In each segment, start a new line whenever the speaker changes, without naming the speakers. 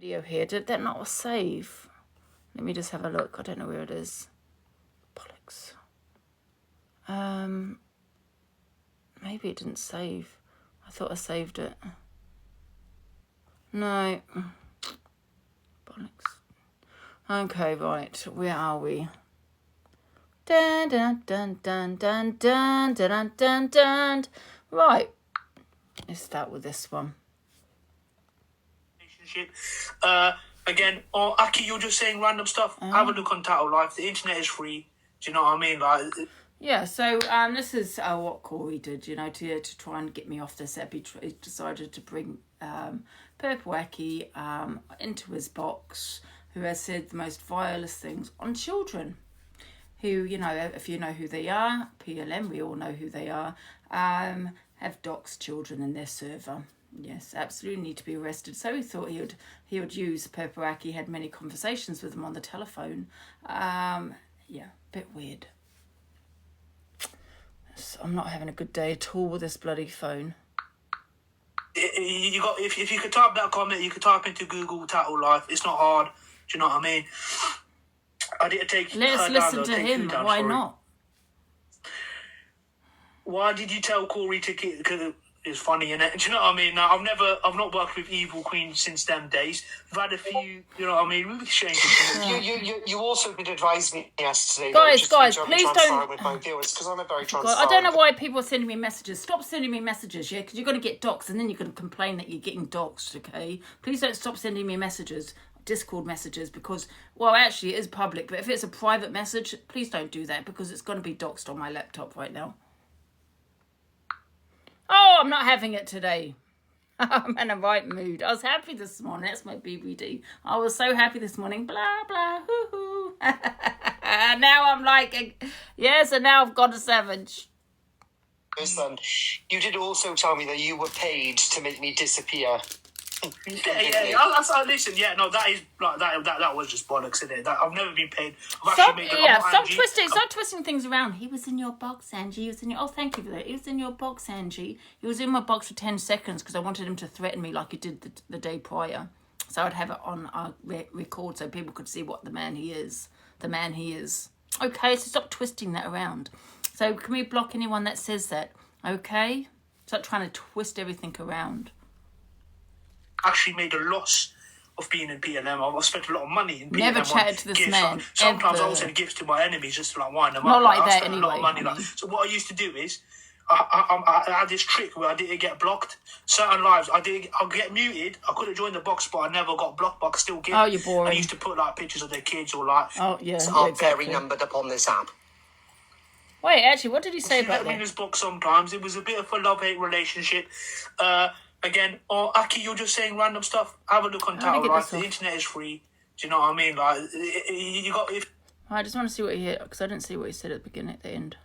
Video here. Did that not save? Let me just have a look. I don't know where it is. Bollocks. Maybe it didn't save. I thought I saved it. No. Bollocks. Okay, right. Where are we? Dun dun dun dun dun dun dun dun dun. Right. Let's start with this one.
Again, or Aki, you're just saying random stuff. Have a look on Tattle Life. The internet is free. Do you know what I mean? Like,
yeah. So this is what Corey did. You know, to try and get me off this. He decided to bring Purple Aki into his box, who has said the most vilest things on children. Who, you know, if you know who they are, PLM, we all know who they are. Have doxed children in their server. Yes, absolutely need to be arrested. So he thought he would use Purple Aki. Had many conversations with him on the telephone. Yeah, bit weird. I'm not having a good day at all with this bloody phone.
You got if you could type that comment, you could type into Google Tattle Life. It's not hard. Do you know what I mean? I didn't take.
Let's listen to him. Why not?
Why did you tell Corey to get? Because it's funny, innit? Do you know what I mean? Now, I've not worked with Evil Queen since them days. We've had a few, you know what I mean? We've exchanged.
You also did advise me yesterday.
Guys, please don't.
With my viewers, because I'm a very transparent.
I don't know why people are sending me messages. Stop sending me messages, yeah? Because you're going to get doxed, and then you're going to complain that you're getting doxed, okay? Please don't stop sending me messages. Discord messages, because, well, actually it is public, but if it's a private message, please don't do that, because it's going to be doxed on my laptop right now. Oh, I'm not having it today. I'm in a right mood. I was happy this morning. That's my BBD. I was so happy this morning. Blah, blah, hoo-hoo. Now I'm like, yes, and now I've got a savage.
Listen, you did also tell me that you were paid to make me disappear.
Listen, no, that is like that was just bollocks, isn't it? I've never been paid.
Stop twisting things around. He was in your box, Angie. He was in your. Oh, thank you for that. He was in your box, Angie. He was in my box for 10 seconds because I wanted him to threaten me like he did the day prior. So I'd have it on our record so people could see what the man he is. The man he is. Okay, so stop twisting that around. So can we block anyone that says that? Okay, stop trying to twist everything around.
Actually made a loss of being in PLM. I've spent a lot of money in PLM.
Never chatted to this
gifts.
man.
Sometimes I was sending gifts to my enemies just to like wind them
Not
up.
like
I
that
spent
anyway.
A lot of money, So what I used to do is I had this trick where I didn't get blocked. Certain lives I'll get muted. I couldn't join the box, but I never got blocked. But I could still get.
Oh, you're boring.
I used to put like pictures of their kids or like.
Oh yeah.
Are very numbered upon this app.
Wait, actually, what did he say about
that? In his box sometimes it was a bit of a love-hate relationship. Again, or Aki, you're just saying random stuff. Have a look on Tattle Life. The internet is free. Do you know what I mean? Like, you got.
I just want to see what he hit because I didn't see what he said at the beginning, at the end.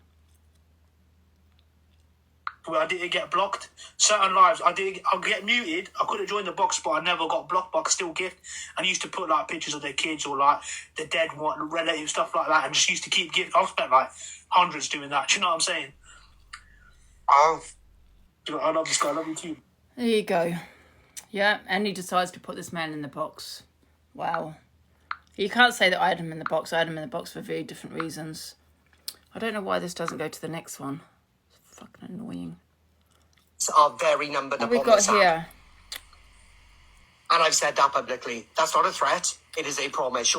Where I didn't get blocked. Certain lives, I'll get muted. I couldn't join the box, but I never got blocked. But I could still gift. And I used to put like pictures of their kids or like the dead relative stuff like that, and just used to keep gift. I've spent like hundreds doing that. Do you know what I'm saying? I love this guy. I love you too.
There you go. Yeah, and he decides to put this man in the box. Wow. You can't say that I had him in the box. I had him in the box for very different reasons. I don't know why this doesn't go to the next one. It's fucking annoying.
Are very numbered upon
What we got here?
And I've said that publicly. That's not a threat. It is a promise.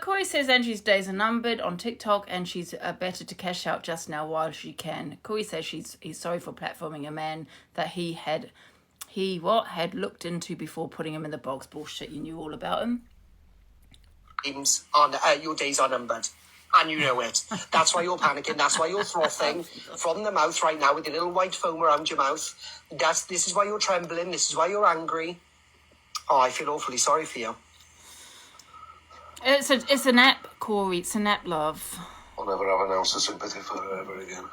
Corey says Angie's days are numbered on TikTok and she's better to cash out just now while she can. Corey says he's sorry for platforming a man that he had looked into before putting him in the box. Bullshit, you knew all about him.
Your days are numbered. And you know it. That's why you're panicking. That's why you're frothing from the mouth right now with your little white foam around your mouth. This is why you're trembling. This is why you're angry. Oh, I feel awfully sorry for you.
It's an app, Corey. It's an app, love.
I'll never have an ounce of sympathy for her ever again.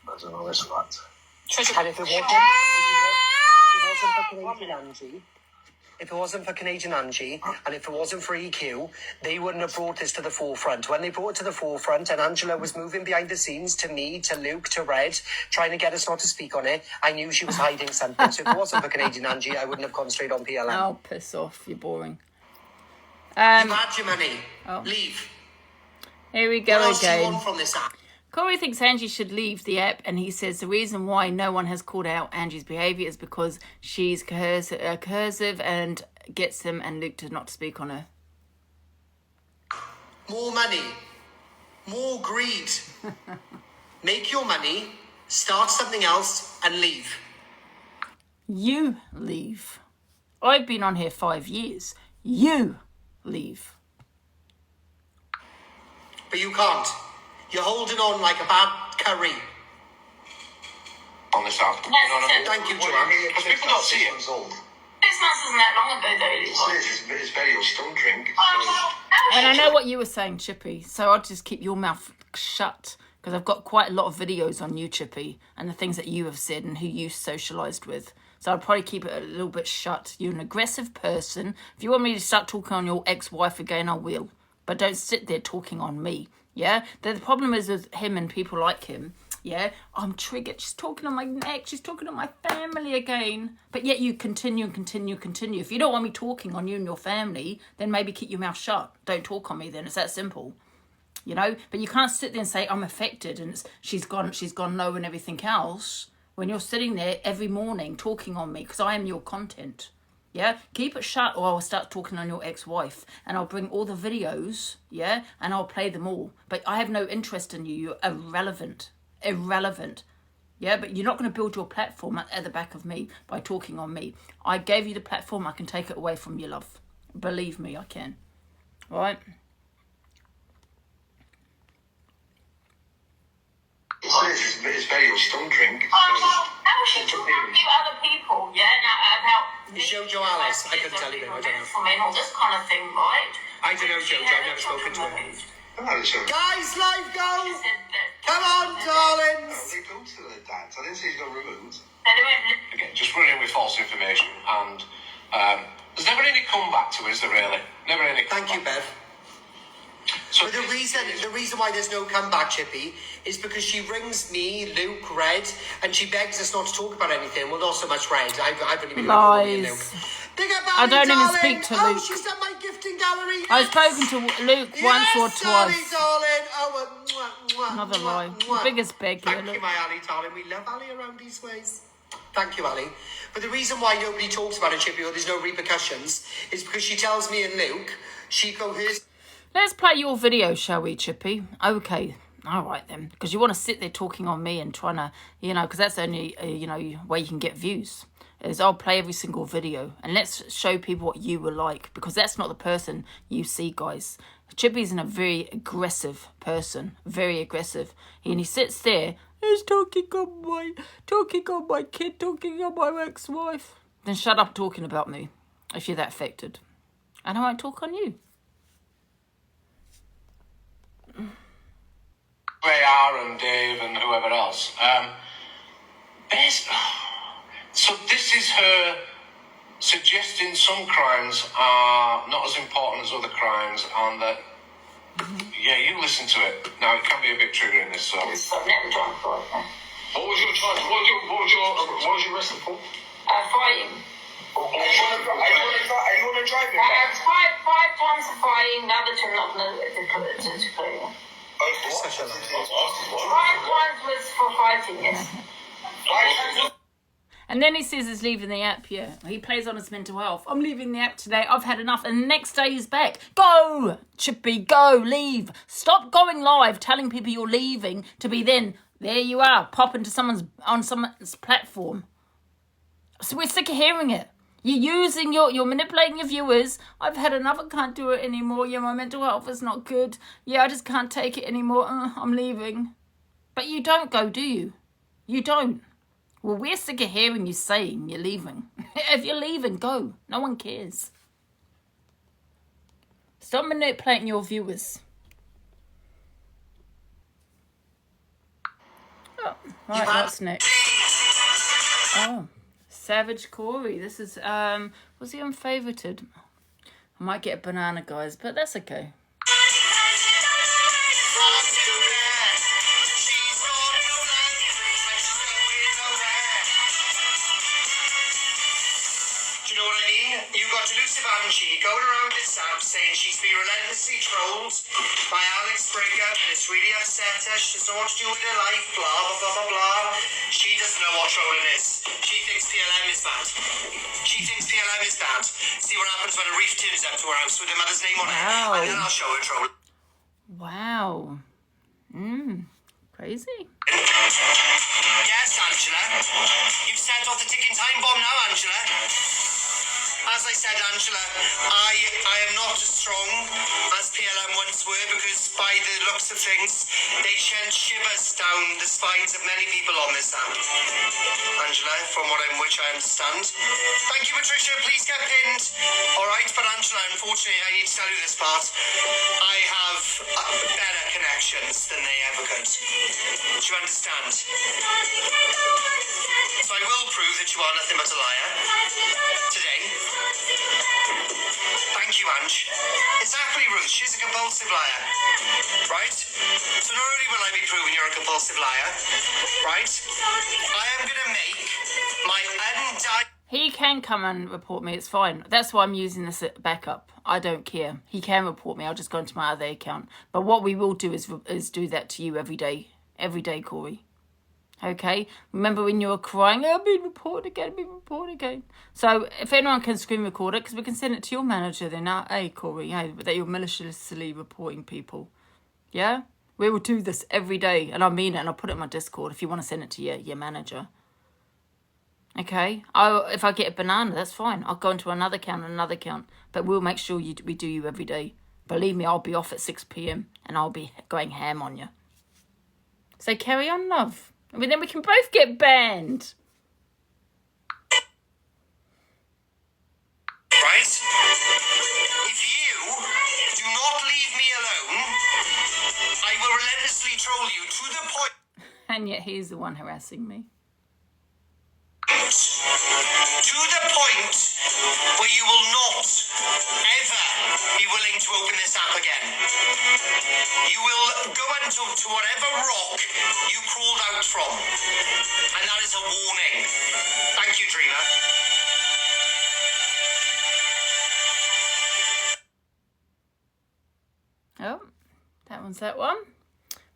That's an honest fact.
And if it wasn't for Angie, If it wasn't for Canadian Angie, and if it wasn't for EQ, they wouldn't have brought this to the forefront. When they brought it to the forefront, and Angela was moving behind the scenes to me, to Luke, to Red, trying to get us not to speak on it, I knew she was hiding something. So if it wasn't for Canadian Angie, I wouldn't have concentrated on PLM.
Oh, piss off. You're boring.
You've had your money.
Oh.
Leave.
Here we go
What else do you
again.
want from this app?
Corey thinks Angie should leave the app, and he says the reason why no one has called out Angie's behaviour is because she's coercive and gets them and Luke to not speak on her.
More money. More greed. Make your money, start something else, and leave.
You leave. I've been on here 5 years. You leave.
But you can't. You're holding on like a bad curry.
On this app. You know what I mean?
Thank you,
Well,
Joanne.
because people don't see it.
6 months old.
6 months isn't that long ago, though.
It's very old. Don't drink.
And I know what you were saying, Chippy, so I'll just keep your mouth shut because I've got quite a lot of videos on you, Chippy, and the things that you have said and who you socialised with. So I'll probably keep it a little bit shut. You're an aggressive person. If you want me to start talking on your ex-wife again, I will. But don't sit there talking on me, yeah? The problem is with him and people like him, yeah? I'm triggered. She's talking on my neck. She's talking on my family again. But yet you continue and continue and continue. If you don't want me talking on you and your family, then maybe keep your mouth shut. Don't talk on me then. It's that simple. You know? But you can't sit there and say, I'm affected and she's gone low and everything else when you're sitting there every morning talking on me because I am your content. Yeah, keep it shut or I'll start talking on your ex-wife and I'll bring all the videos, yeah, and I'll play them all. But I have no interest in you. You're irrelevant. Yeah, but you're not going to build your platform at the back of me by talking on me. I gave you the platform. I can take it away from you, love. Believe me, I can. All right?
It's very old. Don't drink.
How should you argue other people, yeah? About
Jojo Alice, I couldn't tell you, I don't know.
All this kind of thing, right?
I don't know, Jojo, I've never spoken to her.
No, so
Guys, live go! Come on, darlings!
they go to the dads. I didn't say he's got removed.
Again, just running with false information, and there's never any comeback to it, is there really? Never any comeback.
Thank you, Bev.
So
But the reason why there's no comeback, Chippy, is because she rings me, Luke, Red, and she begs us not to talk about anything. Well, not so much Red. I've only been
Lies.
Luke. Big up,
I don't even
darling.
speak to
Oh,
Luke.
she's at my gifting gallery.
I've spoken to Luke once or
Yes, Ali,
twice.
darling. Oh, mwah, mwah,
Another
mwah,
lie.
mwah.
The biggest beg here,
Thank
look.
you, my Ali, darling. We love Ali around these ways. Thank you, Ali. But the reason why nobody talks about it, Chippy, or there's no repercussions, is because she tells me and Luke, she coerces.
Let's play your video, shall we, Chippy? Okay. All right, then. Because you want to sit there talking on me and trying to, because that's the only, way you can get views. Is I'll play every single video. And let's show people what you were like. Because that's not the person you see, guys. Chippy's a very aggressive person. Very aggressive. And he sits there, he's talking on my kid, talking on my ex-wife. Then shut up talking about me, if you're that affected. And I won't talk on you.
AR and Dave and whoever else. So this is her suggesting some crimes are not as important as other crimes, and that you listen to it. Now it can be a bit triggering this, so.
Never done before.
What was your charge? What was your arrested for?
Fighting.
Are you on a driving ban?
Five times for fighting, the other two not to clear. Five times was for fighting, yes.
And then he says he's leaving the app, yeah. He plays on his mental health. I'm leaving the app today. I've had enough. And the next day he's back. Go, Chippy, go, leave. Stop going live, telling people you're leaving to be then, there you are, pop into on someone's platform. So we're sick of hearing it. You're manipulating your viewers. I've had enough. I can't do it anymore. Yeah, my mental health is not good. Yeah, I just can't take it anymore. I'm leaving. But you don't go, do you? You don't. Well, we're sick of hearing you saying you're leaving. If you're leaving, go. No one cares. Stop manipulating your viewers. Oh, right, what's next? Oh, Savage Corey. This is, was he unfavorited? I might get a banana, guys, but that's okay.
Do you know what I mean? You got delusive Angie going around this app saying she's been relentlessly trolled by Alex Breakup and it's really upset her. She doesn't know what to do with her life, blah, blah, blah, blah, blah. She doesn't know what trolling is. She thinks PLM is bad. She thinks PLM is bad. See what happens when a reef turns up to her house with her mother's name on it.
Wow.
And then I'll show her trolling.
Wow. Crazy.
Yes, Angela. You've set off the ticking time bomb now, Angela. As I said, Angela, I am not as strong as PLM once were because by the looks of things, they sent shivers down the spines of many people on this app. Angela, from which I understand. Thank you, Patricia. Please get pinned. All right, but Angela, unfortunately, I need to tell you this part. I have better connections than they ever could. Do you understand? So I will prove that you are nothing but a liar today. Thank you, Ange. Exactly, Ruth. She's a compulsive liar. Right? So not only will I be proving you're a compulsive liar, right? I am going to make my undying...
He can come and report me. It's fine. That's why I'm using this backup. I don't care. He can report me. I'll just go into my other account. But what we will do is do that to you every day. Every day, Corey. Okay? Remember when you were crying, I've been reported again. So if anyone can screen record it, because we can send it to your manager then. Hey, Corey, hey, that you're maliciously reporting people. Yeah? We will do this every day. And I mean it. And I'll put it in my Discord if you want to send it to your manager. Okay? If I get a banana, that's fine. I'll go into another account. But we'll make sure we do you every day. Believe me, I'll be off at 6 p.m. and I'll be going ham on you. So carry on, love. I mean, then we can both get banned.
Right? If you do not leave me alone, I will relentlessly troll you to the point...
And yet he's the one harassing me.
To the point where you will not ever be willing to open this app again. You will go into whatever rock you crawled out from. And that is a warning. Thank you, Dreamer.
Oh, that one's that one.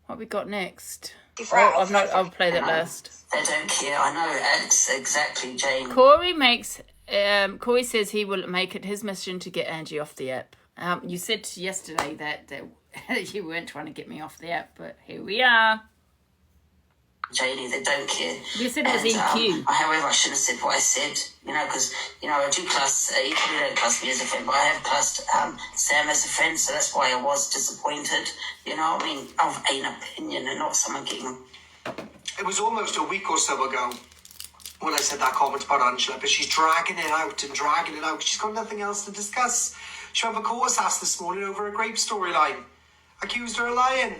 What we got next? I'll play that last.
They don't care. I know it's exactly Jane.
Corey says he will make it his mission to get Angie off the app. You said yesterday that you weren't trying to get me off the app, but here we are.
Janie, they don't care.
You said it was EQ.
However, I shouldn't have said what I said, because, I do class, you probably don't class me as a friend, but I have classed Sam as a friend, so that's why I was disappointed, of an opinion and not someone getting...
It was almost a week or so ago when I said that comment about Angela, but she's dragging it out. She's got nothing else to discuss. She went for course asked this morning over a grape storyline. Accused her of lying.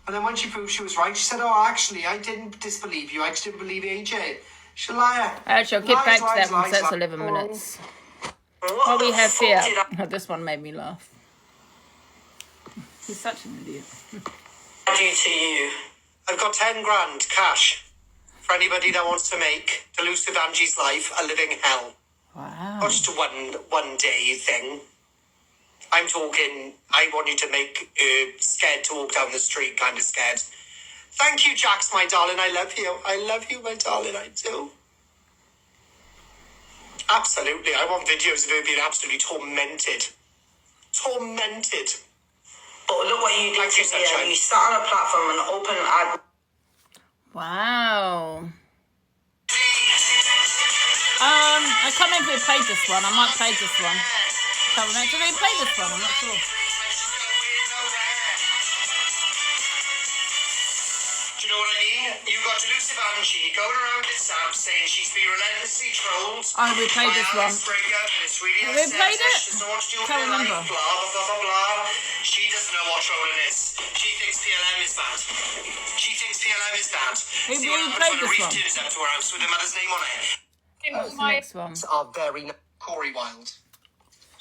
And then when she proved she was right, she said, actually, I didn't disbelieve you. I just didn't believe AJ. She's a liar.
Actually, I'll get back to that one, so that's 11 minutes. What we have here... This one made me laugh. He's such an idiot.
Due to you. I've got 10 grand cash for anybody that wants to make Delusive Angie's life a living hell.
Wow.
Not just a one day thing. I'm talking, I want you to make scared to walk down the street, kind of scared. Thank you, Jax, my darling. I love you. I love you, my darling. I do. Absolutely. I want videos of her being absolutely tormented. Tormented.
But look what you did to me. You sat on a platform and open ad.
Wow. I can't remember if we played this one. I might play this one. Can't remember. Did we play this one? I'm not sure.
Do you know what I mean? You got Delusive Angie going around this app saying she's been relentlessly trolled.
Oh, we played this one.
Have
we played it?
Can't remember. Blah, blah, blah, blah, blah. She doesn't know what trolling is. She thinks PLM is bad.
We played this one.
Turns up to her house with her mother's name on it.
What's the next one?
Are very Corey Wild.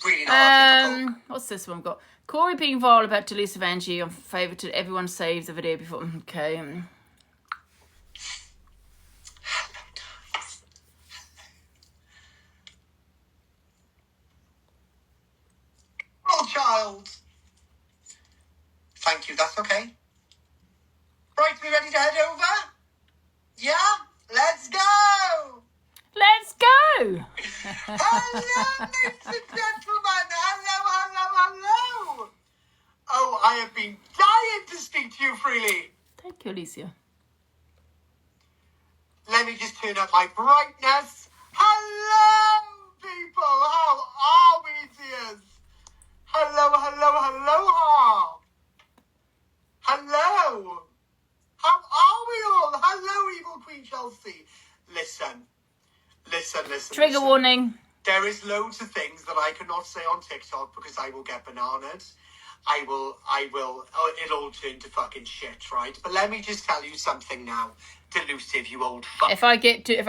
Really not typical.
What's this one got? Corey being vile about delusive Angie. I'm favourite to everyone save the video before. Okay.
Oh, child. Thank you, that's okay. Right, we ready to head over? Yeah? Let's go!
Let's go!
Hello, ladies and gentlemen! Hello! Oh, I have been dying to speak to you freely.
Thank you, Alicia.
Let me just turn up my brightness. Hello, people! How are we, dears? Hello. Hello! How are we all? Hello, evil Queen Chelsea. Listen.
Trigger warning.
There is loads of things that I cannot say on TikTok because I will get bananaed. I will, it'll all turn to fucking shit, right? But let me just tell you something now. Delusive, you old fuck.
If I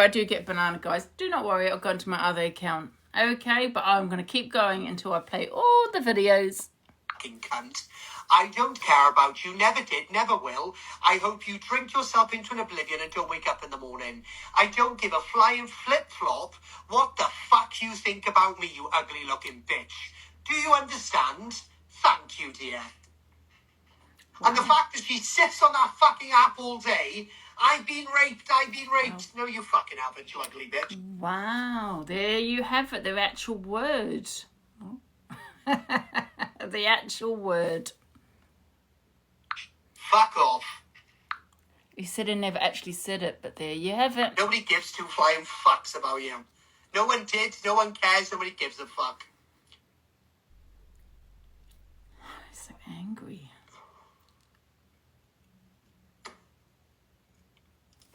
do get banana, guys, do not worry, I'll go into my other account. Okay, but I'm going to keep going until I play all the videos.
Fucking cunt. I don't care about you, never did, never will. I hope you drink yourself into an oblivion and don't wake up in the morning. I don't give a flying flip-flop what the fuck you think about me, you ugly-looking bitch. Do you understand? Thank you, dear. Wow. And the fact that she sits on that fucking app all day, I've been raped. Oh. No, you fucking haven't, you ugly bitch.
Wow, there you have it, the actual word. Oh. The actual word.
Fuck off.
You said I never actually said it, but there you have it.
Nobody gives two flying fucks about you. No one did, no one cares, nobody gives a fuck.
I'm so angry.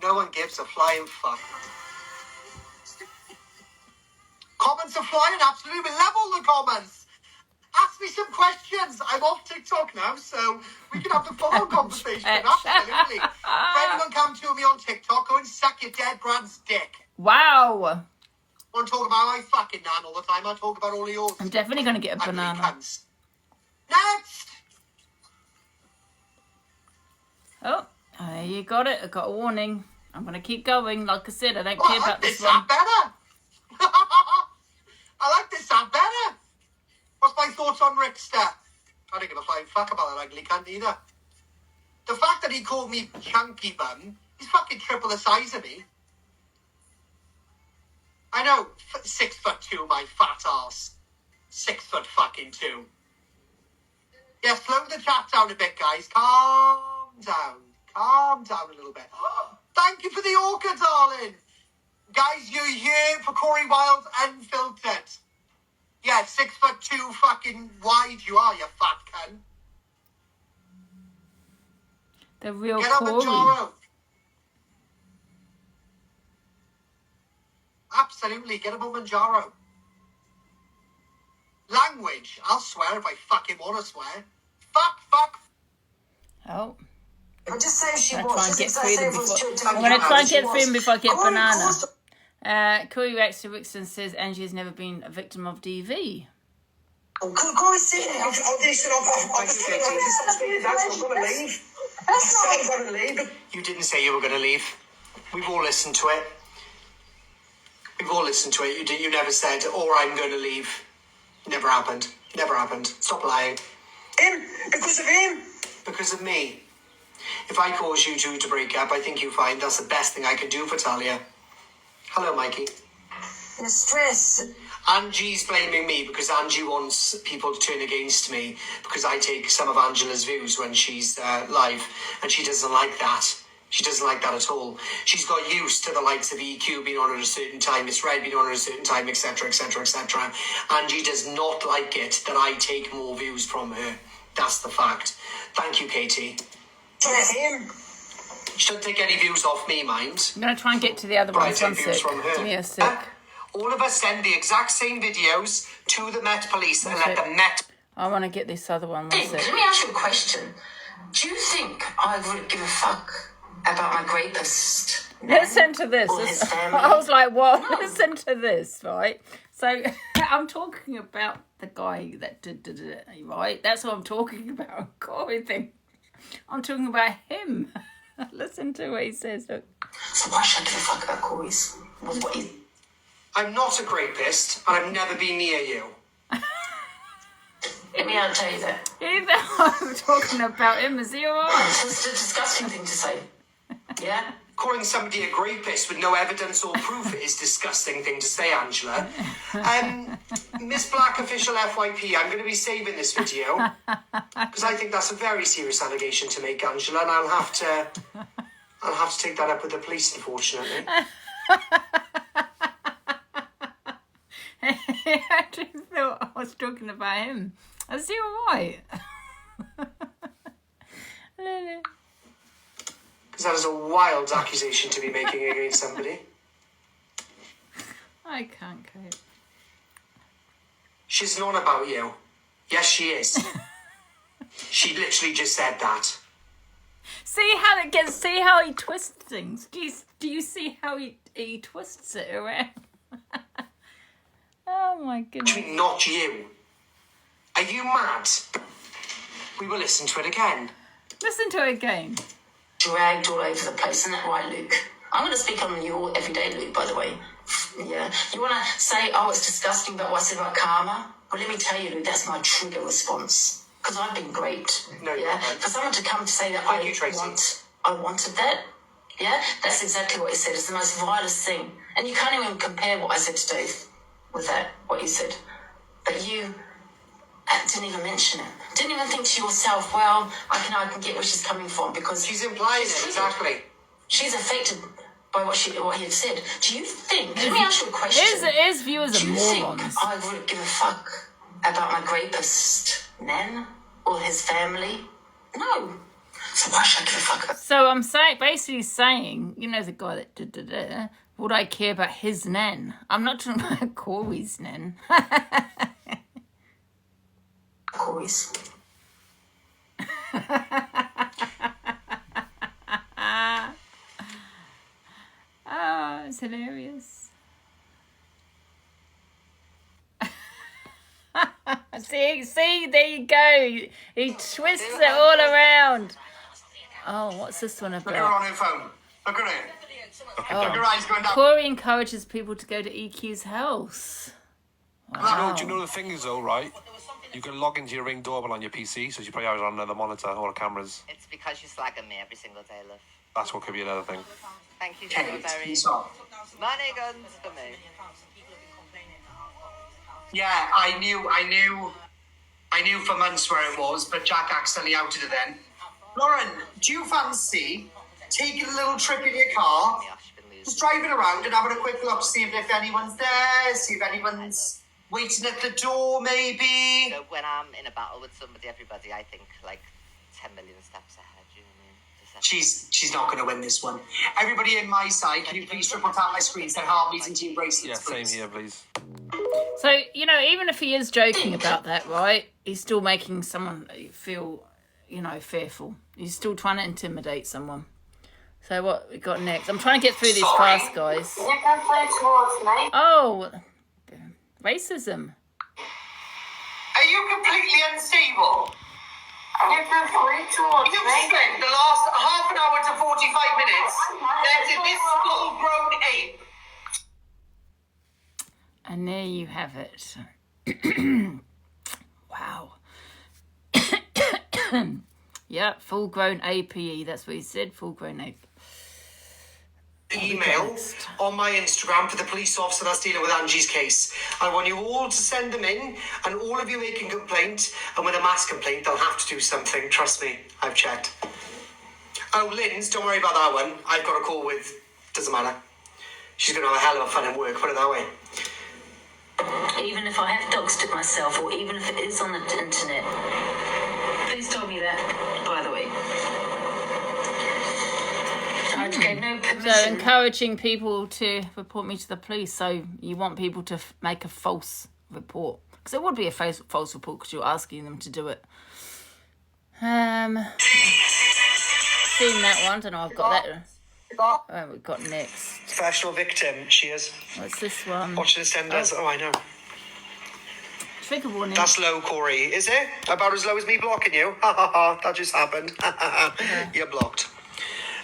No one gives a flying fuck. Comments are flying, absolutely. We love all the comments. Ask me some questions. I'm off TikTok now, so we can have the full conversation. Absolutely. If anyone comes to me on TikTok, go and suck your dead brand's dick.
Wow.
I won't talk about my fucking nan all the time. I'll talk about all of yours.
I'm definitely going to get a banana.
Cunts. Next!
Oh, you got it. I got a warning. I'm going to keep going. Like I said, I don't care about this one.
I like this app better. I like this app better. What's my thoughts on Rickster? I don't give a flying fuck about that ugly cunt either. The fact that he called me chunky bum, he's fucking triple the size of me. I know, 6'2", my fat ass. 6'2". Yeah, slow the chat down a bit, guys. Calm down a little bit. Thank you for the orca, darling. Guys, you're here for Corey Wild Unfiltered. Yeah, 6'2" fucking wide you are, you fat cunt.
The real
Get
Corey.
up, Manjaro. Absolutely, get up, Manjaro. Language, I'll swear if I fucking want to swear. Fuck.
Oh.
I'm just saying she
I'm
was.
going to try and get through them before I get banana. Corey reacts to Rickson and says Angie has never been a victim of DV.
Corey said I'm going to leave.
You didn't say you were going to leave. We've all listened to it. You never said, or I'm going to leave. Never happened. Stop lying.
Because of him?
Because of me. If I cause you two to break up, I think you find that's the best thing I could do for Talia. Hello, Mikey.
The stress.
Angie's blaming me because Angie wants people to turn against me because I take some of Angela's views when she's live, and she doesn't like that. She doesn't like that at all. She's got used to the likes of EQ being on at a certain time, Miss Red being on at a certain time, etc. Angie does not like it that I take more views from her. That's the fact. Thank you, Katie.
Him.
She doesn't take any views off me, mind.
I'm going to try and get to the other one.
I take views from her.
Give me a sec.
All of us send the exact same videos to the Met Police and let the Met...
I want to get this other one.
Let me ask you a question. Do you think I would give a fuck about my rapist
Listen to this.
Or his family.
I was like, what? No. Listen to this, right? So I'm talking about the guy that did it, right? That's what I'm talking about. Corey thing. I'm talking about him. Listen to what he says. Look.
So why should I give a fuck about Corey's? What he...
I'm not a rapist, and I've never been near you.
Let me tell you that.
I'm talking about him. Is he alright?
It's a disgusting thing to say. Yeah?
Calling somebody a rapist with no evidence or proof is a disgusting thing to say, Angela. Miss Black Official FYP, I'm going to be saving this video because I think that's a very serious allegation to make, Angela, and I'll have to take that up with the police, unfortunately.
I just thought I was talking about him. Is he alright?
Because that is a wild accusation to be making against somebody.
I can't cope.
She's not about you. Yes, she is. She literally just said that.
See how he twists things. Do you see how he twists it around? Oh my goodness.
Actually, not you. Are you mad? We will listen to it again.
Listen to it again.
Dragged all over the place, isn't that right, Luke? I'm going to speak on you every day, Luke, by the way. Yeah. You want to say, oh, it's disgusting about what I said about karma? Well, let me tell you, Luke, that's my trigger response. Because I've been great.
No,
yeah. For someone to come to say that I wanted that, yeah, that's exactly what he said. It's the most vilest thing. And you can't even compare what I said to Dave with that, what you said. But you didn't even mention it. Didn't even think to yourself, well, I can get where she's coming from because
she's implying it, exactly.
She's affected by what he had said. Do you think? Let me ask you a question.
His viewers are morons.
Do you think I would give a fuck about my rapist, Nen, or his family? No. So why should I give a fuck about?
So I'm basically saying, you know, the guy that did it. Would I care about his Nen? I'm not talking about Corey's Nen.
Corey's.
Oh, it's hilarious. see, there you go. He twists it all around. Oh, what's this one about?
Look at her on her phone. Look at her. Look at her eyes going down.
Corey encourages people to go to EQ's house. Wow.
Do you know the thing is though, right? You can log into your Ring doorbell on your PC, so you probably have it on another monitor or cameras.
It's because you slagging me every single day, love.
That's what could be another thing.
Thank you so very much. Money guns for me.
Yeah, I knew for months where it was, but Jack accidentally outed it then. Lauren, do you fancy taking a little trip in your car, just driving around and having a quick look to see if anyone's there, see if anyone's waiting at the door, maybe?
So when I'm in a battle with somebody, everybody, I think, like, 10 million steps ahead, you know what I mean?
She's not going to win this one. Everybody in my side, can you please triple tap my screen, say heart beating team bracelets,
Yeah,
please?
same here, please.
So, you know, even if he is joking about that, right, he's still making someone feel, you know, fearful. He's still trying to intimidate someone. So what we got next? I'm trying to get through these fast, guys. Oh, racism.
Are you completely unstable? You spent the last half an hour to 45 minutes letting this full-grown ape.
And there you have it. Wow. Yeah, full-grown APE. That's what he said, full-grown ape.
Email on my Instagram for the police officer that's dealing with Angie's case. I want you all to send them in, and all of you making complaint, and with a mass complaint, they'll have to do something. Trust me, I've checked. Oh, Lynn's, don't worry about that one. I've got a call with, doesn't matter. She's going to have a hell of a fun at work, put it that way.
Even if I have doxed it myself, or even if it is on the internet, please tell me that, by the way. I gave no permission.
So encouraging people to report me to the police. So you want people to make a false report. Because it would be a false report because you're asking them to do it. Seen that one. I don't know, I've got that. Right, we've got next.
Professional victim, she is.
What's this one?
Watch the senders. Oh, I know.
Trigger warning.
That's low, Corey. Is it? About as low as me blocking you? Ha ha ha. That just happened. You're blocked.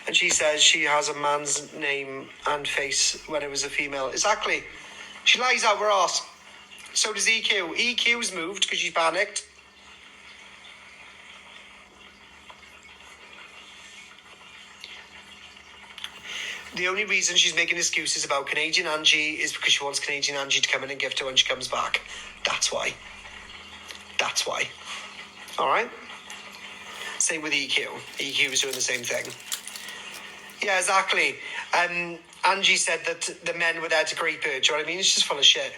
And she says she has a man's name and face when it was a female. Exactly. She lies out her arse. So does EQ. EQ's moved because she's panicked. The only reason she's making excuses about Canadian Angie is because she wants Canadian Angie to come in and gift her when she comes back. That's why. That's why. All right? Same with EQ. EQ is doing the same thing. Yeah, exactly. Angie said that the men were there to grape her. Do you know what I mean? She's just full of shit.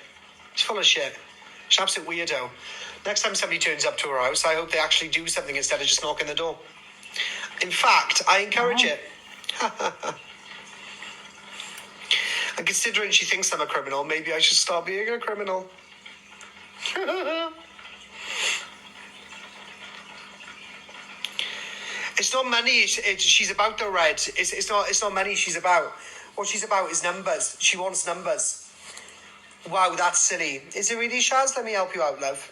She's full of shit. She's an absolute weirdo. Next time somebody turns up to her house, I hope they actually do something instead of just knocking the door. In fact, I encourage it. And considering she thinks I'm a criminal, maybe I should stop being a criminal. It's not money. She's about the red. It's not money she's about. What she's about is numbers. She wants numbers. Wow, that's silly. Is it really, Shaz? Let me help you out, love.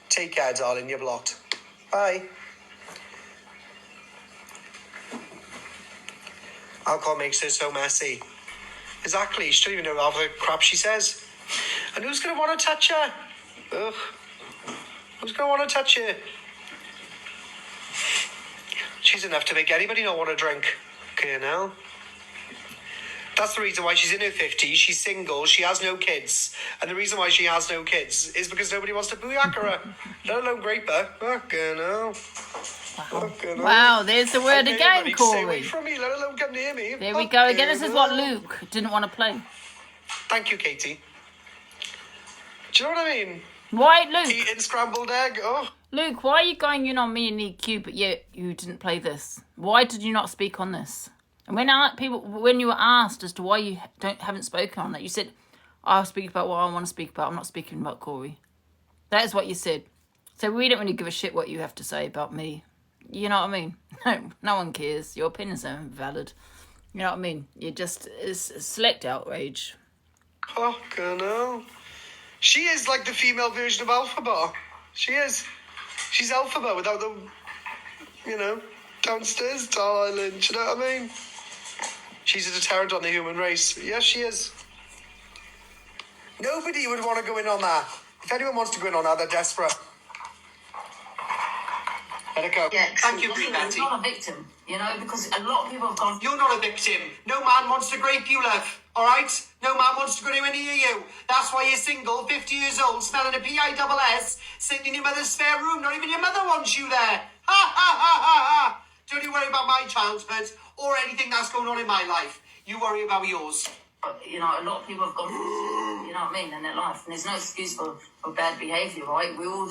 Take care, darling. You're blocked. Bye. Alcohol makes her so messy. Exactly. She don't even know half the crap she says. And who's going to want to touch her? Ugh. Who's going to want to touch her? She's enough to make anybody not want to drink. Okay, now. That's the reason why she's in her 50s. She's single. She has no kids. And the reason why she has no kids is because nobody wants to booyaka her. Let alone grape her. Okay, now.
Wow, there's the word again, Corey.
Stay away from me, let alone come near me.
There we go again. This is what Luke didn't want to play.
Thank you, Katie. Do you know what I mean?
Why, Luke?
Eating scrambled egg. Oh.
Luke, why are you going in on me and EQ, but yet you didn't play this? Why did you not speak on this? And when you were asked as to why you haven't spoken on that, you said, "I'll speak about what I want to speak about. I'm not speaking about Corey." That is what you said. So we don't really give a shit what you have to say about me. You know what I mean? No one cares. Your opinions are invalid. You know what I mean? It's select outrage.
Oh, no. She is like the female version of Alphaba. She is. She's Alphaba without the, downstairs Tall Island. Do you know what I mean? She's a deterrent on the human race. Yes, she is. Nobody would want to go in on that. If anyone wants to go in on that, they're desperate. Let it go.
Yeah,
Thank you,
listen,
Betty.
I'm not a victim, because a lot of people have gone.
You're not a victim. No man wants to grape you, love. All right? No man wants to go anywhere near you. That's why you're single, 50 years old, smelling a PISS, sitting in your mother's spare room. Not even your mother wants you there. Ha, ha, ha, ha, ha. Don't you worry about my childhood or anything that's going on in my life. You worry about yours.
A lot of people have gone, you know what I mean, in their life. And there's no excuse for bad behaviour, right? We all...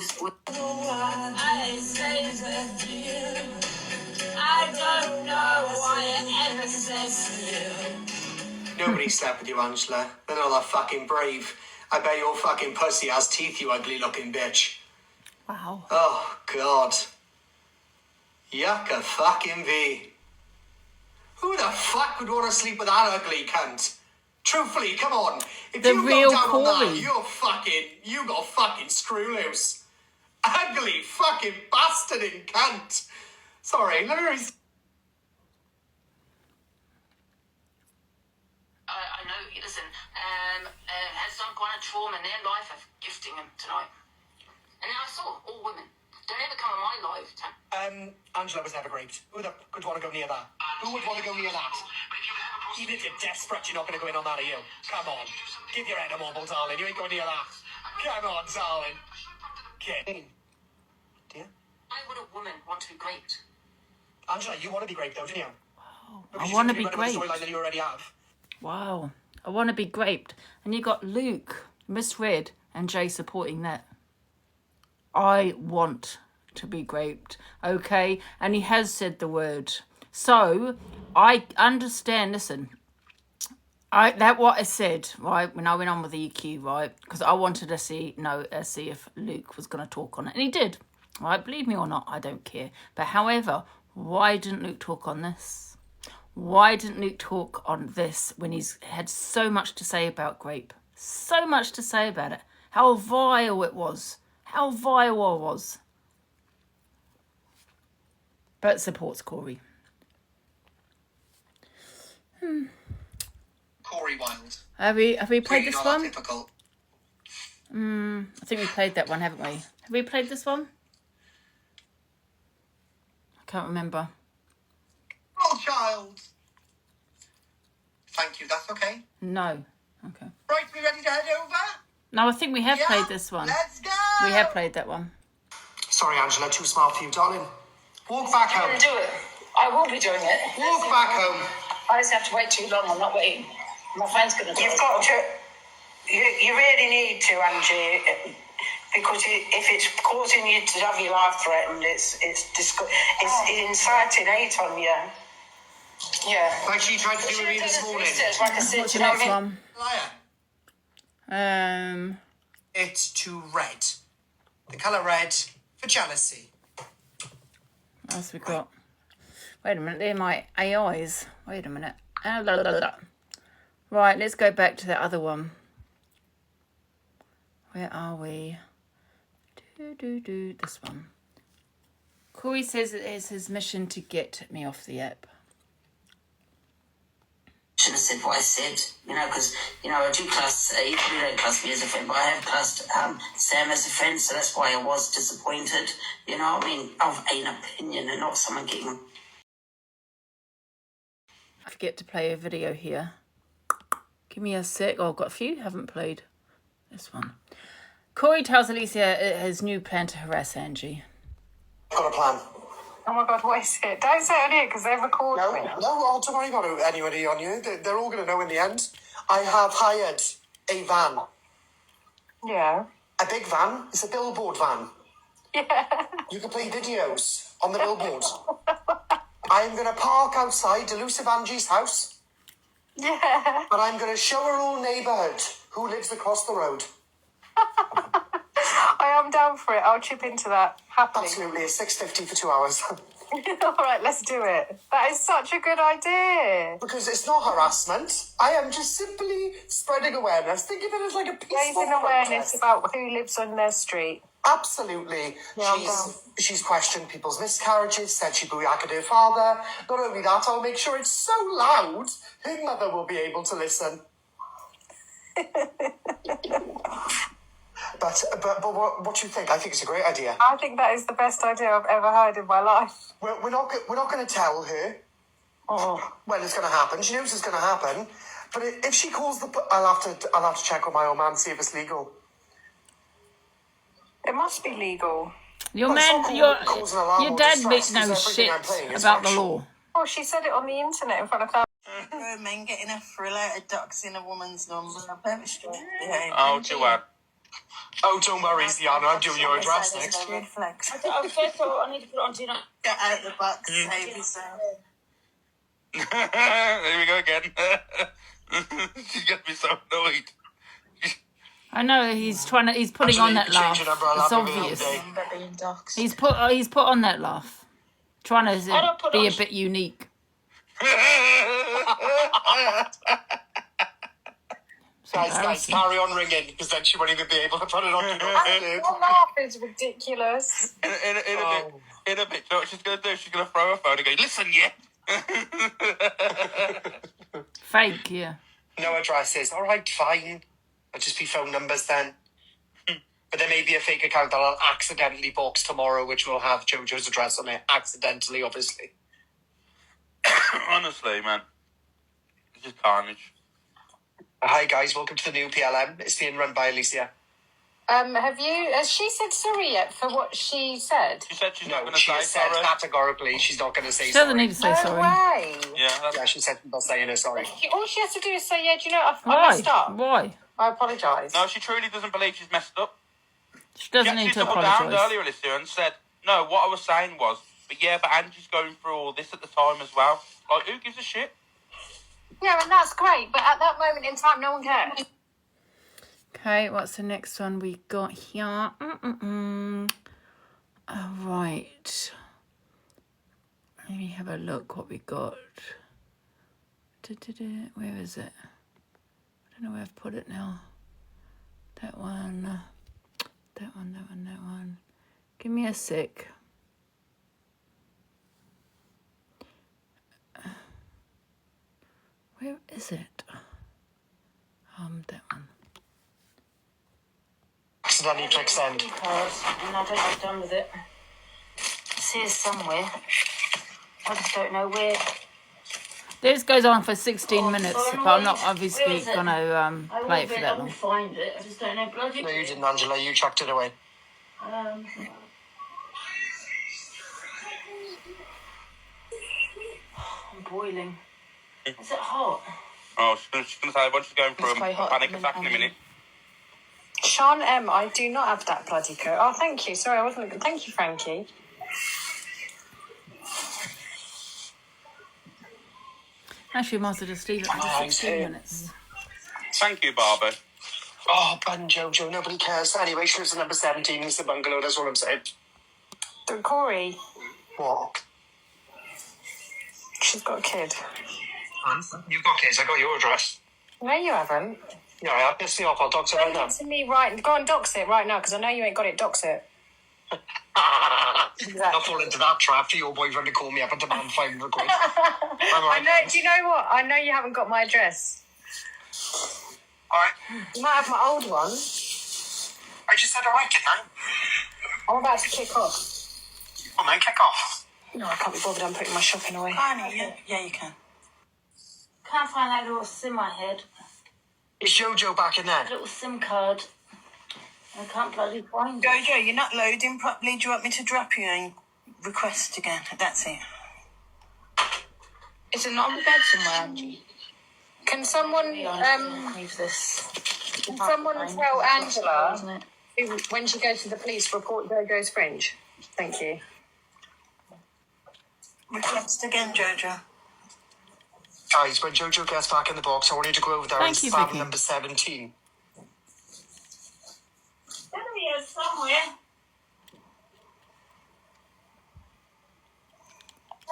I don't know why I ever said you. Nobody slept with you, Angela. They're not that fucking brave. I bet your fucking pussy has teeth, you ugly looking bitch.
Wow.
Oh, God. Yucca fucking V. Who the fuck would want to sleep with that ugly cunt? Truthfully, come on. If
the
you
real
go down
Corey.
on that, you got fucking screw loose. Ugly fucking bastard and cunt. Sorry, let me...
I know, listen, has some kind of trauma in their life of gifting him tonight. And then I saw all women. Don't ever come in my lifetime.
Angela was never raped. Who the could want to go near that? Who would want to go near that? Even if you're desperate, you're not going to go in on that, are you? Come on. Give your head a mobile, darling. You ain't going near that. Come on, darling. Kid. Dear?
Why would a woman want to be raped?
Angela, you want to be raped, though, didn't you?
Wow.
Because
I want to be
you
raped.
storyline that you already have.
Wow. I want to be raped. And you got Luke, misread, and Jay supporting that. I want to be raped, okay? And he has said the word. So, I understand, listen, what I said, right, when I went on with the EQ, right, because I wanted to see if Luke was going to talk on it. And he did, right? Believe me or not, I don't care. But however, why didn't Luke talk on this? Why didn't Luke talk on this when he's had so much to say about Grape? So much to say about it. How vile it was. How vile it was. But supports Corey.
Corey Wilde.
Have we played
Really
this
not
one?
that difficult.
I think we played that one, haven't we? Have we played this one? I can't remember.
Oh, child. Thank you, that's okay.
No. Okay.
Right, we ready to head over?
No, I think we have played this one.
Let's go!
We have played that one.
Sorry, Angela, too smart for you, darling. Walk back home.
Do it. I will be doing it.
Walk back home.
I just have to wait too long. I'm not waiting. My friend's going to do it.
You've got to. You really need to, Angie, because if it's causing you to have your life threatened, it's inciting hate on you.
Yeah.
Like she tried to do with me this morning.
Like I said,
What's the next one?
Liar. It's to red. The colour red for jealousy.
What else we got? Wait a minute, they're my AIs. Wait a minute. Right, let's go back to that other one. Where are we? This one. Corey says it is his mission to get me off the app.
Should have said what I said, because, I do class, you probably don't class me as a friend, but I have classed Sam as a friend, so that's why I was disappointed, of an opinion and not someone getting...
I forget to play a video here. Give me a sec. Oh, I've got a few, haven't played this one. Corey tells Alicia his new plan to harass Angie.
Got a plan.
Oh my God, what is it? Don't say it on here because they're recording.
No, don't worry about anybody on you. They're all going to know in the end. I have hired a van.
Yeah.
A big van. It's a billboard van.
Yeah.
You can play videos on the billboard. I'm going to park outside Elusive Angie's house.
Yeah.
And I'm going to show her whole neighbourhood who lives across the road.
I am down for it. I'll chip into that happily.
Absolutely. It's $6.50 for 2 hours.
All right, let's do it. That is such a good idea.
Because it's not harassment. I am just simply spreading awareness. Think of it as like a peaceful
Raising awareness
protest.
about who lives on their street.
Absolutely.
Yeah,
She's questioned people's miscarriages, said she booyaked her father. Not only that, I'll make sure it's so loud, her mother will be able to listen. But what do you think? I think it's a great idea.
I think that is the best idea I've ever heard in my life.
We're not going to tell her
Oh.
when it's going to happen. She knows it's going to happen. But if she calls I'll have to check with my old man, see if it's legal.
It must be legal.
Your
Well,
man,
some causing alarm
your
or
dad
distress,
knows
because
shit
everything I'm playing is
about the
factual.
law.
Oh, she said it on the internet in front of
Men getting a thrill out of doxing a woman's number. I'm very straight behaviour.
Oh, Joanne.
Oh, don't worry, Ziana, I'm doing your address next.
Red flags.
First of all, I need to put it on,
Get out the box, save yourself.
There we go again. She's going to be so annoyed.
I know he's putting on that laugh. It's obvious.
Remember being doxed.
He's put on that laugh, trying to be a bit unique.
Guys, carry on ringing, because then she won't even be able to put it on.
Your laugh is ridiculous.
In a bit, you know what she's going to do? She's going to throw her phone and go, listen, yeah.
Fake, yeah.
No addresses. All right, fine. It'll just be phone numbers then. But there may be a fake account that I'll accidentally box tomorrow, which will have Jojo's address on it. Accidentally, obviously.
Honestly, man. It's just carnage.
Hi, guys. Welcome to the new PLM. It's being run by Alicia.
Has she said sorry yet for what she said?
She said she's not
No,
going to
she
say
has said
sorry.
categorically she's not going to say
She
sorry.
doesn't need to say
No
sorry.
way.
Yeah, she said she's not saying her sorry.
All she has to do is say, yeah, do you know, I
Why?
messed up.
Why?
I apologise.
No, she truly doesn't believe she's messed up.
She doesn't
She
need
actually
to
doubled down
apologise.
earlier, Alicia, and said, no, what I was saying was, but Angie's going through all this at the time as well. Like, who gives a shit?
Yeah, and that's great, but at that moment in time, no one cares.
Okay, what's the next one we got here? All right. Let me have a look what we got. Where is it? I don't know where I've put it now. That one. That one. Give me a sec. Where is it? That one.
Accidentally click send.
And I don't know done with it. It's here somewhere. I just don't know where.
This goes on for 16 minutes, but I'm not obviously going to play it for that
I will
long.
find it. I just don't know bloody.
No, you didn't, Angela. You chucked it away.
I'm boiling. Is it hot?
Oh, she's going to say once she's going for a panic attack in a minute.
Sean M, I do not have that bloody coat. Oh, thank you. Sorry, I wasn't. Thank you, Frankie.
Actually, I might as well just leave it for 16 minutes.
Thank you, Barbie.
Oh, bun Jojo. Nobody cares. Anyway, she lives at number 17. It's the bungalow. That's all I'm saying.
Corey,
What?
she's got a kid.
You got kids. I got your address.
No, you haven't.
Yeah, I have. Piss me off. I'll dox it right now.
Send it to me right. Go and dox it right now, because I know you ain't got it. Dox it.
I'll fall into that trap for your boyfriend to call me up and demand 500 quid.
I know. Do you know what? I know you haven't got my address.
All right.
You might have my old one.
I just said all right, didn't I?
I'm about to kick off.
Well, then kick off.
No, I can't be bothered. I'm putting my shopping away.
Yeah, you can.
Can't find that little SIM I had.
Is Jojo back in there?
Little SIM card. I can't bloody find it.
Jojo, you're not loading properly. Do you want me to drop you and request again? That's it.
Is it not on the bed somewhere, Angie?
Can someone
Leave this.
Can someone tell Angela when she goes to the police, report Jojo's fringe? Thank you.
Request again, Jojo.
Guys, when Jojo gets back in the box, I want you to go over there and stab number 17.
There he is somewhere.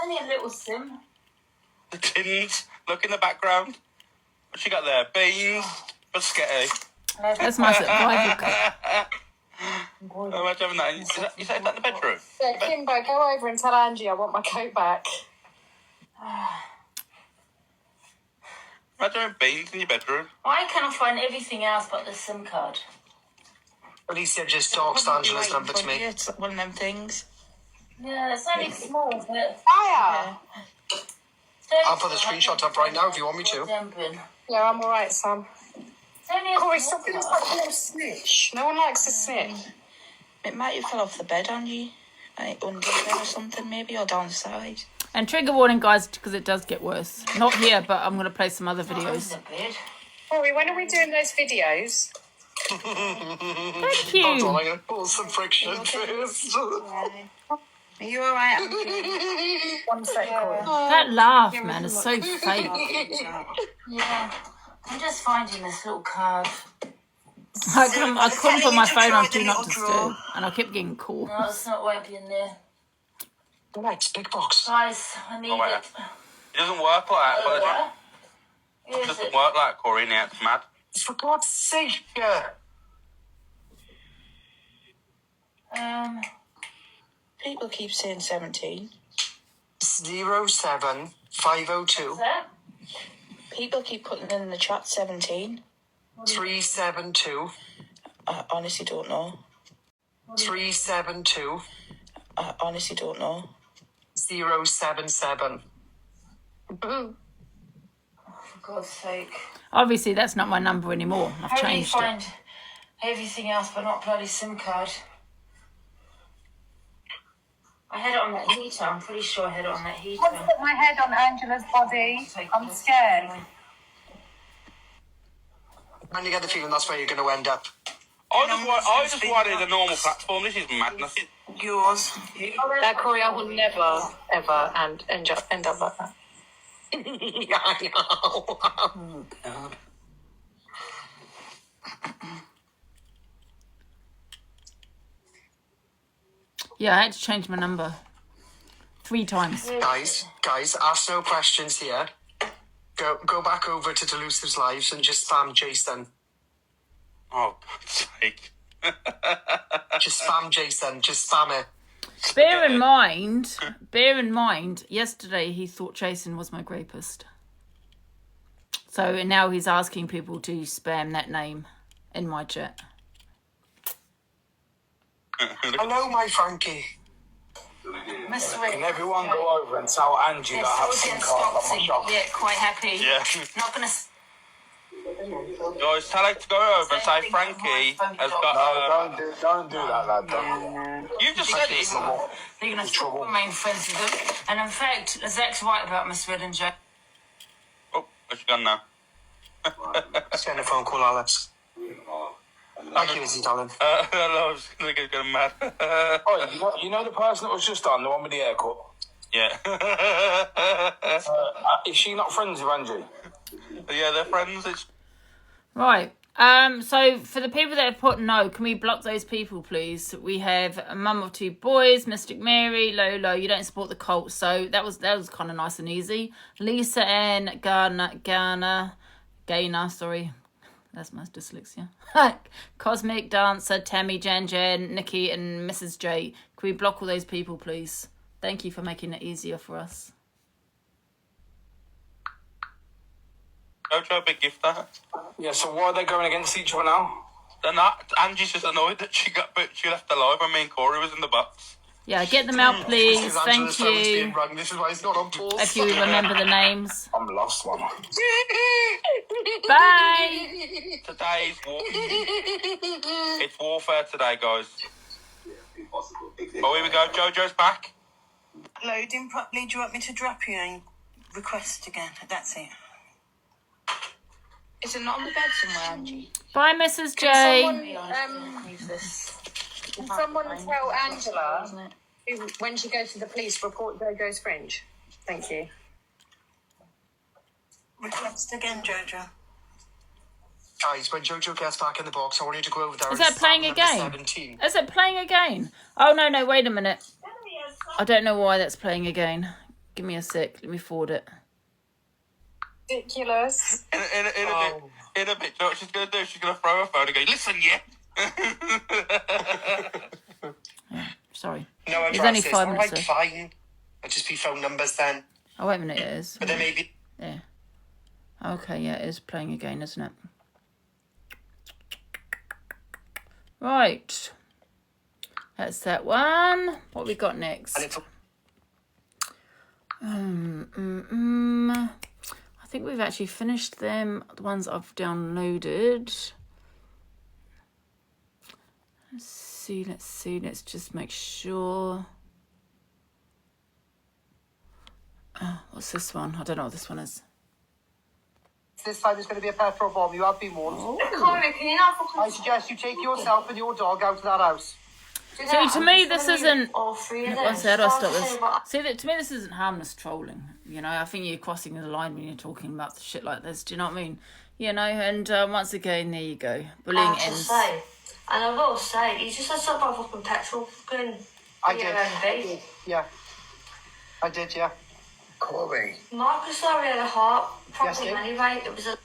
Only a little SIM.
The tins. Look in the background. What she got there? Beans. Biscotti.
That's my survival coat.
Imagine having that. You said that in the bedroom?
Yeah, Kimbo, go over and tell Angie I want my coat back.
Imagine having beans in your bedroom.
Why can't I find everything else but the SIM card?
Alicia just doxed Angela's number to me.
It's one of them things.
Yeah, it's only small, but...
Fire!
I'll put the screenshot up right now if you want me to.
Yeah, I'm alright, Sam. Corey, stop being such a little snitch. No one likes a snitch.
It might have fell off the bed, Angie. Like under there or something, maybe, or down the side.
And trigger warning, guys, because it does get worse. Not here, but I'm going to play some other videos.
Corey, when are we doing those videos?
Thank you.
Hold on, I'm going to pull some friction first.
Are you alright?
1 sec, Corey.
That laugh, man, is so fake.
Yeah. I'm just finding this little card.
I couldn't put my phone on Do Not Disturb, and I kept getting calls.
No, it's not won't be in there.
Right, big box.
Guys, I need it.
It doesn't work like that.
What?
It doesn't work like that, Corey. Now it's mad.
For God's sake.
People keep saying 17.
07502.
What's that?
People keep putting in the chat 17.
372.
I honestly don't know.
372.
I honestly don't know.
077.
For God's sake.
Obviously, that's not my number anymore. I've
How do you
changed
find
it.
everything else but not bloody SIM card? I had it on that heater. I'm pretty sure I had it on that heater.
I'll put my head on Angela's body. I'm scared.
When you get the feeling that's where you're going to end up.
I just wanted a normal platform. This is madness.
Yours.
Now, Corey, I will never, ever end up like that.
Yeah, I know.
Oh, God.
Yeah, I had to change my number 3 times.
Guys, ask no questions here. Go back over to Delusive's lives and just spam Jason.
Oh, God's sake.
Just spam Jason. Just spam it.
Bear in mind, yesterday he thought Jason was my rapist. So now he's asking people to spam that name in my chat.
Hello, my Frankie.
Can everyone go over and tell Angie that I have some cards on my shop?
Yeah, quite happy.
Yeah.
Not gonna.
Guys, tell her to go over and say Frankie has got...
No, don't do that, lad. Don't.
You just said it.
They're gonna stop remain friends with them. And in fact, Zach's right about Miss Red and Jack.
Oh, where's she gone now?
Let's get a phone call, Alex. Thank you, Izzy, darling.
I was going to get mad.
Oh, you know the person that was just on, the one with the haircut?
Yeah.
Is she not friends with Angie?
Yeah, they're friends.
Right. So for the people that have put no, can we block those people, please? We have a mum of two boys, Mystic Mary, Lolo. You don't support the cult, so that was kind of nice and easy. Lisa Ann, Gaynor, sorry. That's my dyslexia. Cosmic Dancer, Tammy, Jan, Nikki, and Mrs. J. Can we block all those people, please? Thank you for making it easier for us.
Jojo, big gift that.
Yeah, so why are they going against each other now?
They're not. Angie's just annoyed that she left alive when me and Corey was in the box.
Yeah, get them out, please. Thank you.
This is why it's not on pause.
If you remember the names.
I'm lost, one.
Bye.
Today's it's warfare today, guys. Oh, here we go. Jojo's back.
Loading properly. Do you want me to drop you and request again? That's it.
Is it not on the bed somewhere, Angie?
Bye, Mrs. J.
Can someone tell Angela when she goes to the police, report Jojo's fringe? Thank you.
Request again, Jojo.
Guys, when Jojo gets back in the box, I want you to go over there.
Is that playing again?
17.
Is it playing again? Oh, no, wait a minute. I don't know why that's playing again. Give me a sec. Let me forward it.
Ridiculous.
In a bit, you know what she's going to do? She's going to throw her phone and go, listen, yeah.
Sorry.
No,
It's only 5 minutes.
Alright, fine. I'll just be phone numbers then.
Oh, wait a minute, it is.
But then maybe...
Yeah. Okay, yeah, it is playing again, isn't it? Right. That's that one. What we got next? I think we've actually finished them. The ones I've downloaded. Let's see. Let's just make sure. What's this one? I don't know what this one is.
This time there's going to be a petrol bomb. You have been warned.
Corey, can you not
I suggest you take yourself and your dog out of that house.
See, to me, this isn't.
All three of them.
Once I stop this. See, to me, this isn't harmless trolling. You know, I think you're crossing the line when you're talking about the shit like this. Do you know what I mean? You know, and once again, there you go. Bullying ends.
And I will say, you just said something about fucking petrol fucking.
I did. Yeah. I did, yeah.
Corey.
Marcus already had a heart
Yes,
problem
Dave.
anyway. It was a.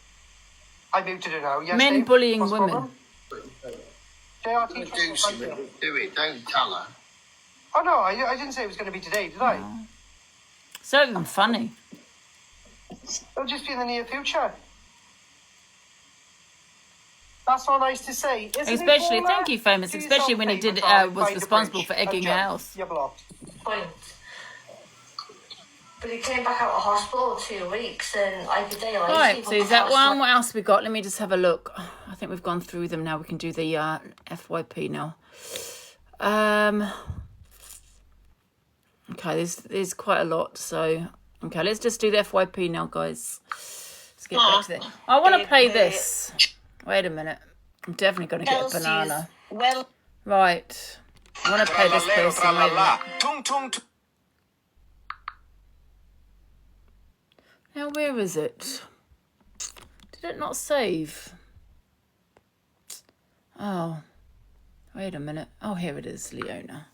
I muted it now. Yes,
Men
Dave?
bullying
What's the
women.
problem?
Do it. Don't tell her.
Oh, no, I didn't say it was going to be today, did I?
It's not even funny.
It'll just be in the near future. That's not nice to say, isn't it,
Especially,
Paula?
thank you, Famous.
Do
Especially
yourself
when he
a favour,
did
darling,
was
find a
responsible
bridge
for egging
and
a
jump.
house.
You're blocked.
point. But he came back out of hospital 2 weeks and like a day later.
Right, so is that one? What else we got? Let me just have a look. I think we've gone through them now. We can do the FYP now. Okay, there's quite a lot. So, okay, let's just do the FYP now, guys. Let's get back to that. I want to play this. Wait a minute. I'm definitely going to get a banana.
Well,
Right. I want to play this person. Wait a minute. Now, where is it? Did it not save? Oh. Wait a minute. Oh, here it is, Leona.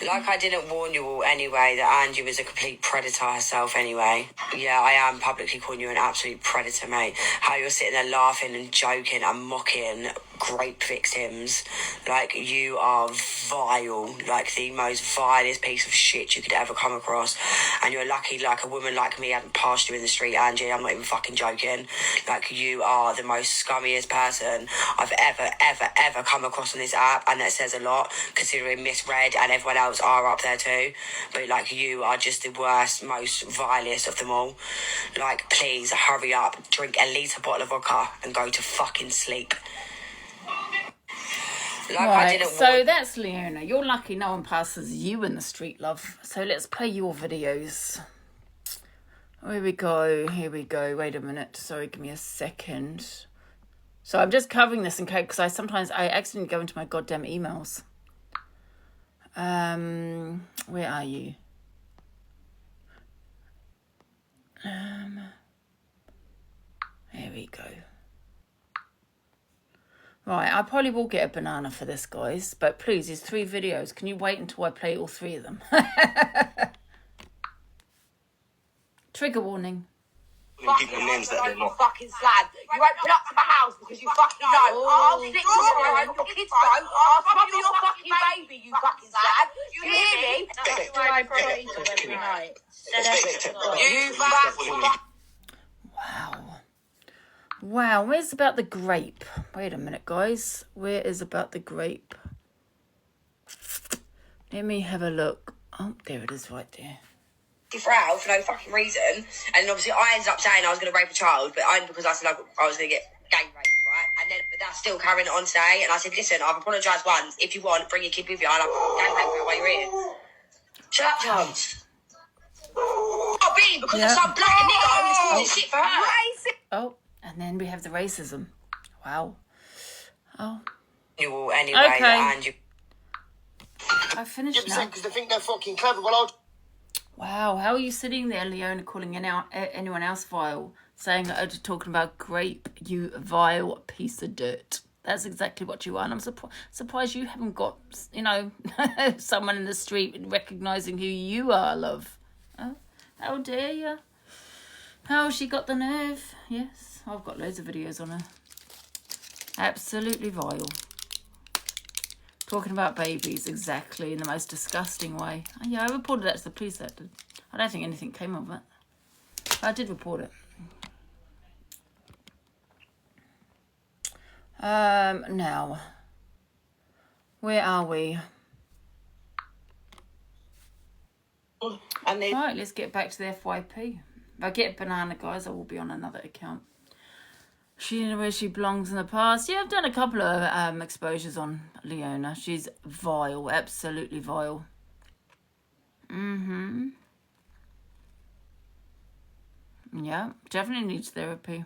Like I didn't warn you all anyway that Angie was a complete predator herself anyway. Yeah, I am publicly calling you an absolute predator, mate. How you're sitting there laughing and joking and mocking grape victims. Like, you are vile. Like, the most vilest piece of shit you could ever come across. And you're lucky, like, a woman like me hadn't passed you in the street, Angie. I'm not even fucking joking. Like, you are the most scummiest person I've ever come across on this app. And that says a lot, considering Misread and everyone else are up there too. But, like, you are just the worst, most vilest of them all. Like, please, hurry up, drink a litre bottle of vodka and go to fucking sleep. Like
right, so that's Leona. You're lucky no one passes you in the street, love. So let's play your videos. Here we go. Wait a minute. Sorry, give me a second. So I'm just covering this in case, because I accidentally go into my goddamn emails. Where are you? Here we go. Right, I probably will get a banana for this, guys. But please, there's 3 videos. Can you wait until I play all 3 of them? Trigger warning.
People names that they're not.
Fucking slag. You won't pull up to my house because you fucking know. I'll flick your phone, your kid's phone, I'll smother your fucking baby, you fucking slag. You hear me?
That's why I pray to every night.
You fucking...
Wow, where's about the grape? Wait a minute, guys. Where is about the grape? Let me have a look. Oh, there it is right there.
Frau for no fucking reason, and obviously I ended up saying I was going to rape a child, but only because I said I was going to get gang raped, right? And then that's still carrying on today, and I said, listen, I've apologised once. If you want, bring your kid with you. I'll gang rape her while you're here. Shut up, Chance. Oh, being because of some black nigga who's causing shit for her.
Oh, and then we have the racism. Wow. Oh.
You will anyway,
okay.
And you.
I finished now.
Because they think they're fucking clever. Well,
wow, how are you sitting there, Leona, calling anyone else vile, saying talking about grape, you vile piece of dirt. That's exactly what you are, and I'm surprised you haven't got, someone in the street recognising who you are, love. Oh, how dare you? How she got the nerve? Yes, I've got loads of videos on her. Absolutely vile. Talking about babies, exactly, in the most disgusting way. Oh, yeah, I reported that to the police. I don't think anything came of it. I did report it. Now, where are we? Right, let's get back to the FYP. If I get a banana, guys, I will be on another account. She knew where she belongs in the past. Yeah, I've done a couple of exposures on Leona. She's vile, absolutely vile. Yeah, definitely needs therapy.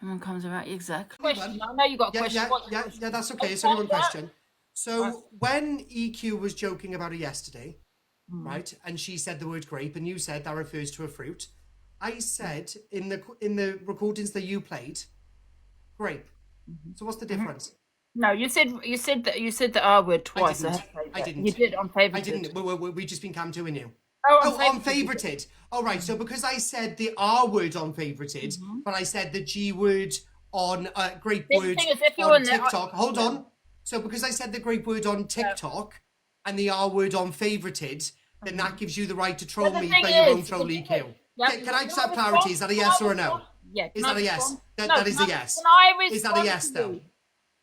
Someone comes around, exactly. Question. I know you got a question.
Yeah, that's okay. It's only one question. So when EQ was joking about it yesterday, right, and she said the word grape, and you said that refers to a fruit, I said in the recordings that you played, grape. So what's the difference?
No, you said the R word twice.
I didn't.
You did on favorited.
I didn't. We just been cam doing you.
On
favorited. All right. So because I said the R word on favorited, but I said the G word on grape word on TikTok. Hold on. So because I said the grape word on TikTok and the R word on favorited, then that gives you the right to troll me by your own troll EQ. Yep. Can I just have clarity? Is that a yes or a no?
Yeah.
Is that a yes? That is a yes. Is that a yes though?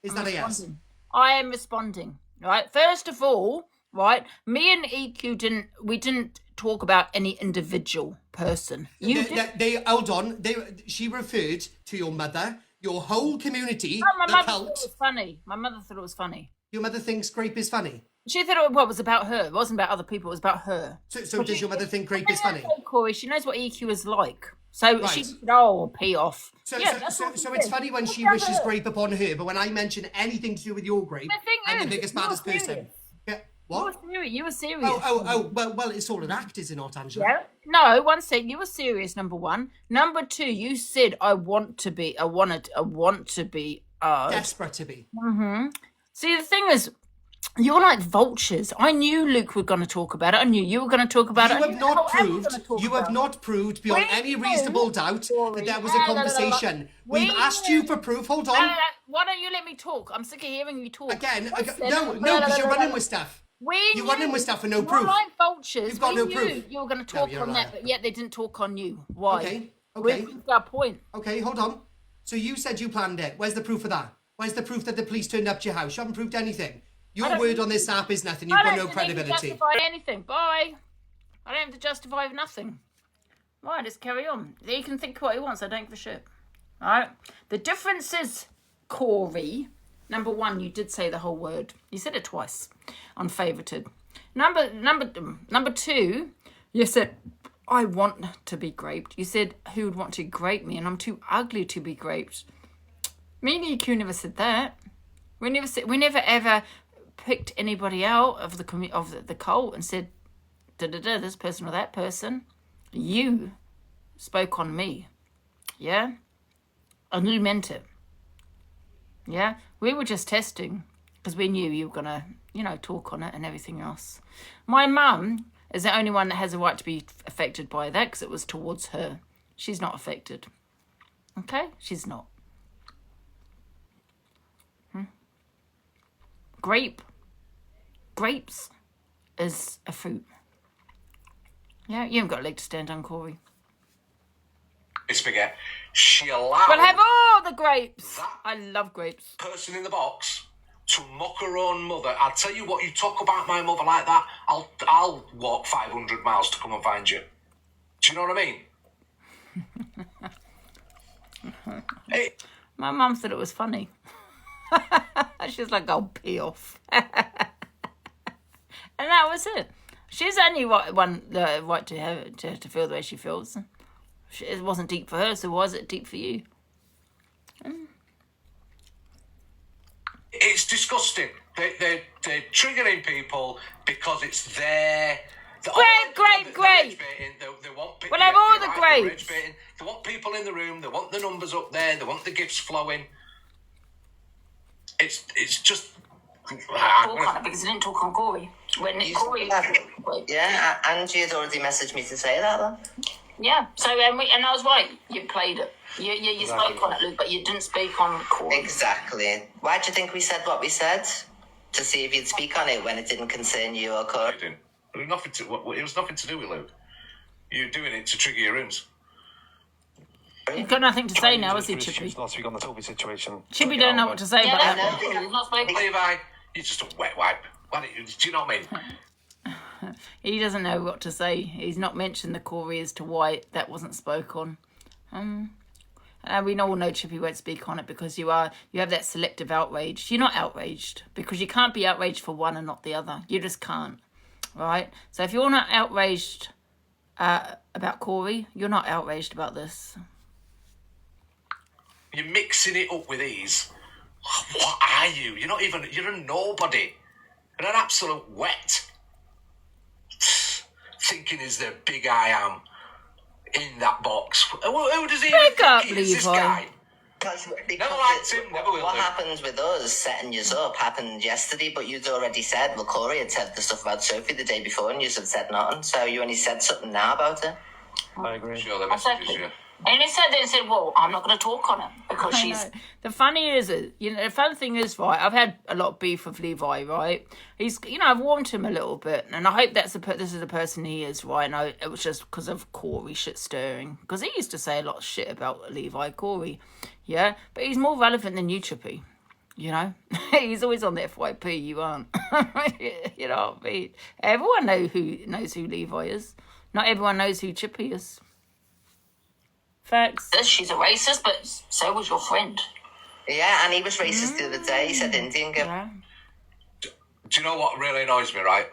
Is that a yes?
I am responding. Right. First of all, right, me and EQ didn't talk about any individual person.
They hold on. She referred to your mother, your whole community.
Oh, my mother thought it was funny. My mother thought it was funny.
Your mother thinks grape is funny.
She thought it was about her. It wasn't about other people. It was about her.
So does your mother think grape is funny?
Corey, she knows what EQ is like. So she said, "Oh, pee off."
So it's funny when she wishes grape upon her, but when I mention anything to do with your grape, I'm the biggest, baddest person. Yeah. What?
You were serious.
Well, it's all an act, is it not, Angela?
Yeah. No, one second. You were serious. Number one. Number two, you said, "I want to be."
Desperate to be.
See, the thing is, You're like vultures. I knew Luke were going to talk about it. I knew you were going to talk about it.
You have not proved beyond any reasonable doubt that there was a conversation. We've asked you for proof. Hold on.
Why don't you let me talk? I'm sick of hearing you talk.
Again, no, because you're running with stuff. You're running with stuff for no proof.
Like vultures.
You've got no proof.
You were going to talk on that, but yet they didn't talk on you. Why?
Okay.
Where's our point?
Okay, hold on. So you said you planned it. Where's the proof of that? Where's the proof that the police turned up to your house? You haven't proved anything. Your word on this app is nothing. You've got no credibility.
I don't justify anything. Bye. I don't have to justify nothing. Why? Just carry on. He can think what he wants. I don't give a shit. All right. The difference is, Corey. Number one, you did say the whole word. You said it twice. Unfavorited. Number two, you said, I want to be graped. You said, who would want to grape me? And I'm too ugly to be graped. Me and EQ never said that. We never ever picked anybody out of the cult and said, this person or that person. You spoke on me. Yeah? And you meant it. Yeah? We were just testing because we knew you were going to, talk on it and everything else. My mum is the only one that has a right to be affected by that because it was towards her. She's not affected. Okay? She's not. Grapes is a fruit. Yeah, you haven't got a leg to stand on, Corey.
It's forget. She allowed.
We'll have all the grapes. I love grapes.
Person in the box to mock her own mother. I'll tell you what. You talk about my mother like that, I'll walk 500 miles to come and find you. Do you know what I mean? Hey.
My mum said it was funny. She's like, "I'll pee off," and that was it. She's only the right to have to feel the way she feels. It wasn't deep for her, so why is it deep for you?
It's disgusting. They're triggering people because it's their...
Grape! We'll have all the grapes.
They want people in the room. They want the numbers up there. They want the gifts flowing. It's just...
Talk on it because I didn't talk on Corey.
Yeah, Angie had already messaged me to say that then.
Yeah, so and I was right. You played it. You spoke on it, Luke, but you didn't speak on Corey.
Exactly. Why do you think we said what we said? To see if you'd speak on it when it didn't concern you or Corey?
It was nothing to do with Luke. You're doing it to trigger your rooms.
You've got nothing to say now, has he, Chippy?
Last week on the Toby situation.
Chippy don't know what to say about that.
He's not spoken.
Levi, you're just a wet wipe. Do you know what I mean?
He doesn't know what to say. He's not mentioned the Corey as to why that wasn't spoke on. And we all know Chippy won't speak on it because you have that selective outrage. You're not outraged because you can't be outraged for one and not the other. You just can't, right? So if you're not outraged about Corey, you're not outraged about this.
You're mixing it up with these. What are you? You're a nobody. You're an absolute wet. Thinking is the big I am in that box. Who does he think he is, this guy?
Because
never liked him, never will.
What happens with us setting you up happened yesterday, but you'd already said, well, Corey had said the stuff about Sophie the day before and you had said nothing, so you only said something now about it.
I agree. Sure, the messages, yeah.
And he said, well, I'm not going to talk on it because she's...
The funny thing is, right, I've had a lot of beef with Levi, right? He's, I've warmed him a little bit, and I hope this is the person he is, right? And it was just because of Corey shit stirring. Because he used to say a lot of shit about Levi, Corey, yeah? But he's more relevant than you, Chippy, He's always on the FYP, you aren't. You know what I mean? Everyone knows who Levi is. Not everyone knows who Chippy is. Facts.
She's a racist, but so was your friend.
Yeah, and he was racist the other day. He said Indian girl.
Yeah.
Do you know what really annoys me, right?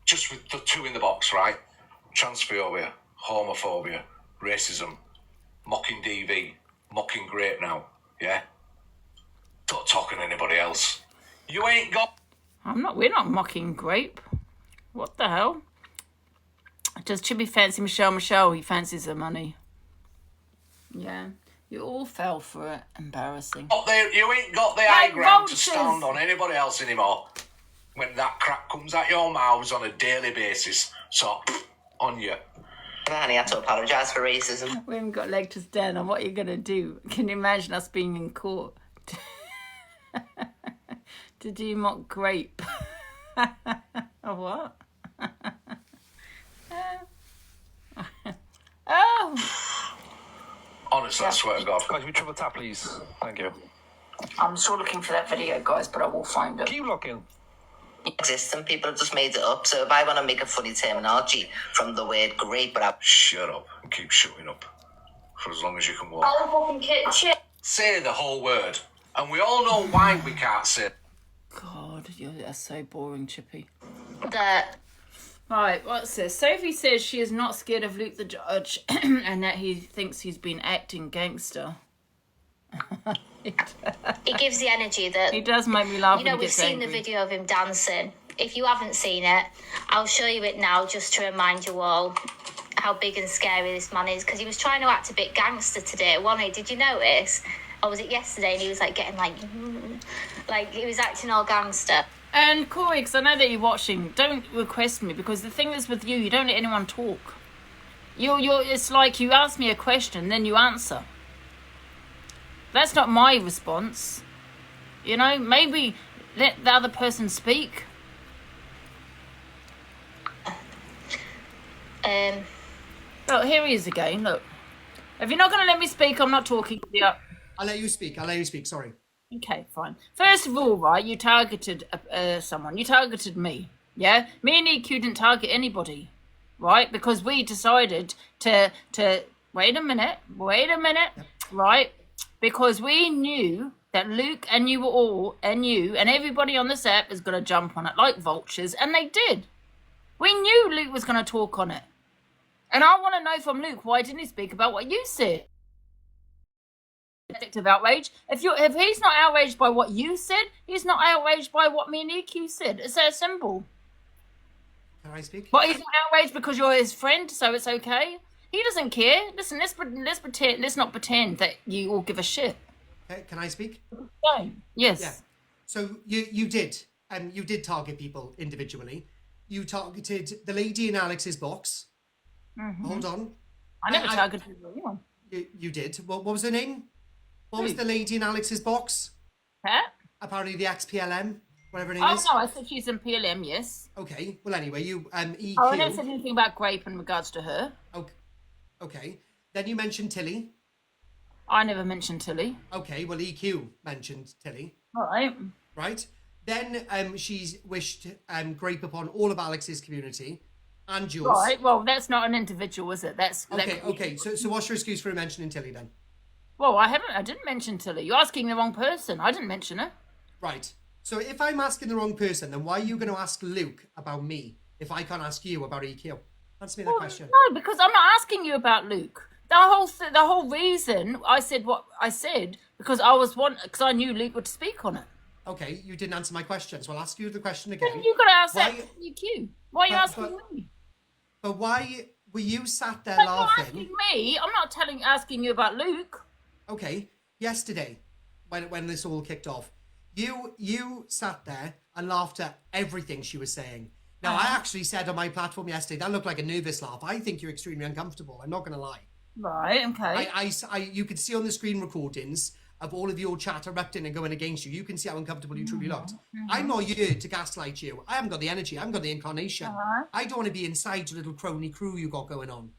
Just with the two in the box, right? Transphobia, homophobia, racism, mocking DV, mocking Grape now, yeah? Don't talk on anybody else. You ain't got...
We're not mocking Grape. What the hell? Does Chippy fancy Michelle? He fancies her money. Yeah. You all fell for it. Embarrassing.
You ain't got the high ground to stand on anybody else anymore. when that crap comes out your mouths on a daily basis. So, on you.
And he had to apologise for racism.
We haven't got leg to stand on. What are you going to do? Can you imagine us being in court to do mock grape? Or what? Oh!
Honestly, I swear to God.
Guys, we triple tap, please. Thank you.
I'm still looking for that video, guys, but I will find it.
Keep looking.
Existing people have just made it up. So if I want to make a funny terminology from the word grape, but I
Shut up and keep shutting up for as long as you can walk.
Oh, fucking kitchen.
Say the whole word. And we all know why we can't say it.
God, you're so boring, Chippy.
That.
Right, what's this? Sophie says she is not scared of Luke the Judge and that he thinks he's been acting gangster.
It gives the energy that...
He does make me laugh.
You know, we've seen the video of him dancing. If you haven't seen it, I'll show you it now just to remind you all how big and scary this man is, because he was trying to act a bit gangster today, wasn't he? Did you notice? Or was it yesterday? And he was like getting like he was acting all gangster.
And Corey, because I know that you're watching, don't request me, because the thing is with you, you don't let anyone talk. It's like you ask me a question, then you answer. That's not my response. You know, maybe let the other person speak. Oh, here he is again, look. If you're not going to let me speak, I'm not talking to you.
I'll let you speak, sorry.
Okay, fine. First of all, right, you targeted someone. You targeted me, yeah? Me and EQ didn't target anybody, right? Because we decided to wait a minute, right? Because we knew that Luke and you and everybody on this app is going to jump on it like vultures, and they did. We knew Luke was going to talk on it. And I want to know from Luke, why didn't he speak about what you said? Of outrage. If he's not outraged by what you said, he's not outraged by what me and EQ said. It's that simple.
Can I speak?
But he's not outraged because you're his friend, so it's okay. He doesn't care. Listen, let's not pretend that you all give a shit.
Okay, can I speak?
Yes.
Yeah. So you did target people individually. You targeted the lady in Alex's box.
Mm-hmm.
Hold on.
I never targeted anyone.
You did. What was her name? What was the lady in Alex's box?
Pat?
Apparently the XPLM, whatever her name is.
Oh, no, I said she's in PLM, yes.
Okay. Well, anyway, you EQ.
Oh, I never said anything about grape in regards to her.
Okay. Then you mentioned Tilly.
I never mentioned Tilly.
Okay. Well, EQ mentioned Tilly.
All right.
Right. Then she's wished grape upon all of Alex's community and yours.
Right. Well, that's not an individual, is it? That's
okay. So what's your excuse for mentioning Tilly then?
Well, I didn't mention Tilly. You're asking the wrong person. I didn't mention her.
Right. So if I'm asking the wrong person, then why are you going to ask Luke about me if I can't ask you about EQ? Answer me that question.
No, because I'm not asking you about Luke. The whole reason I said what I said because because I knew Luke would speak on it.
Okay, you didn't answer my question, so I'll ask you the question again.
Then you got to ask that EQ. Why are you asking me?
But why were you sat there
laughing?
Not
asking me. I'm not asking you about Luke.
Okay, yesterday, when this all kicked off, you sat there and laughed at everything she was saying. Now, I actually said on my platform yesterday, that looked like a nervous laugh. I think you're extremely uncomfortable. I'm not going to lie.
Right, okay.
You could see on the screen recordings of all of your chat erupting and going against you. You can see how uncomfortable you truly looked.
Mm-hmm.
I'm not here to gaslight you. I haven't got the energy. I haven't got the inclination. I don't want to be inside your little crony crew you got going on.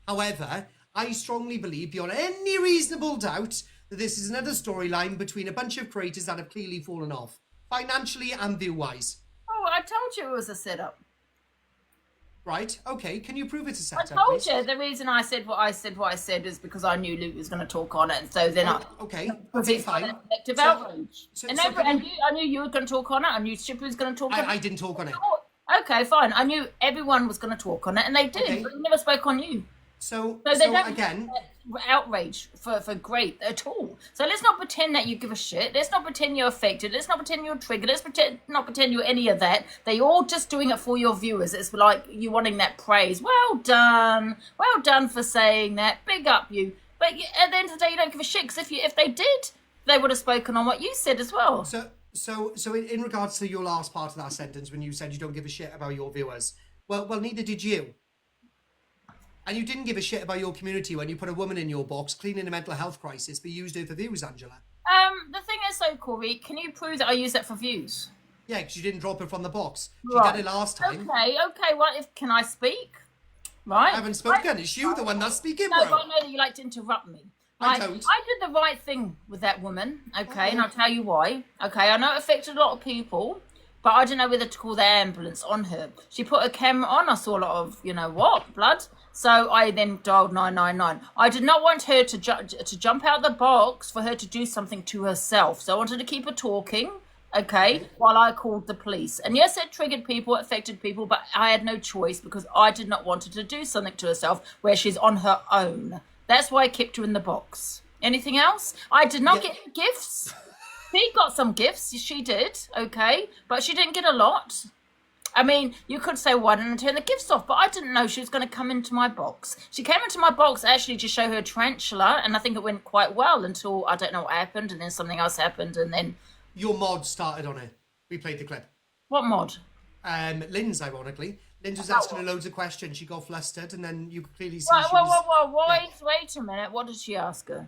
However, I strongly believe beyond any reasonable doubt that this is another storyline between a bunch of creators that have clearly fallen off, financially and view-wise.
Oh, I told you it was a setup.
Right, okay. Can you prove it's a setup,
I told
please?
you the reason I said what I said is because I knew Luke was going to talk on it, and so then
okay,
because it's fine. Collective outrage. I knew you were going to talk on it. I knew Chip was going to talk on it.
I didn't talk on it.
Okay, fine. I knew everyone was going to talk on it, and they did.
Okay.
But they never spoke on you.
So
they don't
again,
outrage for grape at all. So let's not pretend that you give a shit. Let's not pretend you're affected. Let's not pretend you're triggered. Let's not pretend you're any of that. They're all just doing it for your viewers. It's like you wanting that praise. Well done for saying that. Big up you. But at the end of the day, you don't give a shit because if they did, they would have spoken on what you said as well.
So in regards to your last part of that sentence, when you said you don't give a shit about your viewers, well, neither did you. And you didn't give a shit about your community when you put a woman in your box cleaning a mental health crisis, but used her for views, Angela.
The thing is, though, Corey, can you prove that I used that for views?
Yeah, because you didn't drop it from the box.
Right.
She did it last time.
Okay. Well, can I speak? Right.
I haven't spoken. It's you, the one that's speaking,
No,
bro.
but I know that you like to interrupt me.
I don't.
I did the right thing with that woman, okay, and I'll tell you why. Okay, I know it affected a lot of people, but I didn't know whether to call the ambulance on her. She put her camera on. I saw a lot of, blood. So I then dialed 999. I did not want her to jump out the box for her to do something to herself. So I wanted to keep her talking, okay, while I called the police. And yes, it triggered people, it affected people, but I had no choice because I did not want her to do something to herself where she's on her own. That's why I kept her in the box. Anything else? I did not get gifts. She got some gifts. She did, okay, but she didn't get a lot. I mean, you could say, why didn't I turn the gifts off? But I didn't know she was going to come into my box. She came into my box actually to show her tarantula, and I think it went quite well until I don't know what happened, and then something else happened, and then...
Your mod started on it. We played the clip.
What mod?
Lynn's, ironically. Lynn was asking her loads of questions. She got flustered, and then you could clearly see
Wait a minute. What did she ask her?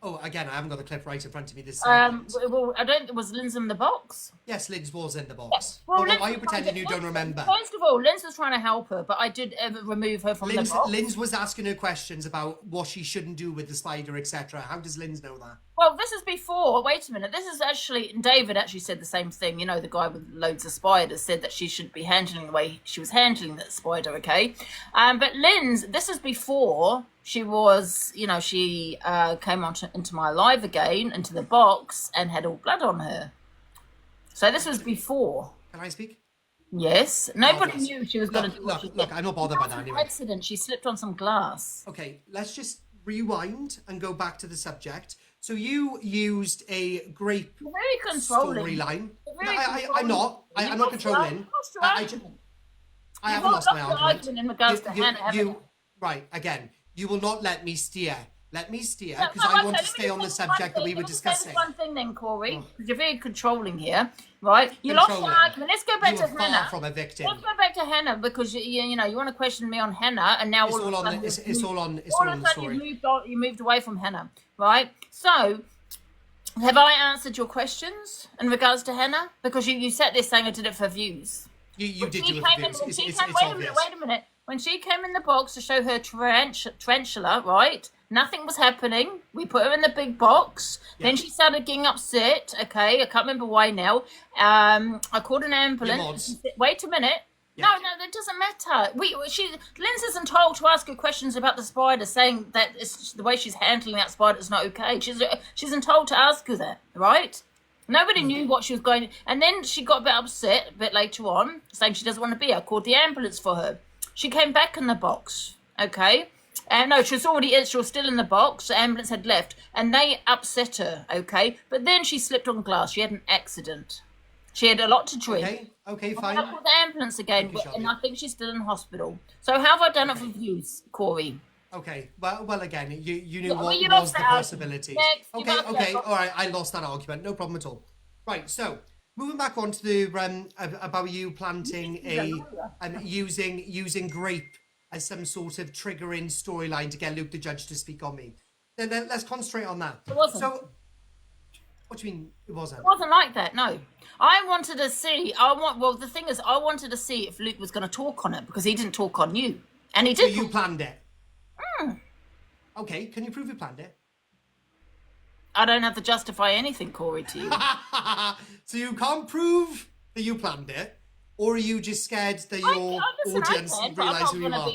Oh, again, I haven't got the clip right in front of me. This
was Lynn's in the box?
Yes, Lynn's was in the box.
Yeah. Well,
why are you pretending you don't remember?
First of all, Lynn's was trying to help her, but I did remove her from the box.
Lynn's was asking her questions about what she shouldn't do with the spider, etc. How does Lynn's know that?
Well, this is before. Wait a minute. This is actually... David actually said the same thing. You know, the guy with loads of spiders said that she should be handling the way she was handling that spider, okay? But Lynn's... This is before she was... she came into my live again, into the box, and had all blood on her. So this was before.
Can I speak?
Yes. Nobody knew she was going to do what she did.
Look, I'm not bothered by that anyway.
Accident. She slipped on some glass.
Okay, let's just rewind and go back to the subject. So you used a grape storyline. I'm not. I'm not controlling. I haven't lost my argument.
In regards to Hannah,
right, again, you will not let me steer. Let me steer, because I want to stay on the subject that we were discussing.
One thing then, Corey, because you're very controlling here, right? You lost the argument. Let's go back to Hannah.
Far from a victim.
Let's go back to Hannah, because you want to question me on Hannah, and now
it's all on the story.
You moved away from Hannah, right? So, have I answered your questions in regards to Hannah? Because you sat there saying I did it for views.
You did do it for views. It's obvious.
Wait a minute. When she came in the box to show her tarantula, right? Nothing was happening. We put her in the big box. Yeah. Then she started getting upset. Okay, I can't remember why now. I called an ambulance. Wait a minute. Yeah. No, that doesn't matter. Lynn's isn't told to ask her questions about the spider, saying that the way she's handling that spider is not okay. She's told to ask her that, right? Nobody knew what she was going. And then she got a bit upset a bit later on, saying she doesn't want to be. I called the ambulance for her. She came back in the box. Okay. No, she was still in the box. The ambulance had left, and they upset her. Okay, but then she slipped on glass. She had an accident. She had a lot to drink.
Okay, fine.
I called the ambulance again, and I think she's still in hospital. So how have I done it for views, Corey?
Okay, well, again, you knew what was the possibility. Okay, all right, I lost that argument. No problem at all. Right, so moving back on to the about you planting using grape as some sort of triggering storyline to get Luke the judge to speak on me. Then let's concentrate on that.
It wasn't.
So, what do you mean it wasn't?
It wasn't like that, no. I wanted to see, the thing is, I wanted to see if Luke was going to talk on it, because he didn't talk on you. And he did.
So you planned it? Okay, can you prove you planned it?
I don't have to justify anything, Corey, to you.
So you can't prove that you planned it? Or are you just scared that your audience realise who you are?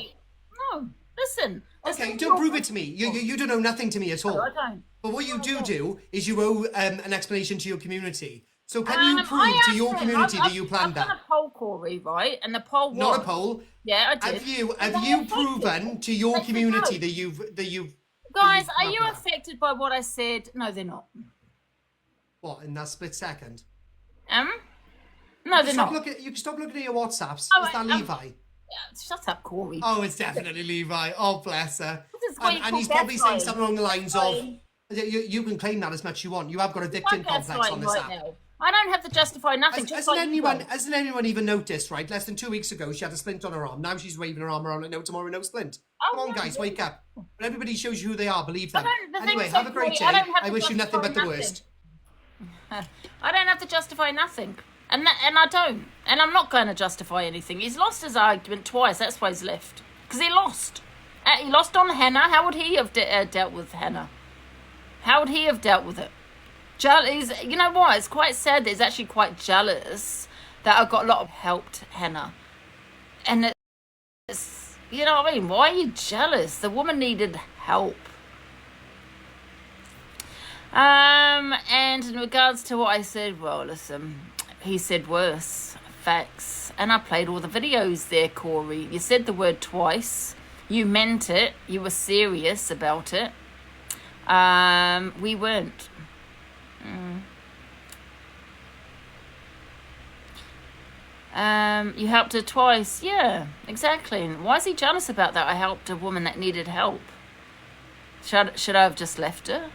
No, listen.
Okay, don't prove it to me. You don't know nothing to me at all.
No, I don't.
But what you do is you owe an explanation to your community. So can you prove to your community that you planned that?
I've done a poll, Corey, right? And the poll was...
Not a poll.
Yeah, I did.
Have you proven to your community that you've...
Guys, are you affected by what I said? No, they're not.
What, in that split second?
No, they're not.
You can stop looking at your WhatsApps. Is that Levi?
Shut up, Corey.
Oh, it's definitely Levi. Oh, bless her. And he's probably saying something along the lines of... You can claim that as much as you want. You have got a victim complex on this app.
I don't have to justify nothing.
Hasn't anyone even noticed, right? Less than 2 weeks ago, she had a splint on her arm. Now she's waving her arm around like, no, tomorrow, no splint. Come on, guys, wake up. When everybody shows you who they are, believe them. Anyway, have a great day. I wish you nothing but the worst.
I don't have to justify nothing. And I don't. And I'm not going to justify anything. He's lost his argument twice. That's why he's left. Because he lost. He lost on Hannah. How would he have dealt with Hannah? How would he have dealt with it? You know what? It's quite sad that he's actually quite jealous that I got a lot of help to Hannah. And it's, you know what I mean? Why are you jealous? The woman needed help. And in regards to what I said, well, listen, he said worse. Facts. And I played all the videos there, Corey. You said the word twice. You meant it. You were serious about it. We weren't. You helped her twice. Yeah, exactly. Why is he jealous about that? I helped a woman that needed help. Should I have just left her?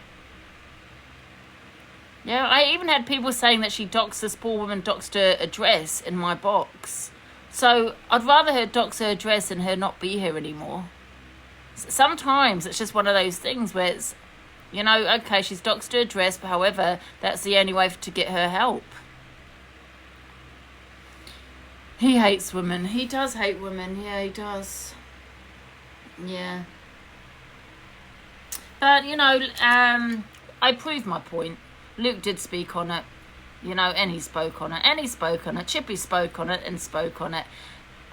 Yeah, I even had people saying that this poor woman doxed her address in my box. So I'd rather her dox her address and her not be here anymore. Sometimes it's just one of those things where it's, you know, okay, she's doxed her address, but however, that's the only way to get her help. He hates women. He does hate women. Yeah, he does. Yeah. But, you know, I proved my point. Luke did speak on it, you know, and he spoke on it, and he spoke on it. Chippy spoke on it and spoke on it.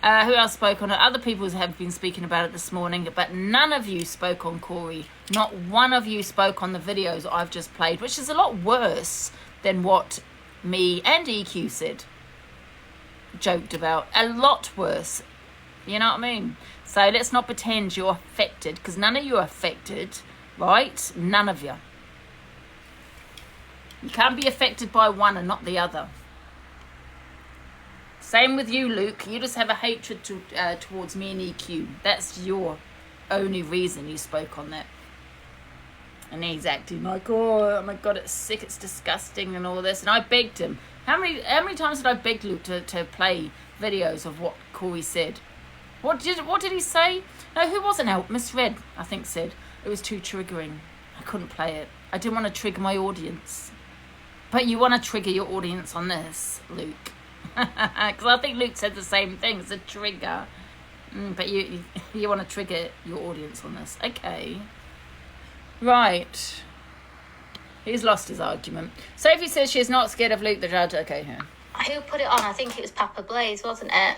Who else spoke on it? Other people have been speaking about it this morning, but none of you spoke on Corey. Not one of you spoke on the videos I've just played, which is a lot worse than what me and EQ said. Joked about. A lot worse. You know what I mean? So let's not pretend you're affected, because none of you are affected, right? None of you. You can't be affected by one and not the other. Same with you, Luke. You just have a hatred towards me and EQ. That's your only reason you spoke on that. And he's acting like, oh my God, it's sick, it's disgusting and all this. And I begged him. How many times did I beg Luke to play videos of what Corey said? What did he say? No, who wasn't out? Miss Red, I think, said it was too triggering. I couldn't play it. I didn't want to trigger my audience. But you want to trigger your audience on this, Luke. Because I think Luke said the same thing. It's a trigger. But you want to trigger your audience on this. Okay. Right. He's lost his argument. Sophie says she's not scared of Luke the Judge. Okay, here.
Who put it on? I think it was Papa Blaze, wasn't it?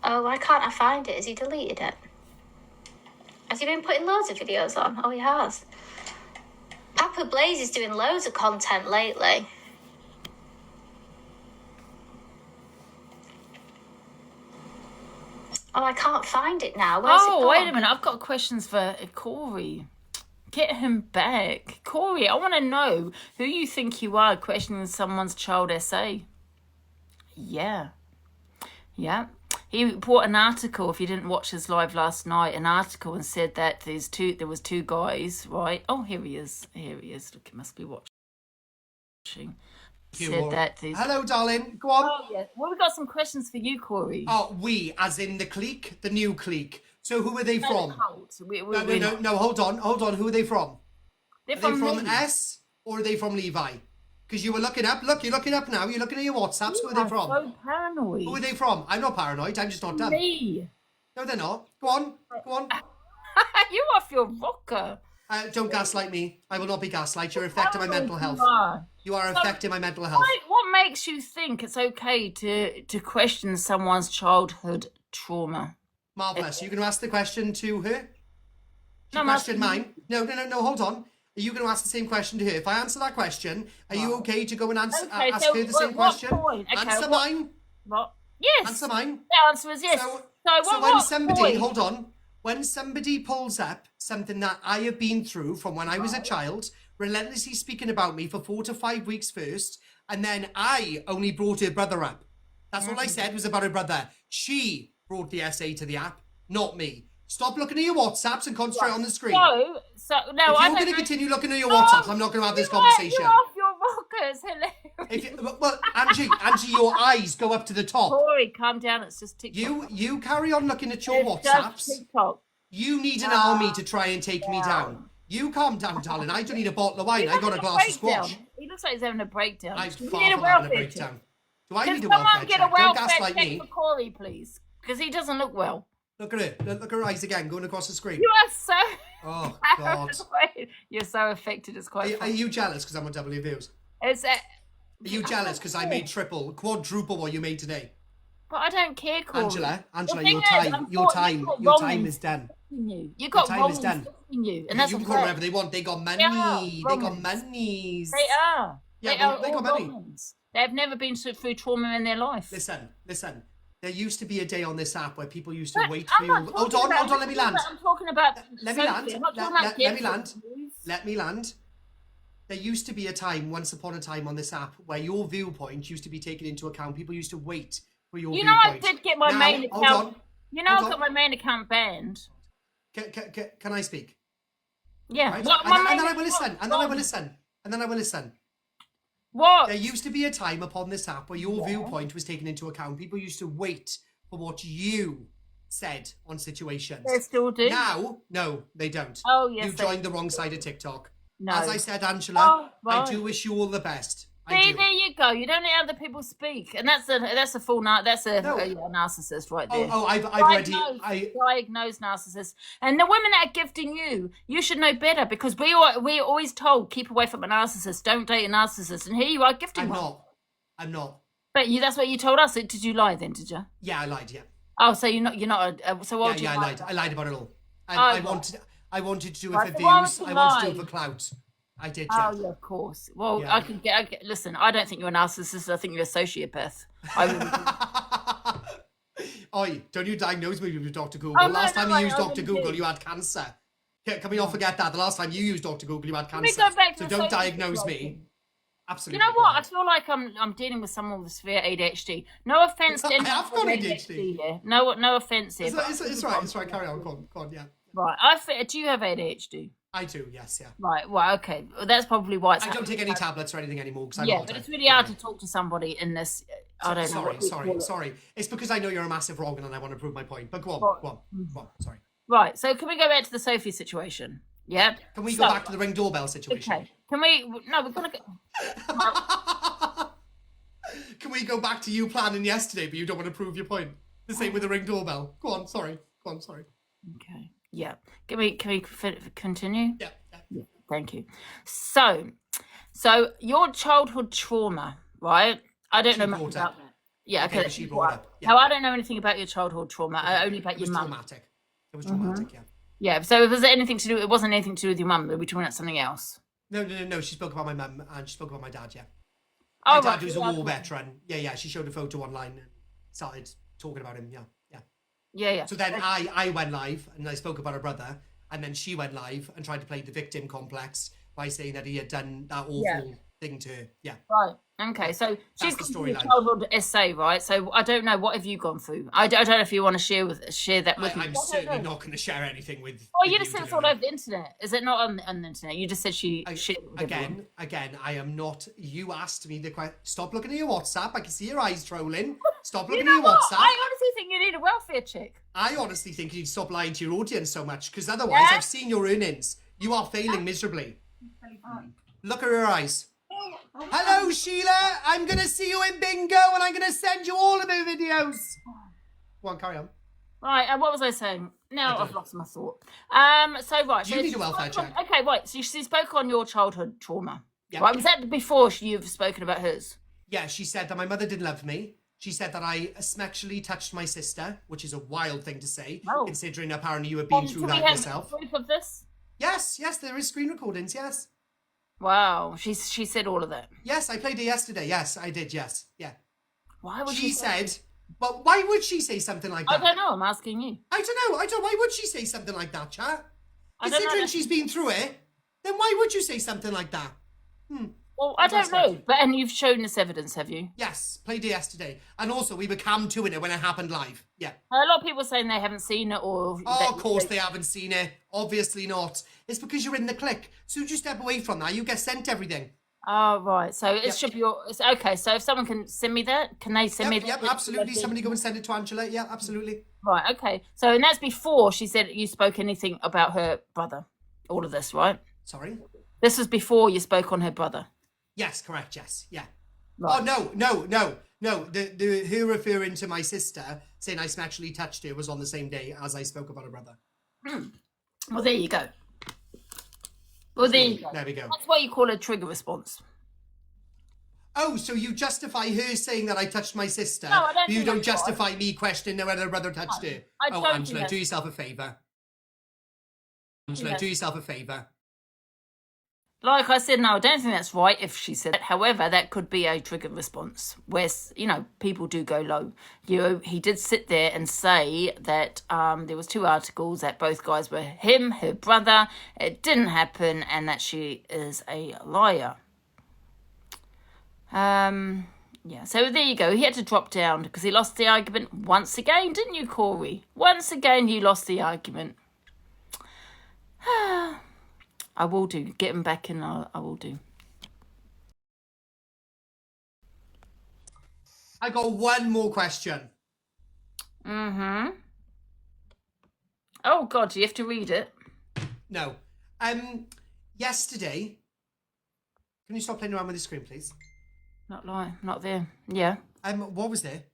Oh, why can't I find it? Has he deleted it? Has he been putting loads of videos on? Oh, he has. Papa Blaze is doing loads of content lately. Oh, I can't find it now. Where's it gone?
Wait a minute. I've got questions for Corey. Get him back. Corey, I want to know who you think you are questioning someone's child essay. Yeah. Yeah. He brought an article, if you didn't watch his live last night, an article and said that there was two guys, right? Oh, here he is. Here he is. Look, he must be watching.
Hello, darling. Go on.
Oh, yeah. Well, we've got some questions for you, Corey.
Oh, we, as in the clique, the new clique. So who are they from? No, hold on. Who are they from?
Are they from
S or are they from Levi? Because you were looking up. Look, you're looking up now. You're looking at your WhatsApps. Who are they from?
So paranoid.
Who are they from? I'm not paranoid. I'm just not dumb.
Me.
No, they're not. Go on.
You off your rocker.
Don't gaslight me. I will not be gaslight. You're affecting my mental health. You are affecting my mental health.
What makes you think it's okay to question someone's childhood trauma?
Marvellous. Are you going to ask the question to her? She questioned mine. No, hold on. Are you going to ask the same question to her? If I answer that question, are you okay to go and ask her the same question? Answer mine.
What? Yes.
Answer mine.
The answer is yes.
Hold on. When somebody pulls up something that I have been through from when I was a child, relentlessly speaking about me for 4 to 5 weeks first, and then I only brought her brother up. That's all I said was about her brother. She brought the essay to the app, not me. Stop looking at your WhatsApps and concentrate on the screen.
No,
if you're going to continue looking at your WhatsApps, I'm not going to have this conversation.
You're off your it's hilarious.
Well, Angie, your eyes go up to the top.
Corey, calm down. It's just TikTok.
You carry on looking at your
It's
WhatsApps.
just TikTok.
You need an army to try and take me down. You calm down, darling. I don't need a bottle of wine. I got a glass of squash.
He looks like he's having a breakdown.
I'm
You
far
need a
from having a
welfare
breakdown.
check.
Do I need a
Can
welfare
someone get
check?
a
Don't
welfare
gaslight
check
me.
for Corey, please? Because he doesn't look well.
Look at her. Look at her eyes again, going across the screen.
You are so...
Oh, God.
You're so affected. It's quite
Are
funny.
you jealous because I'm on W views?
It's
Are you jealous because I made quadruple what you made today?
But I don't care, Corey.
Angela,
The thing
your
is,
time
Roman
is done.
You got
Your time is done.
You, and that's
you
what
can call whatever they want. They got money. They got monies.
They are.
Yeah, they got money.
Romans. They've never been through trauma in their life.
Listen. There used to be a day on this app where people used to wait for
I'm
you.
not
Hold
talking
on,
about-
let me land.
I'm talking about
Let me
Sophie.
land.
I'm not talking about
Let me
kids.
land. Let me land. There used to be a time, once upon a time on this app, where your viewpoint used to be taken into account. People used to wait for your
You
viewpoint.
know, I did get my main account.
Hold on.
You know,
Hold
I got
on.
my main account banned.
Can I speak?
Yeah.
Right?
What,
And then I will listen. And then I will listen.
What?
There used to be a time upon this app where your viewpoint was taken into account. People used to wait for what you said on situations.
They still do.
Now, no, they don't.
Oh, yes,
You
they
joined the wrong side of TikTok.
No.
As I said, Angela,
right.
I do wish you all the best.
See, there you go. You don't let other people speak, and that's a full narcissist right there.
I've
diagnosed narcissist, and the women that are gifting you should know better because we're always told keep away from a narcissist, don't date a narcissist, and here you are gifting one.
I'm not.
But that's what you told us. Did you lie then? Did you?
Yeah, I lied. Yeah.
Oh, so you're not. So what?
Yeah, I lied. I lied about it all.
I
wanted to do it
Right,
for
so why
views.
would you
I wanted to do
lie?
it for clout. I did.
Oh,
Yeah.
yeah, of course. Well,
Yeah.
I can get. Listen, I don't think you're a narcissist. I think you're a sociopath. I really do.
Oi, don't you diagnose me with Dr. Google.
Oh, no,
last time
no,
you used
I
Dr.
wouldn't
Google,
do.
you had cancer. Can we not forget that? The last time you used Dr. Google, you had
Can we
cancer.
go back to
So
the
don't
social
diagnose me.
situation?
Absolutely.
You know what? I feel like I'm dealing with someone with severe ADHD. No offense to
I
anyone
have got
with
ADHD.
here. No offense here. but
It's right. Carry on. Go on. Yeah.
Right. Do you have ADHD?
I do. Yes. Yeah.
Right. Well, okay. Well, that's probably why it's.
I don't take any tablets or anything anymore because I'm
Yeah,
not.
but it's really hard to talk to somebody in this. I don't know.
Sorry. It's because I know you're a massive wrong and I want to prove my point. But go on. Sorry.
Right. So can we go back to the Sophie situation? Yeah.
Can we go back to the Ring doorbell situation?
Okay. Can we? No, we're gonna go.
Can we go back to you planning yesterday, but you don't want to prove your point? The same with the Ring doorbell. Go on. Sorry.
Okay. Yeah. Can we continue?
Yeah.
Thank you. So your childhood trauma, right? I don't know much about that. Yeah. Okay.
She brought up.
No, I don't know anything about your childhood trauma. Only about your mum.
Traumatic. It was traumatic. Yeah.
Yeah. So was there anything to do? It wasn't anything to do with your mum. Were we talking about something else?
No. She spoke about my mum and she spoke about my dad. Yeah.
Oh,
My dad
right.
was a war veteran. Yeah. She showed a photo online and started talking about him. Yeah.
Yeah.
So then I went live and I spoke about her brother, and then she went live and tried to play the victim complex by saying that he had done that awful thing to her. Yeah.
Right. Okay. So she's
the
got a
storyline.
childhood essay, right? So I don't know. What have you gone through? I don't know if you want to share that with me.
I'm certainly not going to share anything with.
Oh, you
with
just said it's
today.
all over the internet. Is it not on the internet? You just said she
Again, I am not. You asked me the question. Stop looking at your WhatsApp. I can see your eyes trolling. Stop looking at your WhatsApp.
I honestly think you need a welfare check.
I honestly think you need to stop lying to your audience so much, because otherwise, I've seen your earnings. You are failing miserably. Look at her eyes. Hello, Sheila. I'm going to see you in bingo, and I'm going to send you all of her videos. Go on, carry on.
Right, and what was I saying? No, I've lost my thought. So right.
You need a welfare check.
Okay, right. So she spoke on your childhood trauma.
Yeah.
Right, was that before you've spoken about hers?
Yeah, she said that my mother didn't love me. She said that I sexually touched my sister, which is a wild thing to say, considering apparently you have been through that yourself.
Proof of this?
Yes, there is screen recordings, yes.
Wow, she said all of that.
Yes, I played it yesterday. Yes, I did, yes. Yeah.
Why would
she said, well, why would she say something like that?
I don't know, I'm asking you.
I don't know, why would she say something like that, chat? Considering
know.
she's been through it, then why would you say something like that?
Well, I don't know, and you've shown this evidence, have you?
Yes, played it yesterday. And also, we were cam 2 in it when it happened live. Yeah.
A lot of people saying they haven't seen it or...
Oh, of course they haven't seen it. Obviously not. It's because you're in the clique. As soon as you step away from that, you get sent everything.
Oh, right. So it should be okay. So if someone can send me that, can they send me that?
Yep, absolutely. Somebody go and send it to Angela. Yeah, absolutely.
Right, okay. So, and that's before she said you spoke anything about her brother. All of this, right?
Sorry?
This was before you spoke on her brother.
Yes, correct, yes. Yeah.
Right.
Oh, no. The her referring to my sister saying I sexually touched her was on the same day as I spoke about her brother.
Well, there you go. Well, there you go.
There we go.
That's what you call a trigger response.
Oh, so you justify her saying that I touched my sister?
No, I don't.
You don't justify me questioning whether her brother touched her.
Oh,
Angela, do yourself a favour. Angela, do yourself a favour.
Like I said, no, I don't think that's right if she said that. However, that could be a trigger response where, people do go low. He did sit there and say that there was 2 articles that both guys were him, her brother. It didn't happen, and that she is a liar. Yeah, so there you go. He had to drop down because he lost the argument once again, didn't you, Corey? Once again, you lost the argument. I will do. Get him back in. I will do.
I got one more question.
Oh God, do you have to read it?
No. Yesterday. Can you stop playing around with the screen, please?
Not there. Yeah.
What was there?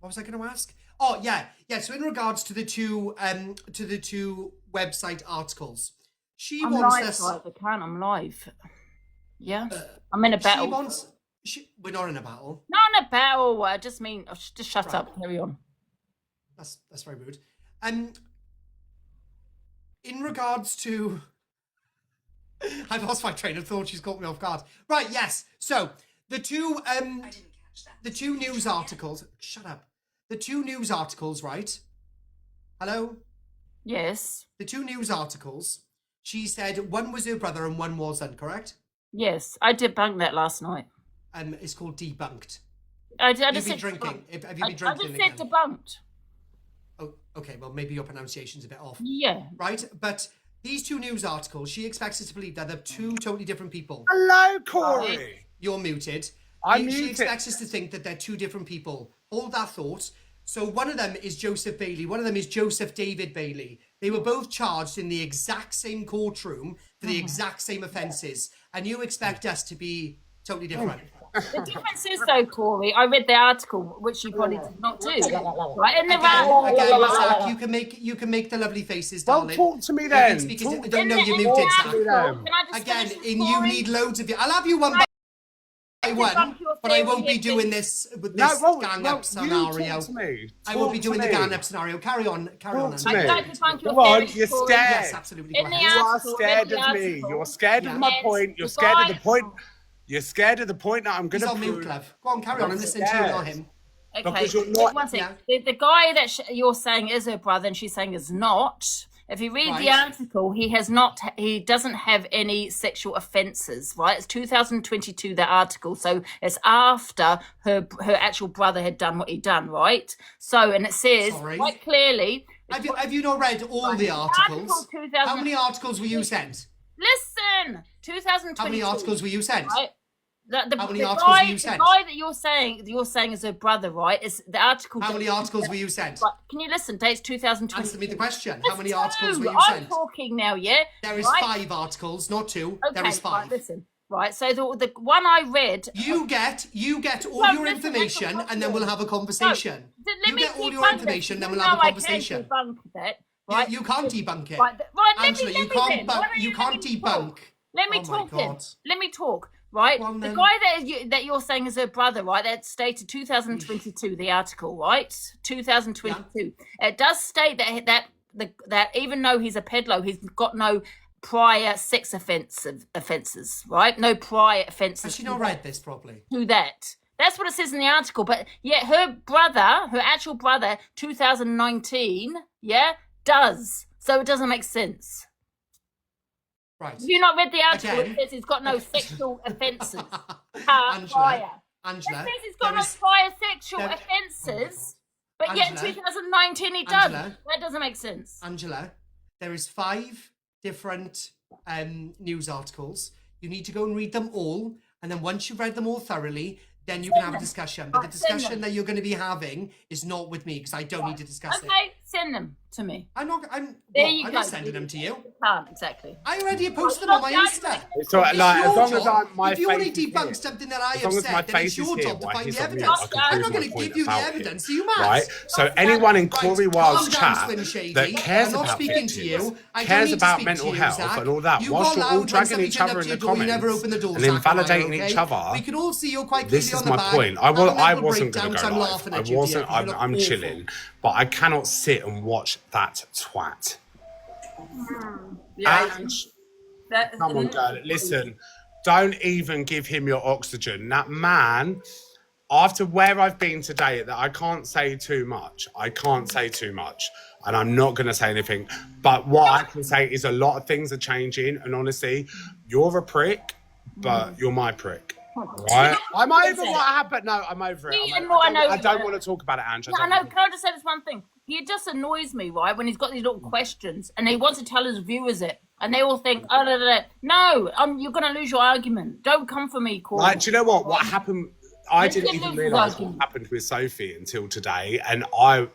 What was I going to ask? Oh, yeah. So in regards to the two website articles,
I'm live. Yeah. I'm in a battle.
We're not in a battle.
Not in a battle. I just mean, just shut up. Carry on.
That's very rude. In regards to, I lost my train of thought. She's caught me off guard. Right. Yes. So the two news articles. Shut up. The 2 news articles. Right. Hello.
Yes.
The 2 news articles. She said one was her brother and one wasn't, correct?
Yes, I debunked that last night.
It's called debunked.
Have you
been drinking? Have you been drinking?
I just said debunked.
Oh, okay. Well, maybe your pronunciation's a bit off.
Yeah.
Right, but these 2 news articles, she expects us to believe that they're 2 totally different people.
Hello, Corey.
You're muted.
I'm
She
muted.
expects us to think that they're 2 different people. Hold that thought. So one of them is Joseph Bailey. One of them is Joseph David Bailey. They were both charged in the exact same courtroom for the exact same offences. And you expect us to be totally different.
The difference is, though, Corey, I read the article, which you probably did not do. Right? And
Zach, you can make the lovely faces, darling.
Don't talk to me then.
Don't know you're muted, Zach. Again, you need loads of you. I'll have you one by one, but I won't be doing this with this gang up scenario. I won't be doing the gang up scenario. Carry on,
I'd like to thank you. Go on, you're scared.
Yes, absolutely.
You are scared of me. You're scared of my point. You're scared of the point. You're scared of the point that I'm going to prove.
He's on mute, Clev. Go on, carry on. I'm listening to you, not him.
Okay,
because you're not.
One thing. The guy that you're saying is her brother, and she's saying is not. If you read the article, he doesn't have any sexual offences, right? It's 2022, the article. So it's after her actual brother had done what he'd done, right? So, and it says quite clearly.
Have you not read all the articles? How many articles were you sent?
Listen, 2022.
How many articles were you sent?
Right?
How many articles were you sent?
The guy that you're saying is her brother, right? Is the article?
How many articles were you sent?
Right. Can you listen? Date's 2020.
Answer me the question. How many articles were you sent?
I'm talking now, yeah.
There is 5 articles, not 2.
Okay,
there is 5.
Right, listen. Right, so the one I read.
You get all your information, and then we'll have a conversation. You get all your information, then we'll have a conversation.
I can't debunk that. Right?
You can't debunk it.
Right,
Angela, you can't debunk.
Let me talk then. Let me talk. Right, the guy that you're saying is her brother, right? That's stated 2022. The article, right? 2022. Yeah. It does state that even though he's a peddler, he's got no prior sex offences, right? No prior offences.
Has she not read this properly?
To that. That's what it says in the article. But yet her actual brother, 2019, does. So it doesn't make sense.
Right.
Have you not read the article? It says he's got no sexual offences. Prior.
Angela.
It says he's got no prior sexual offences, but yet in 2019 he does. That doesn't make sense.
Angela, there is 5 different news articles. You need to go and read them all. And then once you've read them all thoroughly, then you can have a discussion. But the discussion that you're going to be having is not with me because I don't need to discuss it.
Okay, send them to me.
I'm not sending them to you.
Can't, exactly.
I already posted them on my Insta.
So, like, as long as my
if you want to
face is
debunk
here,
something that I
as
have
long as my
said, then it's
face is
your
here,
job to
why
find
he's
the
on mute,
evidence.
I can
I'm
prove
not
my
going to
point
give you the
about it.
evidence. Are you mad?
Right? So anyone in Corey Wild's
calm down,
chat
Slim Shady.
that cares
I'm not
about
speaking to you.
victims,
I don't
cares
need to
about
speak
mental
to you,
health
Zach.
and all that,
You
whilst
got
you're
loud
all
when
dragging
somebody
each
turned
other
up
in
to
the
your door, you never
comments
opened the door,
and
Zach,
invalidating
okay?
each other,
We can all see you're quite
this
clearly
is
on the
my
bag.
point.
Have a
I
mental
wasn't going
breakdown,
to
so
go
I'm
live.
laughing
I
at you,
wasn't.
dear, 'cause you look
I'm
awful.
chilling, but I cannot sit and watch that twat.
Yeah.
And come on, girl. Listen, don't even give him your oxygen. That man, after where I've been today, that I can't say too much. I can't say too much. And I'm not going to say anything. But what I can say is a lot of things are changing. And honestly, you're a prick, but you're my prick. Right? I'm over what happened. No, I'm over it. I don't want to talk about it, Angie.
I know. Can I just say this one thing? He just annoys me, right? When he's got these little questions and he wants to tell his viewers it, and they all think, oh, no, you're going to lose your argument. Don't come for me, Corey.
Like, do you know what? What happened? I didn't even realise what happened with Sophie until today, and my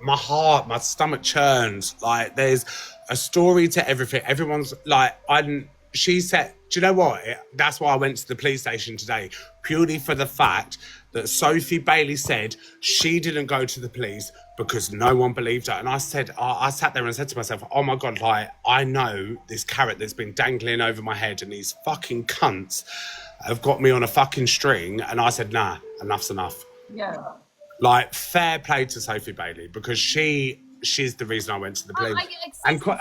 heart, my stomach churns. Like, there's a story to everything. Everyone's like, she said, do you know what? That's why I went to the police station today, purely for the fact that Sophie Bailey said she didn't go to the police because no one believed her. And I said, I sat there and said to myself, oh my God, like, I know this carrot that's been dangling over my head and these fucking cunts have got me on a fucking string. And I said, nah, enough's enough.
Yeah.
Like, fair play to Sophie Bailey because she's the reason I went to the police.
I've got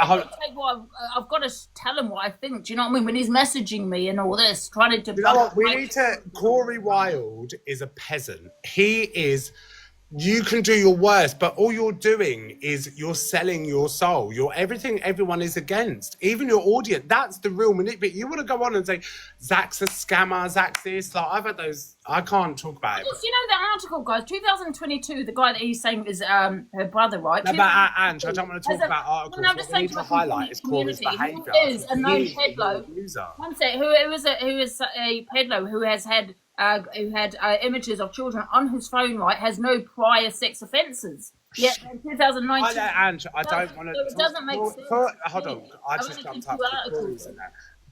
to tell him what I think. Do you know what I mean? When he's messaging me and all this, trying to...
You know what? We need to... Corey Wild is a peasant. He is... You can do your worst, but all you're doing is you're selling your soul. You're everything everyone is against. Even your audience. That's the real manipulation. You want to go on and say, Zach's a scammer, Zach's this. Like, I've had those... I can't talk about it.
You know the article, guys? 2022, the guy that he's saying is her brother, right?
No, but Ange, I don't want to talk about articles.
No, I'm just saying
to highlight is Corey's behaviour.
Who is a known pedlo? One sec. Who is a pedlo who has had... who had images of children on his phone, right, has no prior sex offences. Yet in 2019...
Ange, I don't want to...
So it doesn't make sense.
Hold on, I just jumped up.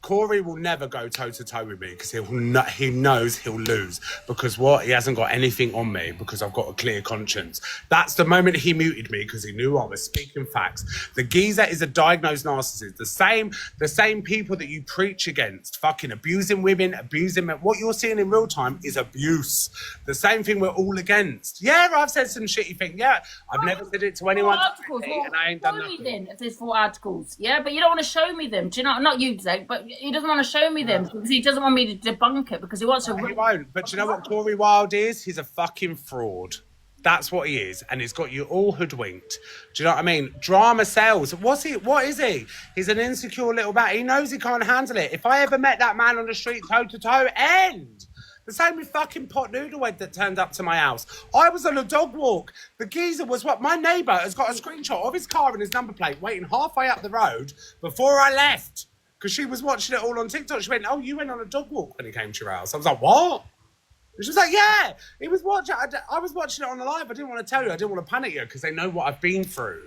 Corey will never go toe-to-toe with me because he knows he'll lose because he hasn't got anything on me because I've got a clear conscience. That's the moment he muted me because he knew I was speaking facts. The geezer is a diagnosed narcissist. The same people that you preach against, fucking abusing women, abusing men. What you're seeing in real time is abuse. The same thing we're all against. Yeah, I've said some shitty things. Yeah, I've never said it to anyone. And I ain't done nothing.
Show me then if there's 4 articles. Yeah, but you don't want to show me them. Do you know? Not you, Zach, but he doesn't want to show me them because he doesn't want me to debunk it because he wants to...
He won't. But do you know what Corey Wild is? He's a fucking fraud. That's what he is. And he's got you all hoodwinked. Do you know what I mean? Drama sells. What is he? He's an insecure little bat. He knows he can't handle it. If I ever met that man on the street toe-to-toe, end. The same with fucking Pot Noodlehead that turned up to my house. I was on a dog walk. The geezer was my neighbour has got a screenshot of his car and his number plate waiting halfway up the road before I left. Because she was watching it all on TikTok. She went, oh, you went on a dog walk when he came to your house. I was like, what? And she was like, yeah. He was watching. I was watching it on the live. I didn't want to tell you. I didn't want to panic you because they know what I've been through.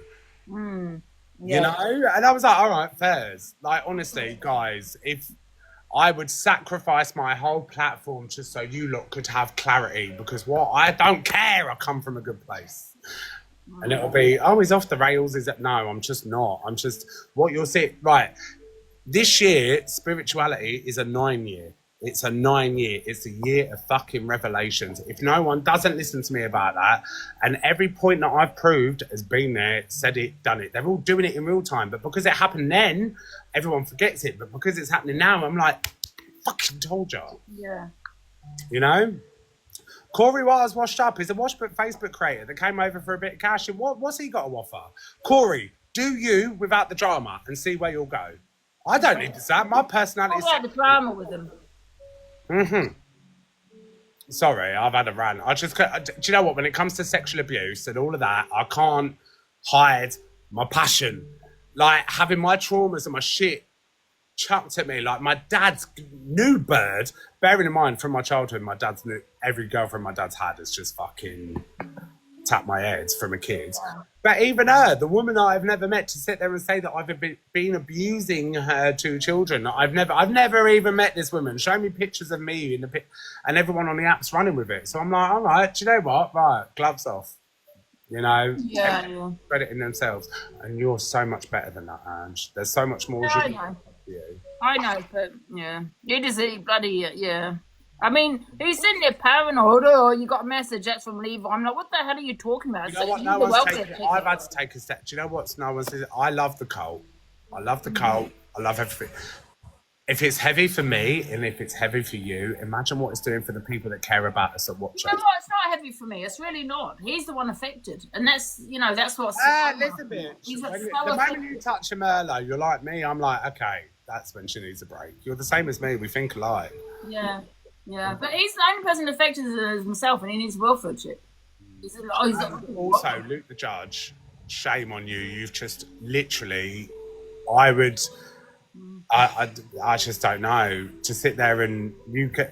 Yeah.
You know? And I was like, all right, fairs. Like, honestly, guys, if I would sacrifice my whole platform just so you lot could have clarity because I don't care. I come from a good place. And it'll be, oh, he's off the rails. No, I'm just not. I'm just, what you'll see, right. This year, spirituality is a 9-year. It's a 9-year. It's a year of fucking revelations. If no one doesn't listen to me about that, and every point that I've proved has been there, said it, done it. They're all doing it in real time. But because it happened then, everyone forgets it. But because it's happening now, I'm like, fucking told you.
Yeah.
You know? Corey Wild's washed up. He's a Facebook creator that came over for a bit of cash. And what's he got to offer? Corey, do you without the drama and see where you'll go. I don't need that. My personality is...
What about the drama with him?
Sorry, I've had a rant. Do you know what? When it comes to sexual abuse and all of that, I can't hide my passion. Like, having my traumas and my shit chucked at me like my dad's new bird. Bearing in mind, from my childhood, my dad's every girlfriend my dad's had has just fucking tapped my head from a kid. But even her, the woman that I've never met, to sit there and say that I've been abusing her two children. I've never even met this woman. Show me pictures of me in the and everyone on the app's running with it. So I'm like, all right, do you know what? Right, gloves off. You know, crediting themselves. And you're so much better than that, Ange. There's so much more.
I know, but yeah, you just bloody yeah. I mean, he's sitting there paranoid, or you got a message that's from Levi. I'm like, what the hell are you talking about?
You know what? No one's taken. I've had to take a step. Do you know what? No one says. I love the cult. I love the cult. I love everything. If it's heavy for me and if it's heavy for you, imagine what it's doing for the people that care about us at watch.
You know what? It's not heavy for me. It's really not. He's the one affected, and that's that's what's.
Listen, bitch. The moment you touch a Merlot, you're like me. I'm like, okay, that's when she needs a break. You're the same as me. We think alike.
Yeah. Yeah, but he's the only person affected is himself, and he needs welfare check.
Also, Luke the Judge, shame on you. You've just literally, I just don't know, to sit there and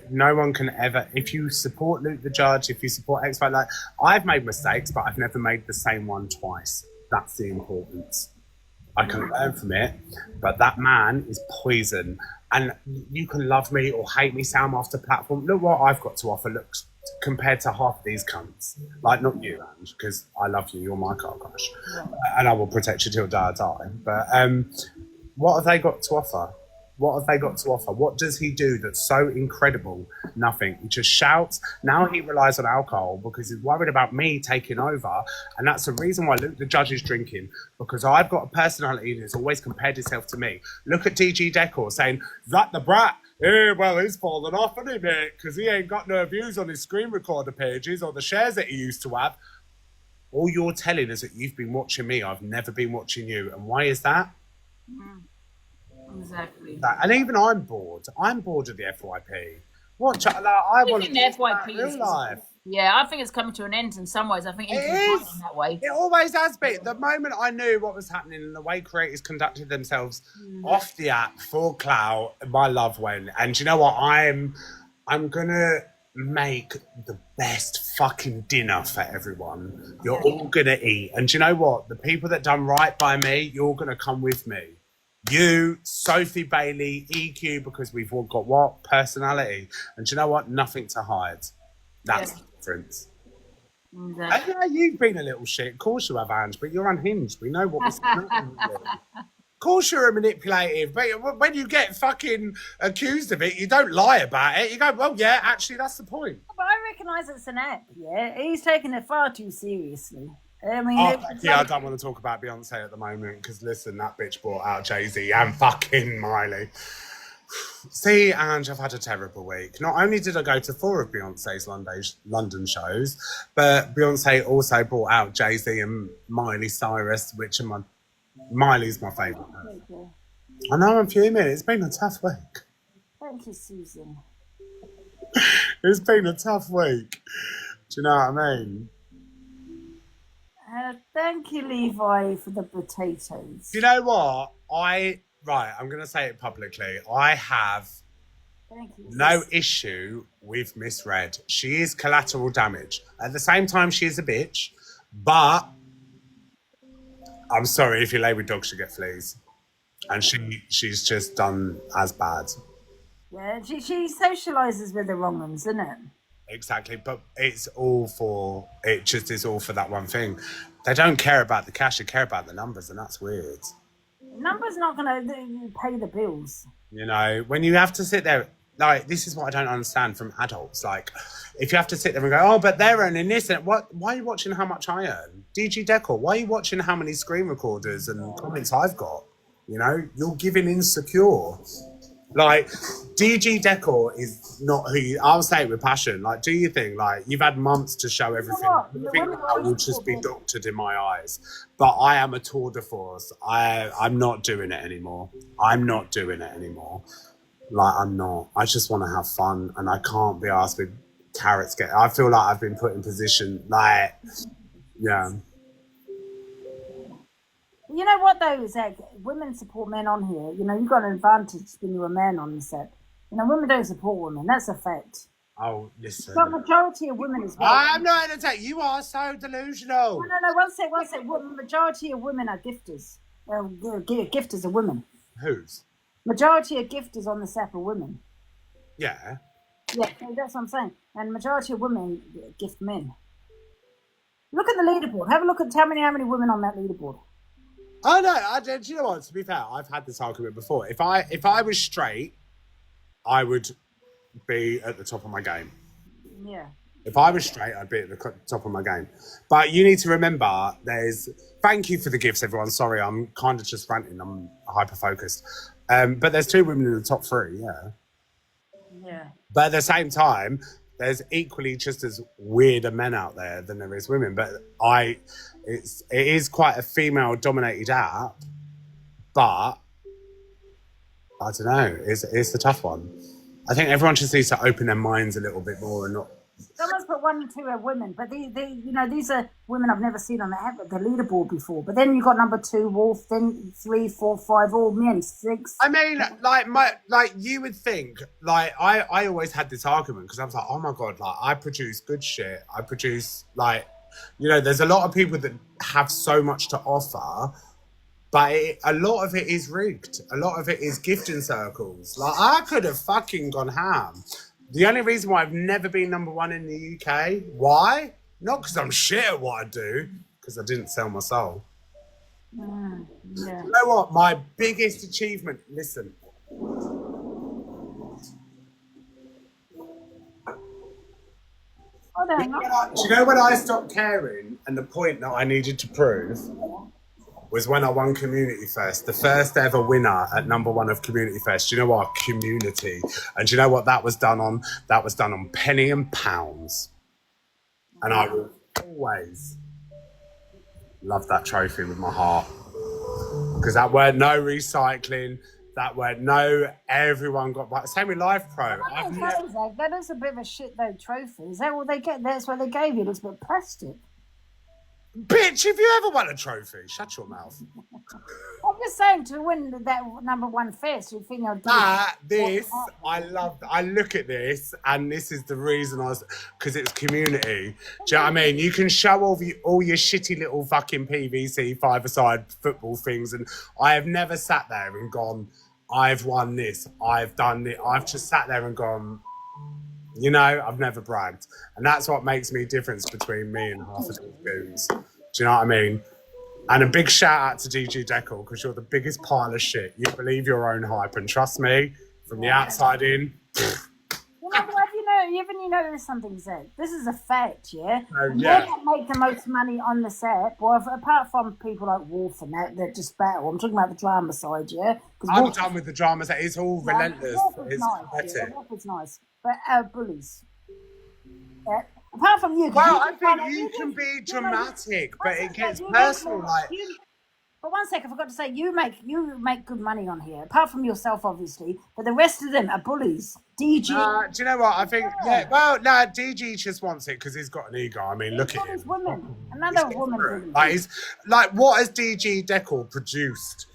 no one can ever, if you support Luke the Judge, if you support X-Factor, like, I've made mistakes, but I've never made the same one twice. That's the importance. I can learn from it, but that man is poison. And you can love me or hate me, sound off the platform. Look what I've got to offer. Look, compared to half these cunts. Like, not you, Ange, because I love you. You're my car crush. And I will protect you till I die. But what have they got to offer? What have they got to offer? What does he do that's so incredible? Nothing. He just shouts. Now he relies on alcohol because he's worried about me taking over. And that's the reason why Luke the Judge is drinking, because I've got a personality that's always compared himself to me. Look at DG Decor saying, that the brat, well, he's fallen off, hasn't he, mate? Because he ain't got no views on his screen recorder pages or the shares that he used to have. All you're telling is that you've been watching me. I've never been watching you. And why is that?
Exactly.
And even I'm bored. I'm bored of the FYP. I want to
the FYP real life. Yeah, I think it's coming to an end in some ways. I think it is in that way.
It always has been. The moment I knew what was happening and the way creators conducted themselves off the app for clout, my love went. And you know what? I'm gonna make the best fucking dinner for everyone. You're all gonna eat. And do you know what? The people that done right by me, you're gonna come with me. You, Sophie Bailey, EQ, because we've all got what? Personality. And do you know what? Nothing to hide. That's the difference. Exactly. And you've been a little shit. Of course you have, Ange, but you're unhinged. We know what was going on. Of course you're manipulative, but when you get fucking accused of it, you don't lie about it. You go, well, yeah, actually, that's the point.
But I recognise it's an app, yeah? He's taking it far too seriously. I mean,
I don't want to talk about Beyonce at the moment because, listen, that bitch brought out Jay-Z and fucking Miley. See, Ange, I've had a terrible week. Not only did I go to 4 of Beyonce's London shows, but Beyonce also brought out Jay-Z and Miley Cyrus, which are Miley's my favourite. I know I'm fuming. It's been a tough week.
Thank you, Susan.
It's been a tough week. Do you know what I mean?
Thank you, Levi, for the potatoes.
You know what? I'm going to say it publicly. I have no issue with Miss Red. She is collateral damage. At the same time, she is a bitch. But I'm sorry, if you lay with dogs, you get fleas. And she's just done as bad.
Yeah, she socialises with the wrong ones, isn't it?
Exactly, but it just is all for that one thing. They don't care about the cash, they care about the numbers, and that's weird.
Numbers not going to pay the bills.
You know, when you have to sit there, like, this is what I don't understand from adults. Like, if you have to sit there and go, oh, but they're earning this, and why are you watching how much I earn? DG Decor, why are you watching how many screen recorders and comments I've got? You know, you're giving insecure. Like, DG Decor is not who you... I'll say it with passion. Like, do you think, like, you've had months to show everything. I think that will just be doctored in my eyes. But I am a tour de force. I'm not doing it anymore. I'm not doing it anymore. Like, I'm not. I just want to have fun. And I can't be asked with carrots. I feel like I've been put in position, like, yeah.
You know what though, Zach? Women support men on here. You know, you've got an advantage when you're a man on the set. You know, women don't support women. That's a fact.
Oh, listen.
But majority of women as well.
I'm not going to take you. Are so delusional.
No. One sec. Majority of women are gifters. Gifters are women.
Whose?
Majority of gifters on the set are women.
Yeah.
Yeah, that's what I'm saying. And majority of women gift men. Look at the leaderboard. Have a look at how many women on that leaderboard.
Oh no! Do you know what? To be fair, I've had this argument before. If I was straight, I would be at the top of my game.
Yeah.
If I was straight, I'd be at the top of my game. But you need to remember, thank you for the gifts, everyone. Sorry, I'm kind of just ranting. I'm hyper-focused. But there's 2 women in the top 3, yeah.
Yeah.
But at the same time, there's equally just as weirder men out there than there is women. But it is quite a female-dominated app. But I don't know. It's the tough one. I think everyone just needs to open their minds a little bit more and not.
Someone's put 1 and 2 are women, but these are women I've never seen on the leaderboard before. But then you got number 2, Wolf, then 3, 4, 5, all men, 6.
I mean, like you would think, like I always had this argument because I was like, oh my god, like I produce good shit. I produce there's a lot of people that have so much to offer, but a lot of it is rigged. A lot of it is gifting circles. Like I could have fucking gone ham. The only reason why I've never been number 1 in the UK, why? Not because I'm shit at what I do, because I didn't sell my soul.
Yeah.
You know what? My biggest achievement, listen. Do you know when I stopped caring and the point that I needed to prove was when I won Community Fest, the first ever winner at number 1 of Community Fest. Do you know what? Community. And do you know what that was done on? That was done on penny and pounds. And I will always love that trophy with my heart. Because that weren't no recycling. That weren't no everyone got by. Same with Live Pro.
That is a bit of a shit though trophy. Is that what they get? That's what they gave you. It looks a bit plastic.
Bitch, have you ever won a trophy? Shut your mouth.
I'm just saying, to win that number 1 fest, you think I'll do
I look at this, and this is the reason because it's community. Do you know what I mean? You can show all your shitty little fucking PVC 5-a-side football things, and I have never sat there and gone, I've won this, I've done it. I've just sat there and gone, I've never bragged. And that's what makes me a difference between me and half of these goons. Do you know what I mean? And a big shout out to DG Deckle, because you're the biggest pile of shit. You believe your own hype, and trust me, from the outside in.
You know there's something, Zed. This is a fact, yeah?
Oh, yeah.
They make the most money on the set, apart from people like Wolf and that just battle. I'm talking about the drama side, yeah?
I'm done with the drama side. It's all relentless. It's
pathetic. Wolf is nice. But bullies. Apart from you.
Well, I think you can be dramatic, but it gets personal.
But 1 second, I forgot to say, you make good money on here. Apart from yourself, obviously, but the rest of them are bullies. DG.
Do you know what I think? Yeah, DG just wants it because he's got an ego. I mean, look at him.
Women. Another woman.
What has DG Deckle produced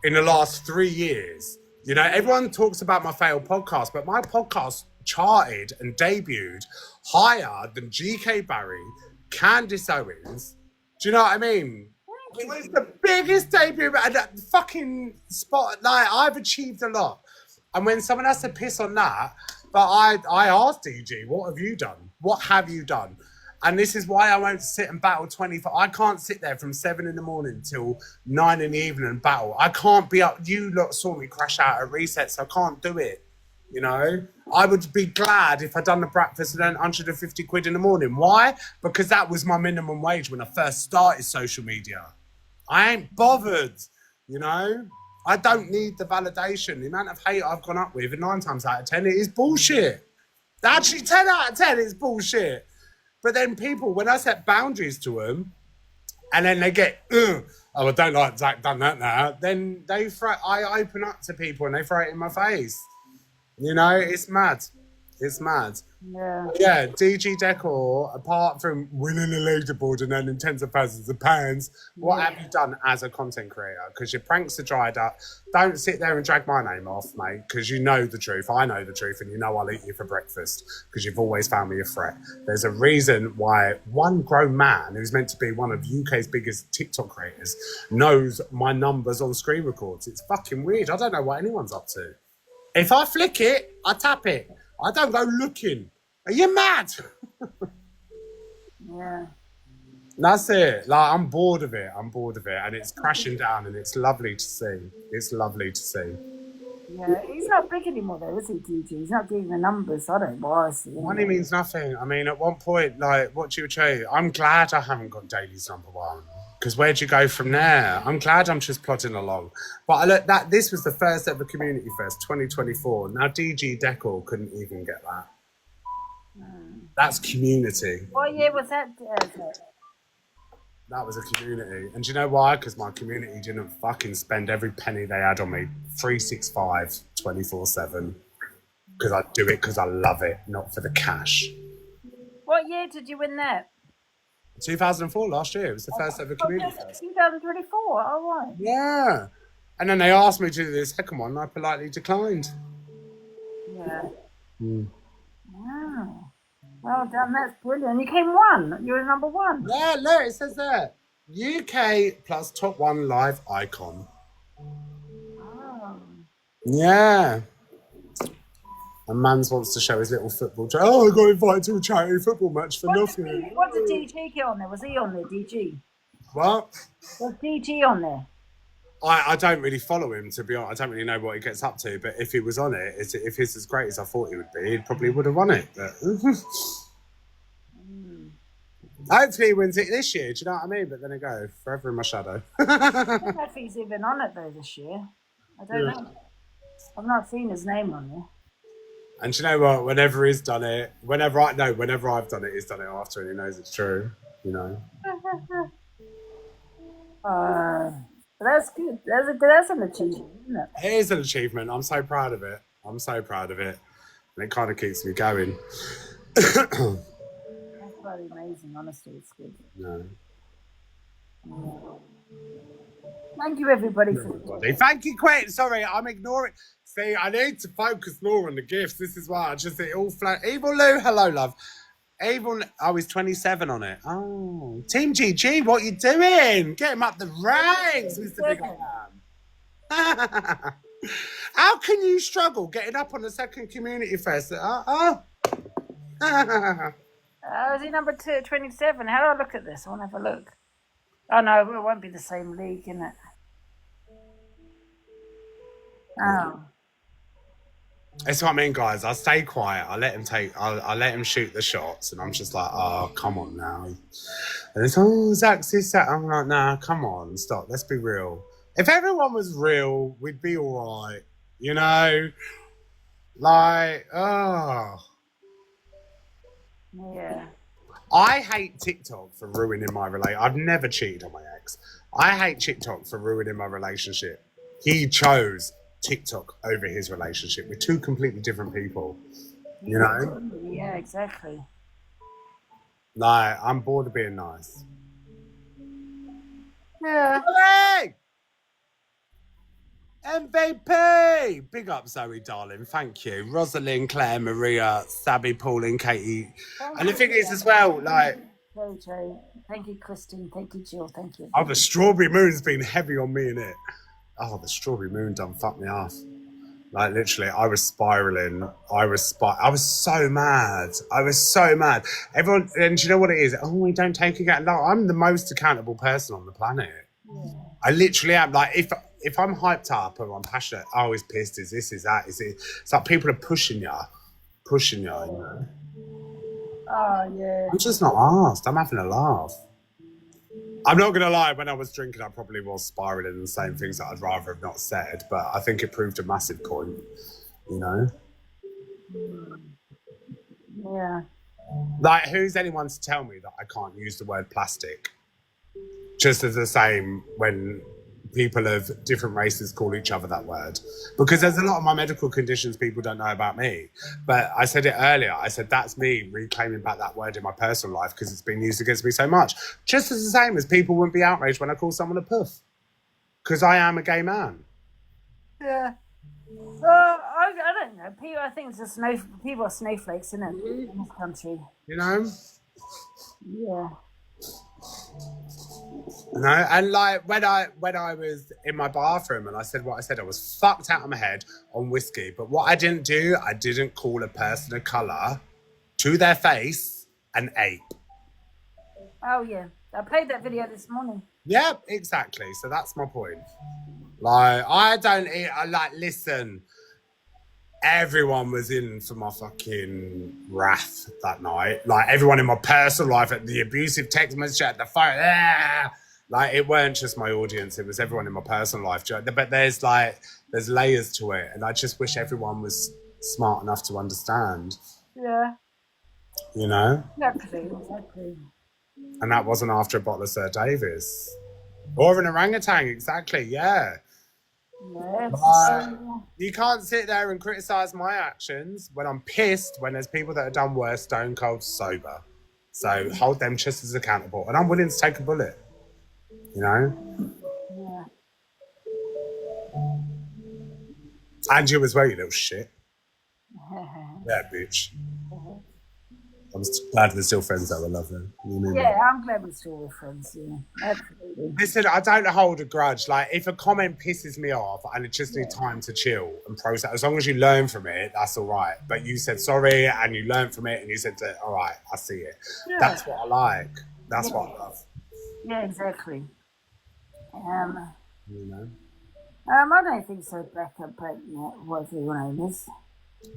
in the last 3 years? Everyone talks about my failed podcast, but my podcast charted and debuted higher than GK Barry, Candice Owens. Do you know what I mean? It was the biggest debut at that fucking spot. I've achieved a lot. And when someone has to piss on that, but I asked DG, what have you done? What have you done? And this is why I won't sit and battle 24. I can't sit there from 7 in the morning till 9 in the evening and battle. I can't be up. You lot saw me crash out at Reset, so I can't do it. I would be glad if I'd done the breakfast and earned 150 quid in the morning. Why? Because that was my minimum wage when I first started social media. I ain't bothered, I don't need the validation. The amount of hate I've gone up with, and 9 times out of 10, it is bullshit. Actually, 10 out of 10 is bullshit. But then people, when I set boundaries to them, and then they get, I don't like Zach done that now, then I open up to people and they throw it in my face. It's mad. It's mad.
Yeah.
Yeah, DG Decor, apart from winning a leaderboard and earning tens of thousands of pounds, what have you done as a content creator? Because your pranks are dried up. Don't sit there and drag my name off, mate, because you know the truth. I know the truth, and you know I'll eat you for breakfast because you've always found me a threat. There's a reason why one grown man who's meant to be one of UK's biggest TikTok creators knows my numbers on screen records. It's fucking weird. I don't know what anyone's up to. If I flick it, I tap it. I don't go looking. Are you mad?
Yeah.
That's it. Like, I'm bored of it. And it's crashing down, and it's lovely to see.
Yeah, he's not big anymore though, is he, DG? He's not giving the numbers. I don't know why I see him.
Money means nothing. I mean, at one point, like, what do you say? I'm glad I haven't got Daily's #1. Because where'd you go from there? I'm glad I'm just plodding along. But look, this was the first ever Community Fest, 2024. Now DG Decor couldn't even get that. That's community.
What year was that?
That was a community. And do you know why? Because my community didn't fucking spend every penny they had on me 365, 24/7. Because I do it because I love it, not for the cash.
What year did you win that?
2004, last year. It was the first ever Community Fest.
2024, right.
Yeah. And then they asked me to do the second one, and I politely declined.
Yeah. Wow. Well done, that's brilliant. You came one. You were #1.
Yeah, look, it says there. UK plus top 1 live icon.
Oh.
Yeah. And Mans wants to show his little football. Oh, I got invited to a charity football match for nothing.
What did DG get on there? Was he on there, DG?
What?
Was DG on there?
I don't really follow him, to be honest. I don't really know what he gets up to, but if he was on it, if he's as great as I thought he would be, he probably would have won it. But hopefully he wins it this year, do you know what I mean? But then I go, forever in my shadow.
I don't know if he's even on it though this year. I don't know. I've not seen his name on there.
And do you know what? Whenever he's done it, whenever I've done it, he's done it after and he knows it's true, you know.
That's good. That's an achievement, isn't it?
It is an achievement. I'm so proud of it. And it kind of keeps me going.
That's very amazing, honestly. It's good.
No.
Thank you, everybody.
Thank you, Quinn. Sorry, I'm ignoring. See, I need to focus more on the gifts. This is why I just it all flat. Evil Lou, hello, love. Evil, he's 27 on it. Oh, Team GG, what you doing? Get him up the ranks, Mr. Big Man. How can you struggle getting up on the second Community Fest?
Is he #2 27? How do I look at this? I want to have a look. Oh no, it won't be the same league, innit? Oh.
That's what I mean, guys. I stay quiet. I let him shoot the shots, and I'm just like, oh, come on now. And it's, oh, Zach's this, that. I'm like, nah, come on, stop. Let's be real. If everyone was real, we'd be all right. You know? Like, oh.
Yeah.
I hate TikTok for ruining my relationship. I've never cheated on my ex. I hate TikTok for ruining my relationship. He chose TikTok over his relationship. We're two completely different people, you know?
Yeah, exactly.
Like, I'm bored of being nice.
Yeah.
Hey! MVP! Big up, Zoe, darling. Thank you. Rosalind, Claire, Maria, Sabby, Pauline, Katie. And the thing is as well, like...
Thank you, Christine. Thank you, Jill. Thank you.
Oh, the strawberry moon's been heavy on me, innit? Oh, the strawberry moon done fucked me off. Like, literally, I was spiraling. I was so mad. Everyone, and do you know what it is? Oh, we don't take it. No, I'm the most accountable person on the planet. Yeah. I literally am. Like, if I'm hyped up and I'm passionate, oh, he's pissed, is this, is that, is it? It's like people are pushing you, you know?
Oh, yeah.
I'm just not asked. I'm having a laugh. I'm not going to lie, when I was drinking, I probably was spiraling and saying things that I'd rather have not said, but I think it proved a massive point, you know?
Yeah.
Like, who's anyone to tell me that I can't use the word plastic? Just as the same when people of different races call each other that word, because there's a lot of my medical conditions people don't know about me. But I said it earlier, I said that's me reclaiming back that word in my personal life because it's been used against me so much. Just as the same as people wouldn't be outraged when I call someone a puff, because I am a gay man.
Yeah. I don't know. People, I think it's just people are snowflakes, isn't it, in this country?
You know?
Yeah.
No, and like when I was in my bathroom and I said what I said, I was fucked out of my head on whiskey. But what I didn't do, I didn't call a person of colour to their face an ape.
Oh yeah, I played that video this morning.
Yeah, exactly. So that's my point. Like I don't eat. I like listen. Everyone was in for my fucking wrath that night. Like everyone in my personal life, at the abusive text message, at the phone. Like it weren't just my audience; it was everyone in my personal life. But there's layers to it, and I just wish everyone was smart enough to understand.
Yeah.
You know.
Exactly.
And that wasn't after a bottle of Sir Davis or an orangutan. Exactly. Yeah.
Yes.
You can't sit there and criticise my actions when I'm pissed when there's people that have done worse stone cold sober. So hold them just as accountable. And I'm willing to take a bullet. You know?
Yeah.
And you as well, you little shit. Yeah, bitch. I'm glad we're still friends that we're loving. You know what I mean?
Yeah, I'm glad we're still friends. Yeah, absolutely.
Listen, I don't hold a grudge. Like, if a comment pisses me off and it just needs time to chill and process, as long as you learn from it, that's all right. But you said sorry and you learned from it and you said, all right, I see it. Yeah. That's what I like. That's what I love.
Yeah, exactly.
You know?
I don't think so, Becca, but whatever your name is.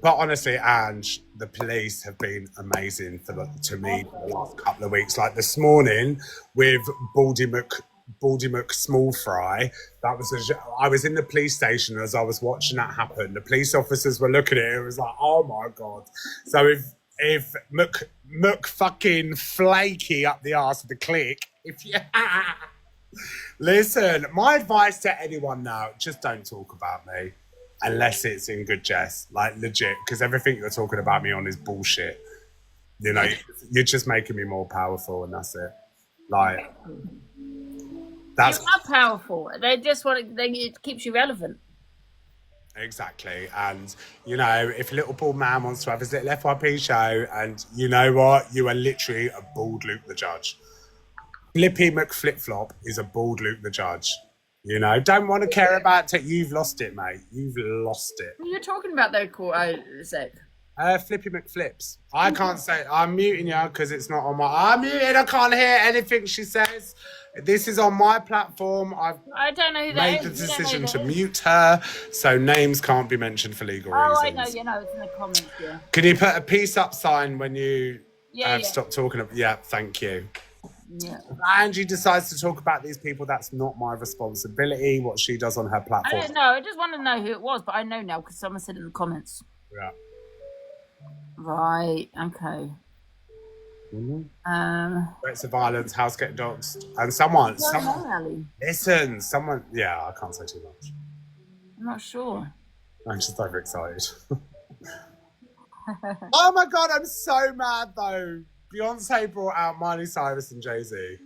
But honestly, Ange, the police have been amazing to me for the last couple of weeks. Like this morning with Baldy Mc Small Fry, I was in the police station as I was watching that happen. The police officers were looking at it. It was like, oh my God. So if Mc fucking flaky up the arse of the click, listen, my advice to anyone now, just don't talk about me. Unless it's in good jest, like legit, because everything you're talking about me on is bullshit. You know, you're just making me more powerful, and that's it. Like, that's
you're not powerful. They just it keeps you relevant.
Exactly, and you know, if little bald man wants to have his little FYP show, and you know what, you are literally a bald Luke the Judge. Flippy McFlip-Flop is a bald Luke the Judge. You know, don't want to care about it. You've lost it, mate. You've lost it.
What are you talking about though, Zach?
Flippy McFlips. I can't say. I'm muting you because it's not on my. I'm muted. I can't hear anything she says. This is on my platform.
I don't know who that
made the decision to mute her, so names can't be mentioned for legal reasons.
I know. You know, it's in the comments. Yeah.
Can you put a peace up sign when you stop talking? Yeah, thank you.
Yeah.
Angie decides to talk about these people. That's not my responsibility. What she does on her platform.
I don't know. I just want to know who it was, but I know now because someone said in the comments.
Yeah.
Right. Okay.
Threats of violence, house getting doxed, and someone.
Listen,
someone. Yeah, I can't say too much.
I'm not sure.
I'm just overexcited. Oh my God, I'm so mad though. Beyonce brought out Miley Cyrus and Jay-Z.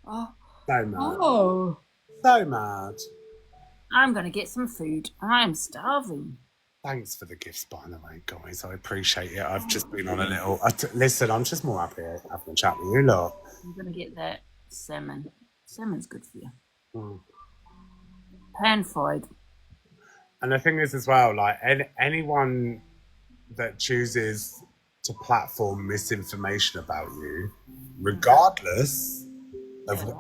Oh.
So mad.
Oh.
So mad.
I'm going to get some food. I'm starving.
Thanks for the gifts, by the way, guys. I appreciate it. I've just been on a little... Listen, I'm just more happy having a chat with you lot.
I'm going to get that salmon. Salmon's good for you.
Mm.
Pan-fried.
And the thing is as well, like, anyone that chooses to platform misinformation about you, regardless of what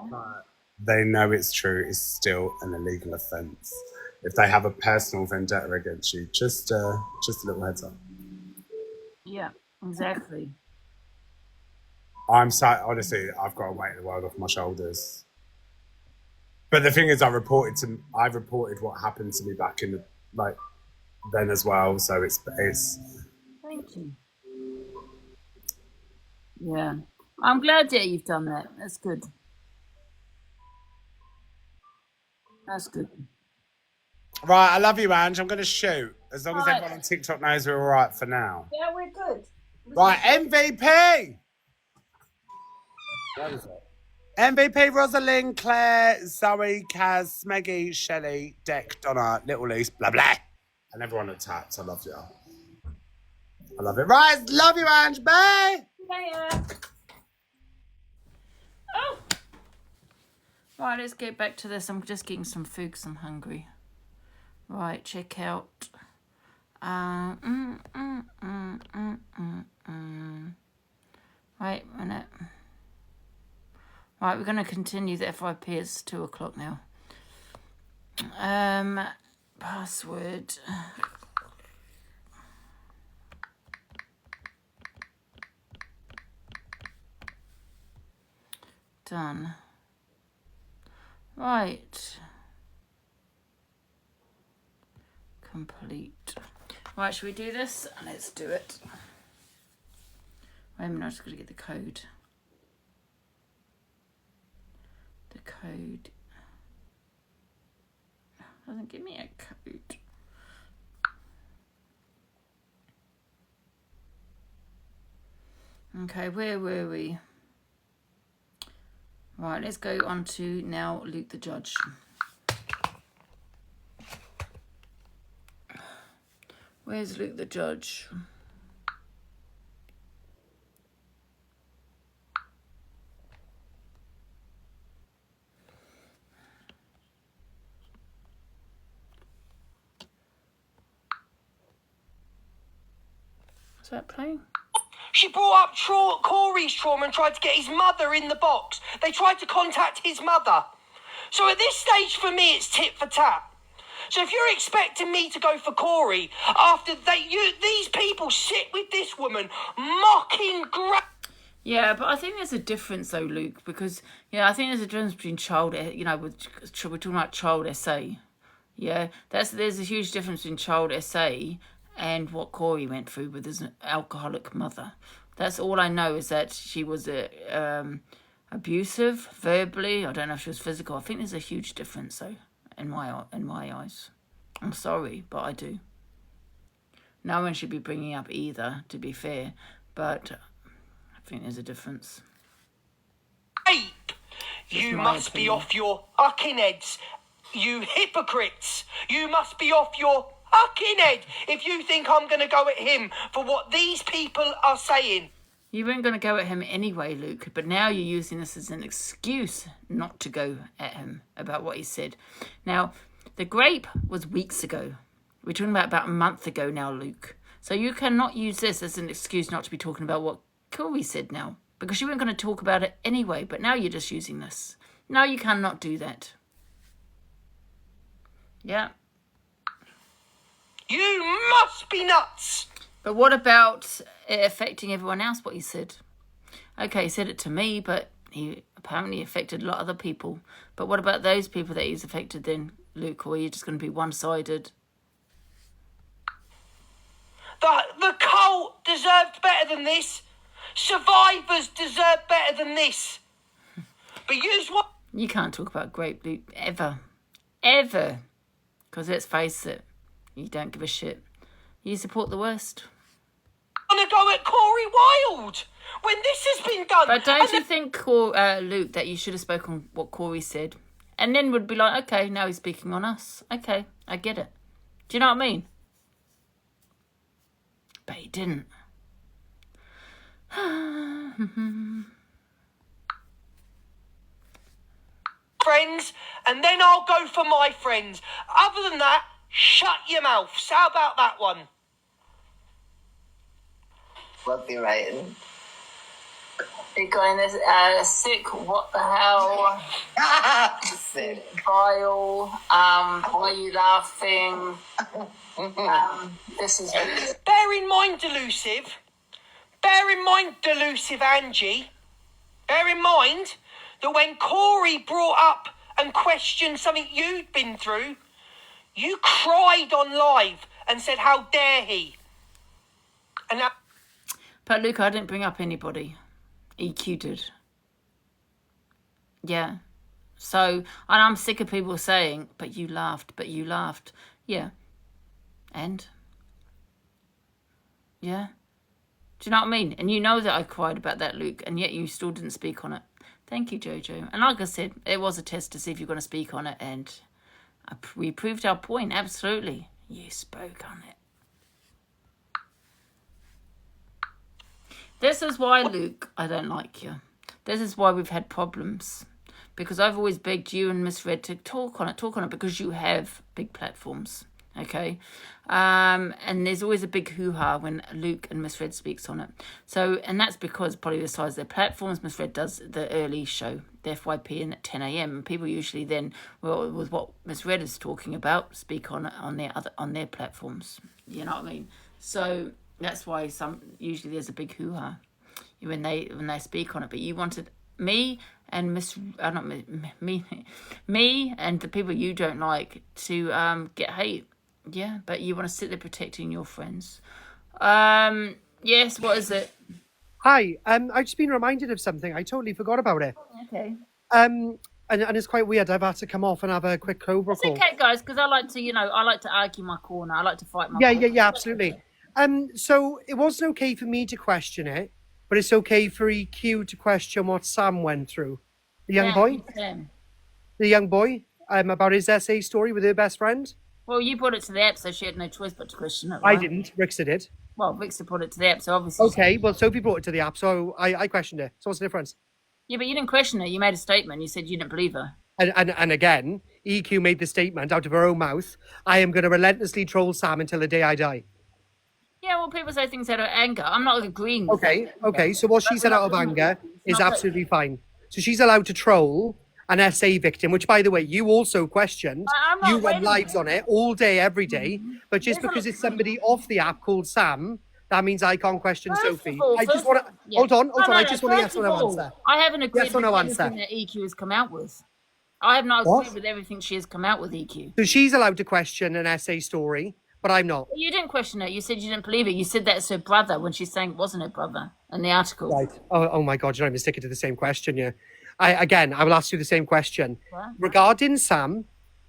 they know it's true, is still an illegal offence. If they have a personal vendetta against you, just a little heads up.
Yeah, exactly.
I'm so honestly, I've got a weight of the world off my shoulders. But the thing is, I reported what happened to me back in then as well. So it's.
Thank you. Yeah, I'm glad that you've done that. That's good. That's good.
Right, I love you, Ange. I'm going to shoot. As long as everyone on TikTok knows we're all right for now.
Yeah, we're good.
Right, MVP. Where is it? MVP, Rosalind, Claire, Zoe, Kaz, Smeggy, Shelley, Deck, Donna, Little Loose, blah, blah. And everyone at Tats. I love you. I love it. Right, love you, Ange. Bye.
Yeah.
Oh. Right, let's get back to this. I'm just getting some food because I'm hungry. Right, check out. Wait a minute. Right, we're going to continue the FYP. It's 2 o'clock now. Password. Done. Right. Complete. Right, should we do this? Let's do it. Wait a minute, I'm just going to get the code. The code. Doesn't give me a code. Okay, where were we? Right, let's go on to now Luke the Judge. Where's Luke the Judge? Is that playing?
She brought up Corey's trauma and tried to get his mother in the box. They tried to contact his mother. So at this stage, for me, it's tit for tat. So if you're expecting me to go for Corey after these people sit with this woman mocking...
Yeah, but I think there's a difference though, Luke, because, I think there's a difference between child, we're talking about child essay. Yeah, there's a huge difference between child essay and what Corey went through with his alcoholic mother. That's all I know, is that she was abusive verbally. I don't know if she was physical. I think there's a huge difference though in my eyes. I'm sorry, but I do. No one should be bringing up either, to be fair, but I think there's a difference.
Rape! You must be off your fucking heads, you hypocrites! You must be off your fucking head if you think I'm going to go at him for what these people are saying.
You weren't going to go at him anyway, Luke, but now you're using this as an excuse not to go at him about what he said. Now, the grape was weeks ago. We're talking about a month ago now, Luke. So you cannot use this as an excuse not to be talking about what Corey said now, because you weren't going to talk about it anyway, but now you're just using this. No, you cannot do that. Yeah.
You must be nuts!
But what about it affecting everyone else, what he said? Okay, he said it to me, but he apparently affected a lot of other people. But what about those people that he's affected then, Luke? Or are you just going to be one-sided?
The cult deserved better than this. Survivors deserve better than this. But use what?
You can't talk about grape, Luke, ever. Ever. Because let's face it, you don't give a shit. You support the worst.
I'm going to go at Corey Wilde when this has been done.
But don't you think, Luke, that you should have spoken what Corey said? And then would be like, okay, now he's speaking on us. Okay, I get it. Do you know what I mean? But he didn't.
Friends, and then I'll go for my friends. Other than that, shut your mouths. How about that one?
Won't be writing.
You're going sick, what the hell?
Sick.
Vile, why are you laughing? This is...
Bear in mind, delusive Angie, bear in mind that when Corey brought up and questioned something you'd been through, you cried on live and said, how dare he? And now...
But Luke, I didn't bring up anybody. EQ did. Yeah. So, and I'm sick of people saying, but you laughed. Yeah. And? Yeah. Do you know what I mean? And you know that I cried about that, Luke, and yet you still didn't speak on it. Thank you, Jojo. And like I said, it was a test to see if you're going to speak on it, and we proved our point, absolutely. You spoke on it. This is why, Luke, I don't like you. This is why we've had problems. Because I've always begged you and Miss Red to talk on it, because you have big platforms, okay? And there's always a big hoo-ha when Luke and Miss Red speaks on it. So, and that's because probably the size of their platforms. Miss Red does the early show, the FYP, in at 10 a.m. People usually then, well, with what Miss Red is talking about, speak on their platforms. You know what I mean? So that's why usually there's a big hoo-ha when they speak on it. But you wanted me and me and the people you don't like to get hate. Yeah, but you want to sit there protecting your friends. Yes, what is it?
Hi, I've just been reminded of something. I totally forgot about it.
Okay.
And it's quite weird. I've had to come off and have a quick Cobra call.
It's okay, guys, because I like to argue my corner. I like to fight my corner.
Yeah, absolutely. So it wasn't okay for me to question it, but it's okay for EQ to question what Sam went through. The young boy? The young boy, about his essay story with her best friend?
Well, you brought it to the app, so she had no choice but to question it, right?
I didn't. Rixa did.
Well, Rixa brought it to the app, so obviously...
Okay, well, Sophie brought it to the app, so I questioned it. So what's the difference?
Yeah, but you didn't question it. You made a statement. You said you didn't believe her.
And again, EQ made the statement out of her own mouth, I am going to relentlessly troll Sam until the day I die.
Yeah, well, people say things out of anger. I'm not agreeing with that.
Okay, so what she said out of anger is absolutely fine. So she's allowed to troll an SA victim, which, by the way, you also questioned. You run lives on it all day, every day. But just because it's somebody off the app called Sam, that means I can't question Sophie. I just want to... Hold on. I just want a yes or no answer.
I haven't agreed with everything that EQ has come out with. I have not agreed with everything she has come out with, EQ.
So she's allowed to question an SA story, but I'm not.
You didn't question it. You said you didn't believe it. You said that's her brother when she's saying it wasn't her brother in the article.
Right. Oh my God, you're not even sticking to the same question, yeah. I will ask you the same question.
What?
Regarding Sam,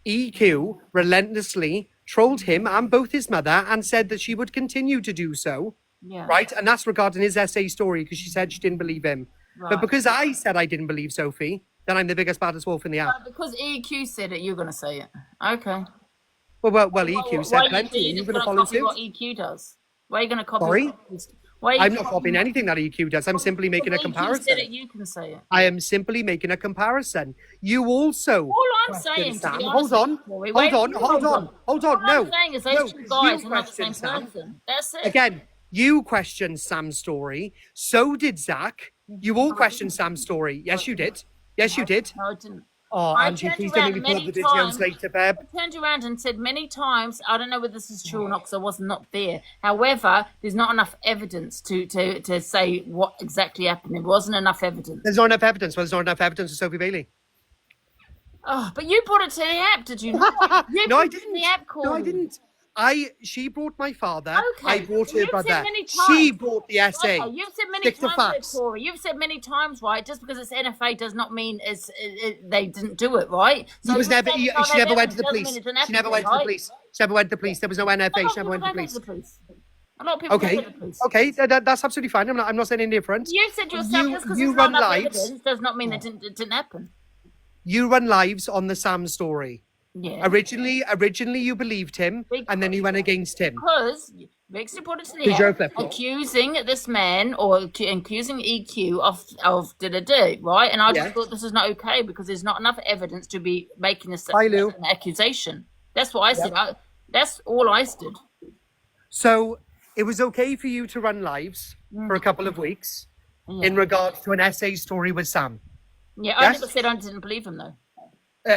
EQ relentlessly trolled him and both his mother and said that she would continue to do so.
Yeah.
Right? And that's regarding his essay story because she said she didn't believe him.
Right.
But because I said I didn't believe Sophie, then I'm the biggest, baddest wolf in the app.
Because EQ said it, you're going to say it. Okay.
Well, EQ said plenty. You're going to follow suit.
What EQ does? Why are you going to copy?
Sorry? I'm not copying anything that EQ does. I'm simply making a comparison.
Said it, you can say it.
I am simply making a comparison. You also...
All I'm saying...
Sam, hold on. No.
I'm saying is those two guys are not the same person. That's it.
Again, you questioned Sam's story. So did Zach. You all questioned Sam's story. Yes, you did. Yes, you did.
No, I didn't.
Oh, Angie, please don't make me pull up the videos later, babe.
I turned around and said many times, I don't know whether this is true or not because I was not there. However, there's not enough evidence to say what exactly happened. There wasn't enough evidence.
There's not enough evidence. Well, there's not enough evidence of Sophie Bailey.
Oh, but you brought it to the app, did you not?
No, I didn't.
The app called.
No, I didn't. She brought my father.
Okay.
I brought her brother.
Said many times.
She brought the essay.
Okay. You've said many times, Corey. You've said many times, right? Just because it's NFA does not mean they didn't do it, right? So
she never went to the police. She never went to the police. She never went to the police. There was no NFA. She never went to the police.
A lot of people go to the police.
Okay, that's absolutely fine. I'm not saying indifferent.
You said yourself just because it's not enough evidence does not mean it didn't happen.
You run lives on the Sam story.
Yeah.
Originally you believed him, and then you went against him.
Because Rick's reported to the app, accusing this man or accusing EQ of da-da-da, right? And I just thought this is not okay because there's not enough evidence to be making an accusation. That's what I said. That's all I said.
So it was okay for you to run lives for a couple of weeks in regards to an essay story with Sam.
Yeah, I never said I didn't believe him though.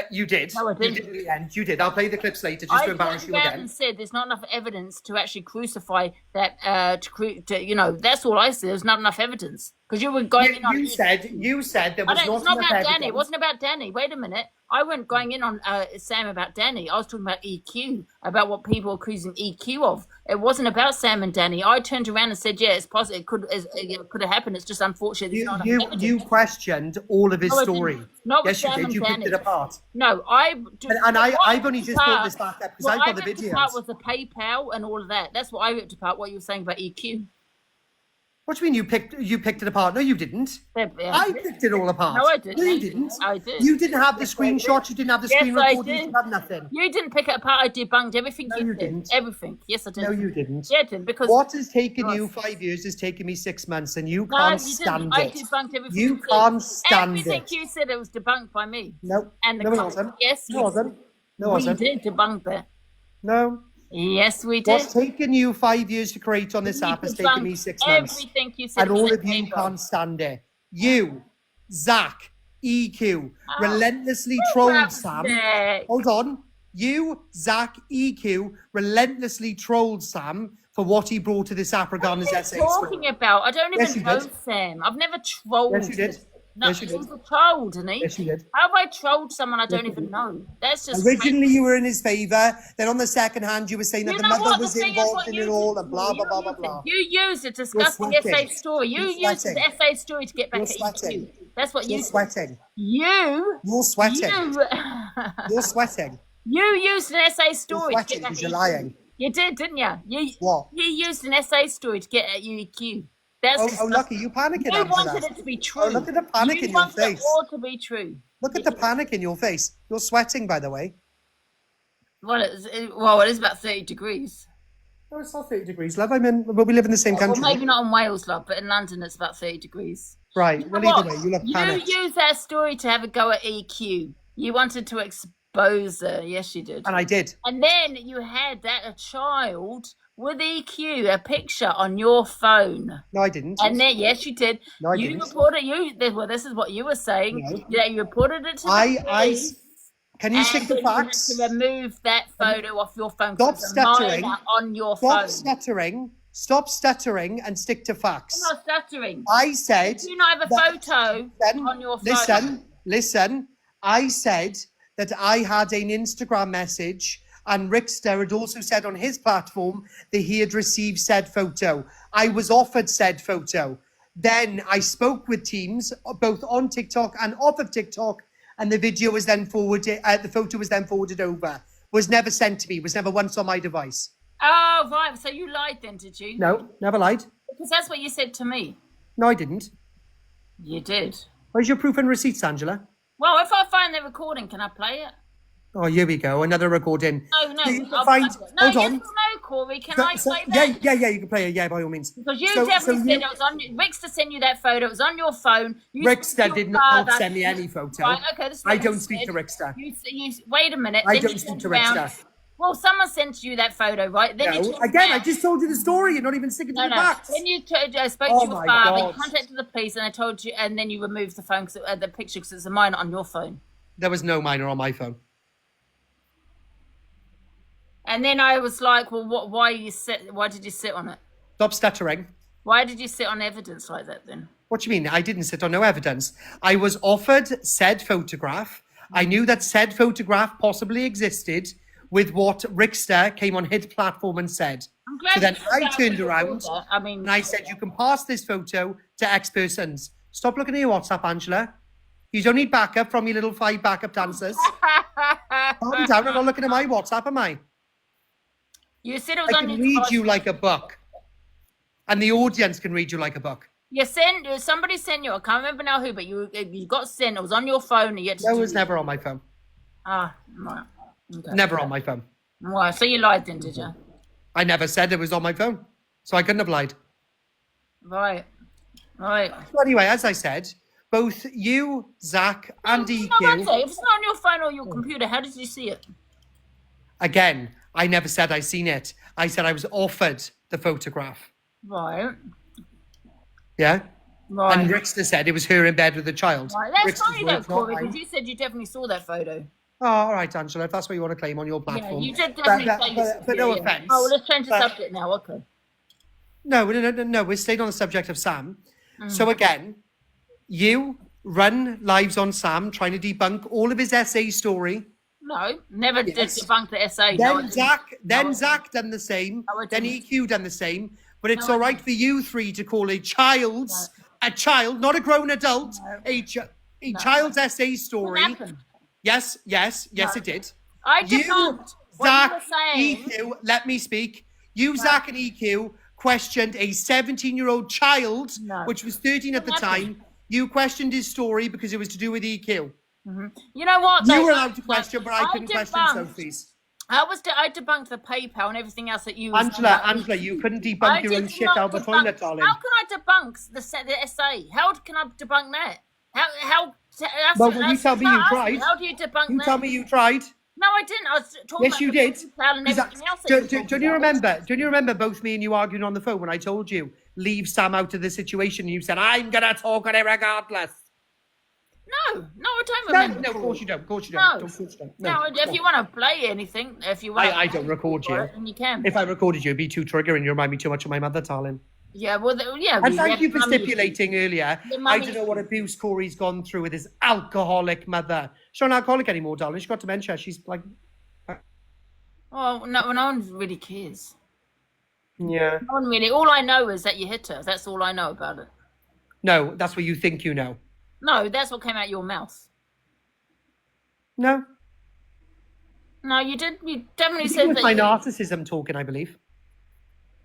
You did.
No, I didn't.
You did at the end. You did. I'll play the clips later just to embarrass you again.
I said there's not enough evidence to actually crucify that. That's all I said. There's not enough evidence. Because you were going in on...
You said there was
it's not about Danny. It wasn't about Danny. Wait a minute. I wasn't going in on Sam about Danny. I was talking about EQ, about what people are accusing EQ of. It wasn't about Sam and Danny. I turned around and said, yeah, it's possible. It could have happened. It's just unfortunate.
You questioned all of his story.
Not
yes,
Sam
you did. You
Danny.
picked it apart.
No, I've
only just brought this back up because I've got the videos.
Apart was the PayPal and all of that. That's what I ripped apart. What you were saying about EQ.
What do you mean you picked it apart? No, you didn't. I picked it all apart.
No, I didn't.
No, you didn't.
I did.
You didn't have the screenshots. You didn't have the screen recordings. You didn't have nothing.
You didn't pick it apart. I debunked everything.
No, you didn't.
Everything. Yes, I did.
No, you didn't.
Yeah, I did. Because
what has taken you 5 years has taken me 6 months, and you can't stand it.
I debunked everything.
You can't stand it.
Everything you said, it was debunked by me.
No.
And the
no, it wasn't.
Yes,
no, it wasn't. No, it wasn't.
We did debunk that.
No.
Yes, we did.
What's taken you 5 years to create on this app has taken me 6 months.
Everything you said.
And all of you can't stand it. You, Zach, EQ, relentlessly trolled Sam. Hold on. You, Zach, EQ, relentlessly trolled Sam for what he brought to this app regarding his essay.
What are you talking about? I don't even know Sam. I've never trolled.
Yes, you did.
No,
yes, you did.
He's a troll, isn't he?
Yes, you did.
How have I trolled someone I don't even know? That's just
originally you were in his favour. Then on the second hand, you were saying that the mother was involved in it all, and blah blah blah blah blah.
You used a disgusting essay story. You used the essay story to get back at EQ. That's what
You're sweating.
You're
sweating. You're sweating.
You used an essay story
to
get back at
you're lying.
You did, didn't you?
What?
You used an essay story to get at EQ. That's
lucky you panicking.
You wanted it to be true.
Oh, look at the panic in your face.
You wanted it all to be true.
Look at the panic in your face. You're sweating, by the way.
Well, it is about 30 degrees.
No, it's not 30 degrees, love. But we live in the same country.
Well, maybe not in Wales, love, but in London it's about 30 degrees.
Right. Well, either way, you look panicked.
You used that story to have a go at EQ. You wanted to expose her. Yes, you did.
And I did.
And then you had a child with EQ, a picture on your phone.
No, I didn't.
And then, yes, you did.
No, I didn't.
This is what you were saying. No. Yeah, you reported it to the police.
Can you stick to facts?
To remove that photo off your phone.
Stop stuttering.
On your phone.
Stop stuttering and stick to facts.
I'm not stuttering.
I said.
Do you not have a photo on your phone?
Listen. I said that I had an Instagram message. And Rickster had also said on his platform that he had received said photo. I was offered said photo. Then I spoke with teams, both on TikTok and off of TikTok, and the video was then forwarded. The photo was then forwarded over. Was never sent to me. Was never once on my device.
Oh, right. So you lied then, did you?
No, never lied.
Because that's what you said to me.
No, I didn't.
You did.
Where's your proof and receipts, Angela?
Well, if I find the recording, can I play it?
Oh, here we go. Another recording.
No.
Hold on.
No, Corey. Can I play that?
Yeah, you can play it. Yeah, by all means.
Because you definitely said it was on... Rickster sent you that photo. It was on your phone.
Rickster did not send me any photo.
Right, okay. This is
I don't speak to Rickster.
Wait a minute.
I don't speak to Rickster.
Well, someone sent you that photo, right? Then
I just told you the story. You're not even sticking to the facts.
Then you spoke to your father, you contacted the police, and they told you, and then you removed the phone, the picture, because it's a minor on your phone.
There was no minor on my phone.
And then I was like, well, why did you sit on it?
Stop stuttering.
Why did you sit on evidence like that then?
What do you mean? I didn't sit on no evidence. I was offered said photograph. I knew that said photograph possibly existed with what Rickster came on his platform and said. So then I turned around and I said, you can pass this photo to X persons. Stop looking at your WhatsApp, Angela. You don't need backup from your little 5 backup dancers. Calm down. I'm not looking at my WhatsApp, am I?
You said it was
I can read you like a book. And the audience can read you like a book.
Somebody sent you, I can't remember now who, but you got sent, it was on your phone. And you had to
it was never on my phone.
Ah, right. Okay.
Never on my phone.
Right, so you lied then, did you?
I never said it was on my phone. So I couldn't have lied.
Right.
So anyway, as I said, both you, Zach, and EQ...
If it's not on your phone or your computer, how did you see it?
Again, I never said I seen it. I said I was offered the photograph.
Right.
Yeah?
Right.
And Rickster said it was her in bed with the child.
Right, that's funny though, Corey, because you said you definitely saw that photo.
Oh, all right, Angela, if that's what you want to claim on your platform.
Yeah, you did definitely
but no offence.
Oh, well, let's change the subject now, okay.
No, we're staying on the subject of Sam. So again, you run lives on Sam trying to debunk all of his SA story.
No, never did debunk the SA.
Then Zach done the same. Then EQ done the same. But it's all right for you three to call a child, not a grown adult, a child's SA story. Yes, it did.
I debunked what you were saying.
EQ, let me speak. You, Zach, and EQ questioned a 17-year-old child, which was 13 at the time. You questioned his story because it was to do with EQ.
You know what?
You were allowed to question, but I couldn't question Sophie's.
I debunked the PayPal and everything else that you.
Angela, you couldn't debunk your own shit out the toilet, darling.
How can I debunk the SA? How can I debunk that? How?
Well, you tell me you tried.
How do you debunk that?
You tell me you tried.
No, I didn't. I was talking
yes,
about
you did.
And everything else
Don't you remember? Don't you remember both me and you arguing on the phone when I told you leave Sam out of the situation? And you said I'm gonna talk on it regardless.
No, I don't remember.
No, of course you don't. Of course you
don't.
No.
No, if you want to play anything, if you want,
I don't record you.
And you can.
If I recorded you, it'd be too triggering. You remind me too much of my mother, darling.
Yeah, well, yeah.
And thank you for stipulating earlier. I don't know what abuse Corey's gone through with his alcoholic mother. She's not an alcoholic anymore, darling. She's got dementia. She's like.
Oh, no one really cares.
Yeah.
No one really. All I know is that you hit her. That's all I know about it.
No, that's what you think you know.
No, that's what came out your mouth.
No.
No, you did. You definitely said that.
It was my narcissism talking, I believe.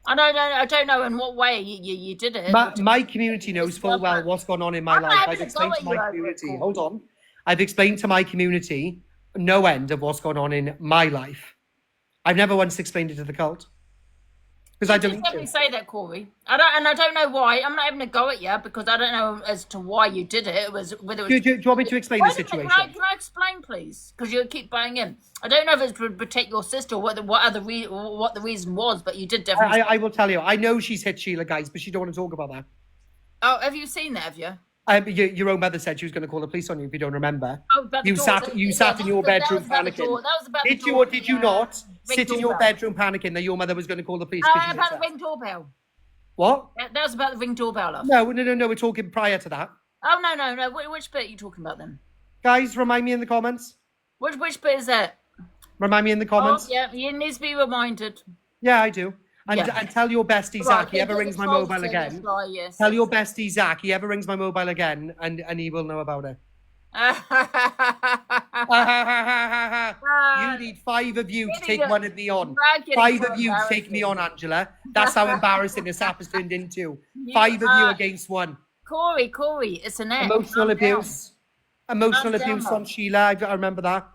I don't know in what way you did it.
My community knows full well what's gone on in my life. I've explained to my community. Hold on. I've explained to my community no end of what's gone on in my life. I've never once explained it to the cult. Because I don't
definitely say that, Corey. I don't know why. I'm not having a go at you because I don't know as to why you did it. It was whether it was.
Do you want me to explain the situation?
Can I explain, please? Because you keep buying in. I don't know if it's to protect your sister or what the reason was, but you did definitely.
I will tell you. I know she's hit Sheila, guys, but she don't want to talk about that.
Oh, have you seen that? Have you?
Your own mother said she was going to call the police on you if you don't remember.
Oh,
you sat in your bedroom panicking. Did you or did you not sit in your bedroom panicking that your mother was going to call the police?
About the ring doorbell.
What?
That was about the ring doorbell. Love.
No. We're talking prior to that.
Oh no. Which bit are you talking about then?
Guys, remind me in the comments.
Which bit is that?
Remind me in the comments.
Oh, yeah, you need to be reminded.
Yeah, I do. And tell your bestie Zach he ever rings my mobile again. Tell your bestie Zach he ever rings my mobile again, and he will know about it. You need 5 of you to take one of me on. 5 of you to take me on, Angela. That's how embarrassing this app has turned into. 5 of you against 1.
Corey, it's an app.
Emotional abuse on Sheila. I remember that.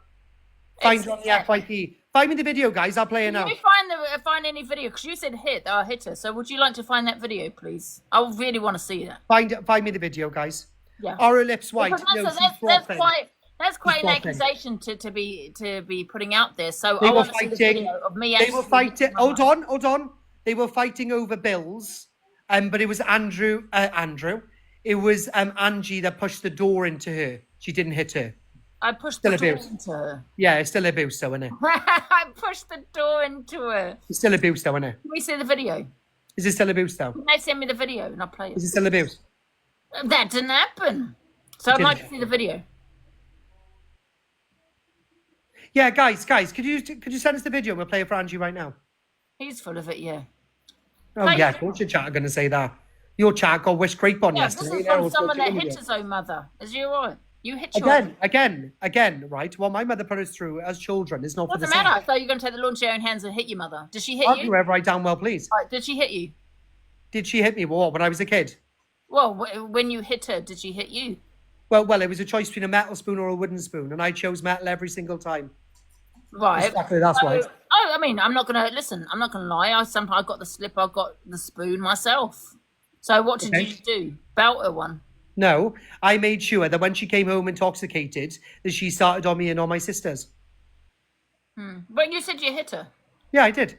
Find her on the FYP. Find me the video, guys. I'll play it now.
Can you find any video? Because you said hit her. So would you like to find that video, please? I really want to see that.
Find me the video, guys.
Yeah.
Are her lips white?
That's quite an accusation to be putting out there. So
they
I
were
want to see the
fighting.
video of me.
They were fighting. Hold on. They were fighting over bills. But it was Andrew. It was Angie that pushed the door into her. She didn't hit her.
I pushed the door into her.
Yeah, it's still abuse, though, isn't it?
I pushed the door into her.
It's still abuse, though, isn't it?
Can we see the video?
Is it still abuse, though?
Can they send me the video and I'll play it?
Is it still abuse?
That didn't happen. So I'd like to see the video.
Yeah, guys, could you send us the video and we'll play it for Angie right now?
He's full of it, yeah.
Oh, yeah, of course your chat are going to say that. Your chat got wish grape on yesterday.
This is from someone that hit his own mother. Is you right? You hit your
again, right? What my mother put us through as children is not for the
same. Doesn't matter. I thought you were going to take the law into your own hands and hit your mother. Did she hit you?
I'll do whatever I damn well please.
Right, did she hit you?
Did she hit me? What, when I was a kid?
Well, when you hit her, did she hit you?
Well, it was a choice between a metal spoon or a wooden spoon, and I chose metal every single time.
Right.
Exactly, that's right.
Oh, I mean, I'm not going to lie. I got the slip, I got the spoon myself. So what did you do? Belt her one?
No, I made sure that when she came home intoxicated, that she started on me and on my sisters.
But you said you hit her.
Yeah, I did.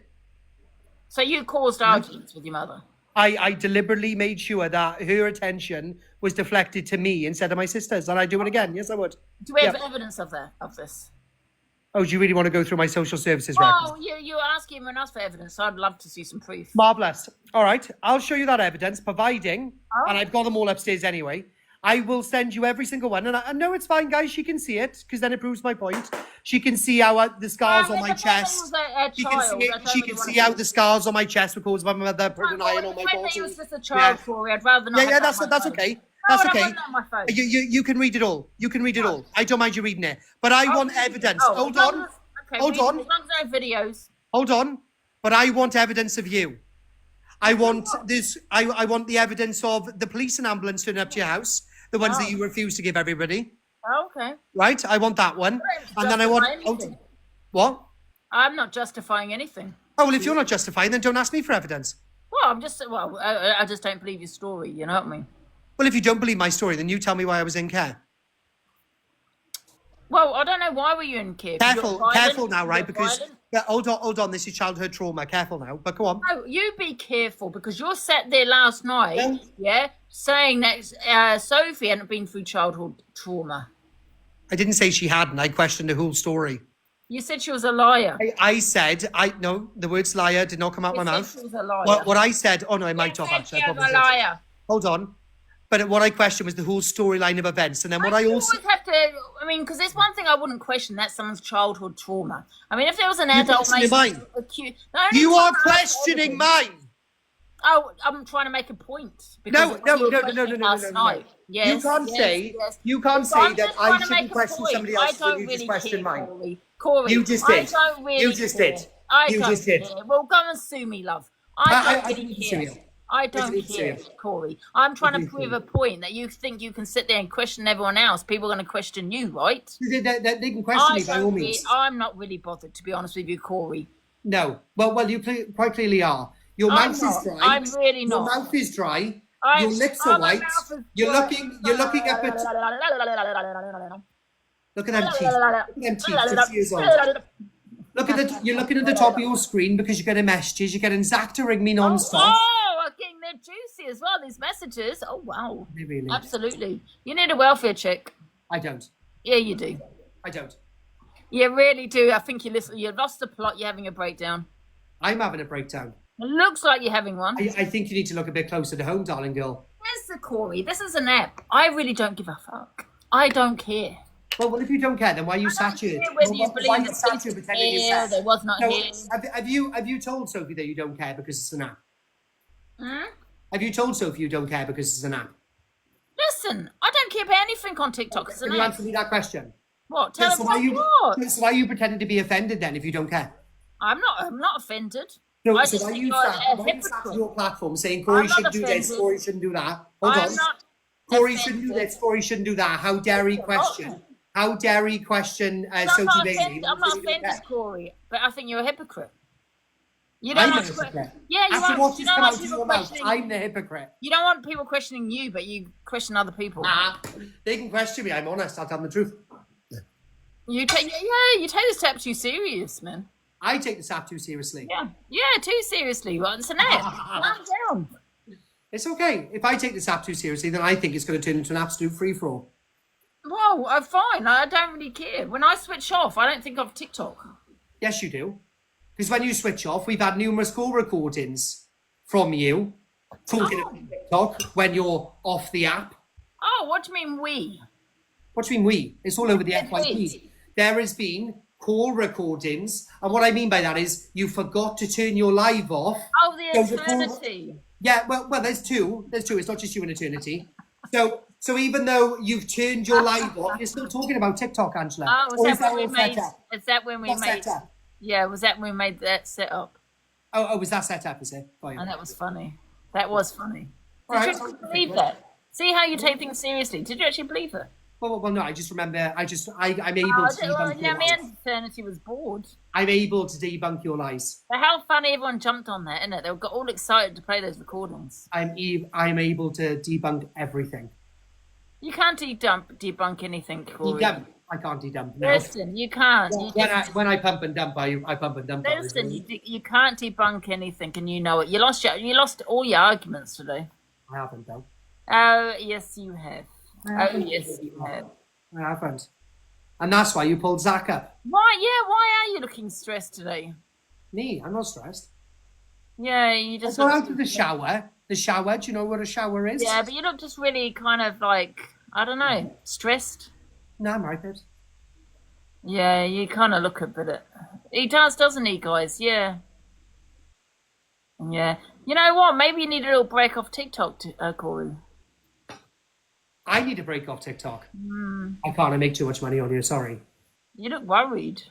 So you caused arguments with your mother?
I deliberately made sure that her attention was deflected to me instead of my sisters, and I'd do it again. Yes, I would.
Do we have evidence of this?
Oh, do you really want to go through my social services record?
Oh, you're asking everyone else for evidence, so I'd love to see some proof.
Marvellous. All right, I'll show you that evidence, providing, and I've got them all upstairs anyway, I will send you every single one. And I know it's fine, guys, she can see it, because then it proves my point. She can see how the scars on my chest. She can see how the scars on my chest were caused by my mother putting iron on my balls.
He was just a child, Corey. I'd rather not.
Yeah, that's okay. That's okay. You can read it all. You can read it all. I don't mind you reading it. But I want evidence. Hold on. Hold on.
As long as no videos.
Hold on. But I want evidence of you. I want this. I want the evidence of the police and ambulance turning up to your house. The ones that you refuse to give everybody.
Oh, okay.
Right? I want that one. And then I want... What?
I'm not justifying anything.
Oh, well, if you're not justifying, then don't ask me for evidence.
Well, I just don't believe your story, you know what I mean?
Well, if you don't believe my story, then you tell me why I was in care.
Well, I don't know, why were you in care?
Careful now, right? Because, hold on, this is childhood trauma. Careful now, but go on.
No, you be careful, because you're sat there last night, saying that Sophie hadn't been through childhood trauma.
I didn't say she hadn't. I questioned the whole story.
You said she was a liar.
I said, no, the words liar did not come out my mouth.
She was a liar.
What I said, oh no, I might have actually.
She was a liar.
Hold on. But what I questioned was the whole storyline of events. And then what I also...
always have to, I mean, because there's one thing I wouldn't question, that's someone's childhood trauma. I mean, if there was an adult...
You are questioning mine.
Oh, I'm trying to make a point.
No.
Yes,
you can't say that I shouldn't question somebody else when you just question mine.
Corey,
you just did.
You
just did.
Well, go and sue me, love. I don't really care. I don't care, Corey. I'm trying to prove a point that you think you can sit there and question everyone else. People are going to question you, right?
They can question me by all means.
I'm not really bothered, to be honest with you, Corey.
No. Well, you quite clearly are. Your mouth is dry.
I'm really not.
Your mouth is dry. Your lips are white. You're looking up at... Look at them teeth. Look at them teeth. 6 years old. You're looking at the top of your screen because you're getting messages. You're getting Zach to ring me non-stop.
I'm getting they're juicy as well, these messages. Oh, wow.
Really?
Absolutely. You need a welfare check.
I don't.
Yeah, you do.
I don't.
You really do. I think you lost the plot. You're having a breakdown.
I'm having a breakdown.
It looks like you're having one.
I think you need to look a bit closer to home, darling girl.
Where's the Corey? This is an app. I really don't give a fuck. I don't care.
Well, if you don't care, then why are you sat here?
Why you sat here pretending you're sad? There was not here.
Have you told Sophie that you don't care because it's an app?
Hmm?
Have you told Sophie you don't care because it's an app?
Listen, I don't care about anything on TikTok.
Okay, can you answer me that question?
What? Tell
so why are you pretending to be offended then if you don't care?
I'm not offended.
No, so why are you sat on your platform saying Corey should do this, Corey shouldn't do that? Hold on. Corey shouldn't do this, Corey shouldn't do that. How dare he question? How dare he question Sophie Bailey?
I'm not offended, Corey, but I think you're a hypocrite. You
don't I'm the hypocrite.
Yeah, you
After what just come out of your mouth, I'm the hypocrite.
You don't want people questioning you, but you question other people.
Nah, they can question me. I'm honest. I'll tell them the truth.
You take this app too serious, man.
I take this app too seriously.
Yeah, too seriously. Well, it's an app. Calm down.
It's okay. If I take this app too seriously, then I think it's going to turn into an absolute free-for-all.
Well, I'm fine. I don't really care. When I switch off, I don't think of TikTok.
Yes, you do. Because when you switch off, we've had numerous call recordings from you talking about TikTok when you're off the app.
Oh, what do you mean we?
What do you mean we? It's all over the FYP. There has been call recordings, and what I mean by that is you forgot to turn your live off.
Oh, the eternity.
Yeah, well, there's two. There's two. It's not just you in eternity. So even though you've turned your live off, you're still talking about TikTok, Angela.
Oh, is that when we made? Yeah, was that when we made that set up?
Oh, was that set up? Is it?
Oh, that was funny. That was funny. Did you actually believe that? See how you take things seriously. Did you actually believe it?
Well, no. I just remember. I'm able to debunk your lies.
Eternity was bored.
I'm able to debunk your lies.
But how funny everyone jumped on that, isn't it? They got all excited to play those recordings.
I'm able to debunk everything.
You can't debunk anything, Corey.
I can't dedump. No.
Listen, you can't.
When I pump and dump, I pump and dump.
Listen, you can't debunk anything, and you know it. You lost all your arguments today.
I haven't, though.
Oh yes, you have. Oh yes, you have.
I haven't, and that's why you pulled Zach up.
Why? Yeah, why are you looking stressed today?
Me? I'm not stressed.
Yeah, you just.
I go out to the shower. The shower. Do you know what a shower is?
Yeah, but you look just really kind of like, I don't know, stressed.
No, I'm right, babes.
Yeah, you kind of look a bit. He does, doesn't he, guys? Yeah. Yeah. You know what? Maybe you need a little break off TikTok, Corey.
I need a break off TikTok. I can't. I make too much money on here. Sorry.
You look worried.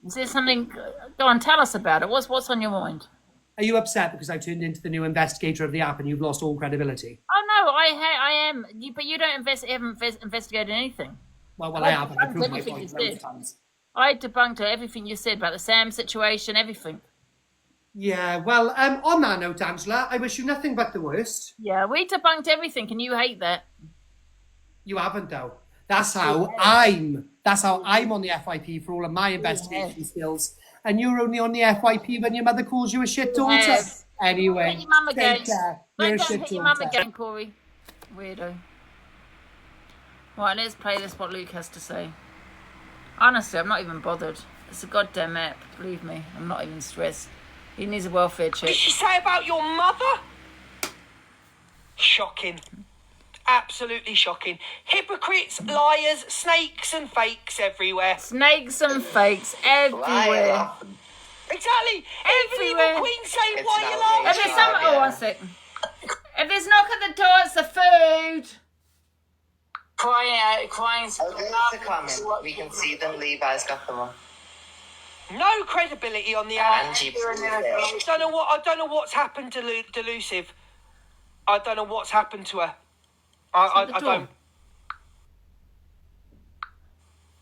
Is there something? Go on, tell us about it. What's on your mind?
Are you upset because I turned into the new investigator of the app and you've lost all credibility?
Oh no, I am. But you don't haven't investigated anything.
Well, I have. I proved my
everything
point
you
both
said.
times.
I debunked everything you said about the Sam situation, everything.
Yeah, well, on that note, Angela, I wish you nothing but the worst.
Yeah, we debunked everything, and you hate that.
You haven't, though. That's how I'm on the FYP for all of my investigation skills. And you're only on the FYP when your mother calls you a shit daughter.
Yes.
Anyway,
Hit your mum again.
take care.
Don't
You're a
go
shit
hit your mum
daughter.
again, Corey. Weirdo. Right, let's play this, what Luke has to say. Honestly, I'm not even bothered. It's a goddamn app, believe me. I'm not even stressed. He needs a welfare check.
What did she say about your mother? Shocking. Absolutely shocking. Hypocrites, liars, snakes and fakes everywhere.
Snakes and fakes everywhere.
Exactly. Everywhere. Queen saying why you laughing.
If there's some, oh, one second. If there's knock at the door, it's the food.
Crying. To comment. We can see them. Levi's got them on.
No credibility on the app.
Angie,
I don't know what's happened to Delusive. I don't know what's happened to her. I don't.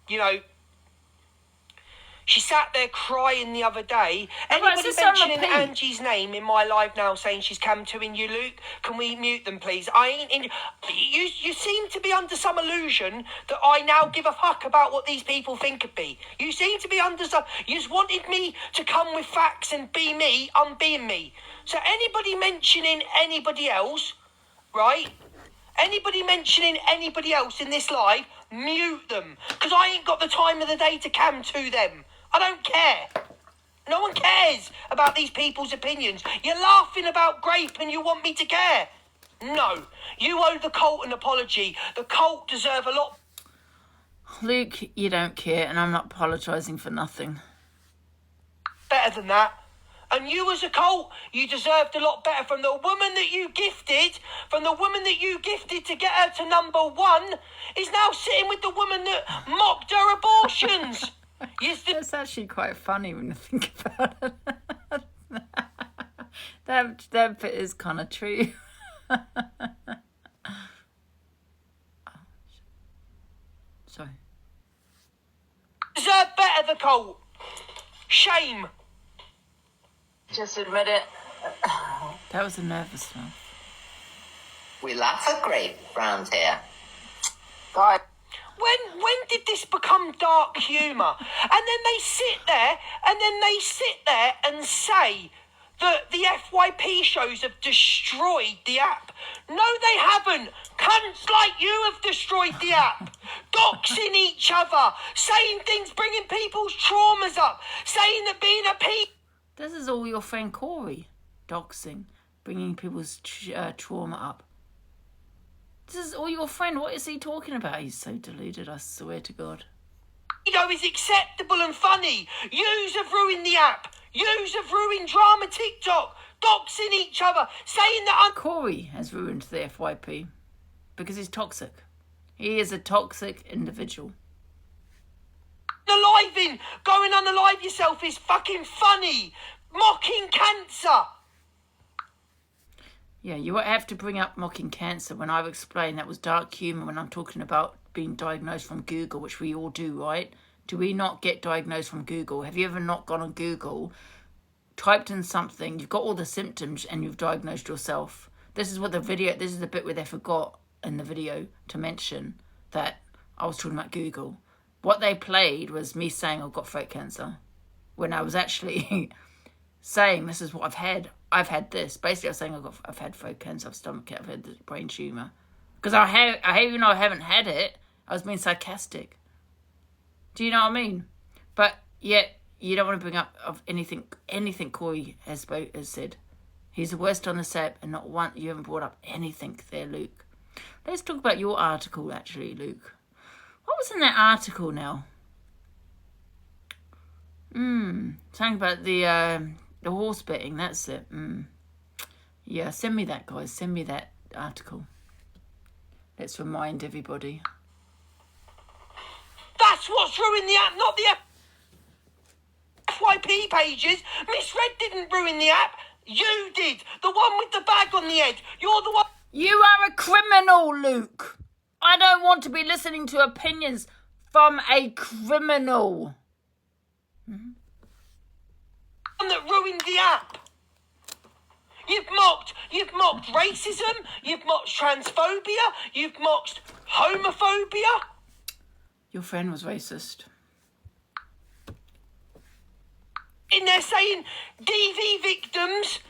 You know, she sat there crying the other day. Anybody mentioning Angie's name in my live now saying she's come to in you, Luke? Can we mute them, please? I ain't in. You seem to be under some illusion that I now give a fuck about what these people think of me. You seem to be under some. You just wanted me to come with facts and be me. I'm being me. So anybody mentioning anybody else, right? Anybody mentioning anybody else in this live, mute them. Because I ain't got the time of the day to cam to them. I don't care. No one cares about these people's opinions. You're laughing about Grape and you want me to care. No. You owe the cult an apology. The cult deserve a lot.
Luke, you don't care, and I'm not apologising for nothing.
Better than that. And you as a cult, you deserved a lot better from the woman that you gifted, to get her to number one, is now sitting with the woman that mocked her abortions.
That's actually quite funny when you think about it. that bit is kind of true. Sorry.
Deserve better, the cult. Shame.
Just admit it.
That was a nervous laugh.
We laugh at Grape round here.
Right. When did this become dark humour? And then they sit there and say that the FYP shows have destroyed the app. No, they haven't. Cunts like you have destroyed the app. Doxing each other, saying things, bringing people's traumas up, saying that being a
This is all your friend Corey. Doxing, bringing people's trauma up. This is all your friend. What is he talking about? He's so deluded, I swear to God.
Ego is acceptable and funny. Yous have ruined the app. Yous have ruined drama TikTok. Doxing each other, saying that
Corey has ruined the FYP because he's toxic. He is a toxic individual.
Unaliving, going unalive yourself is fucking funny. Mocking cancer.
Yeah, you have to bring up mocking cancer when I've explained that was dark humour when I'm talking about being diagnosed from Google, which we all do, right? Do we not get diagnosed from Google? Have you ever not gone on Google, typed in something, you've got all the symptoms and you've diagnosed yourself? This is the bit where they forgot in the video to mention that I was talking about Google. What they played was me saying I've got throat cancer when I was actually saying this is what I've had. I've had this. Basically, I was saying I've had throat cancer, I've stomach cancer, I've had the brain tumour. Because even though I haven't had it, I was being sarcastic. Do you know what I mean? But yet you don't want to bring up of anything Corey has said. He's the worst on the set, and not one you haven't brought up anything there, Luke. Let's talk about your article, actually, Luke. What was in that article now? Something about the horse betting. That's it. Yeah, send me that, guys. Send me that article. Let's remind everybody.
That's what's ruined the app, not the FYP pages. Miss Red didn't ruin the app. You did. The one with the bag on the head. You're the one.
You are a criminal, Luke. I don't want to be listening to opinions from a criminal.
One that ruined the app. You've mocked racism. You've mocked transphobia. You've mocked homophobia.
Your friend was racist.
In there saying DV victims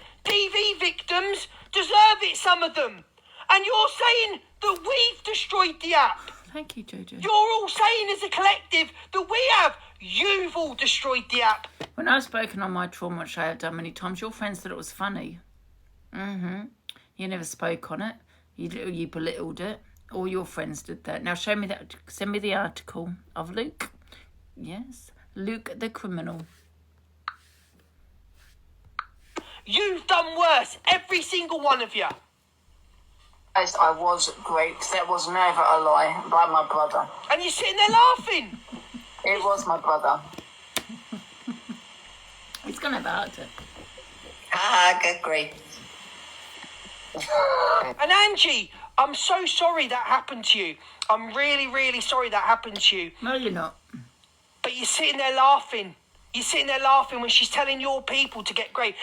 deserve it, some of them. And you're saying that we've destroyed the app.
Thank you, Jojo.
You're all saying as a collective that we have. You've all destroyed the app.
When I've spoken on my trauma, which I have done many times, your friends thought it was funny. You never spoke on it. You belittled it. All your friends did that. Now show me that. Send me the article of Luke. Yes, Luke the criminal.
You've done worse, every single one of you.
I was raped. That was never a lie by my brother.
And you're sitting there laughing.
It was my brother.
He's gonna have a heart attack.
Good grief.
And Angie, I'm so sorry that happened to you. I'm really, really sorry that happened to you.
No, you're not.
But you're sitting there laughing. You're sitting there laughing when she's telling your people to get great.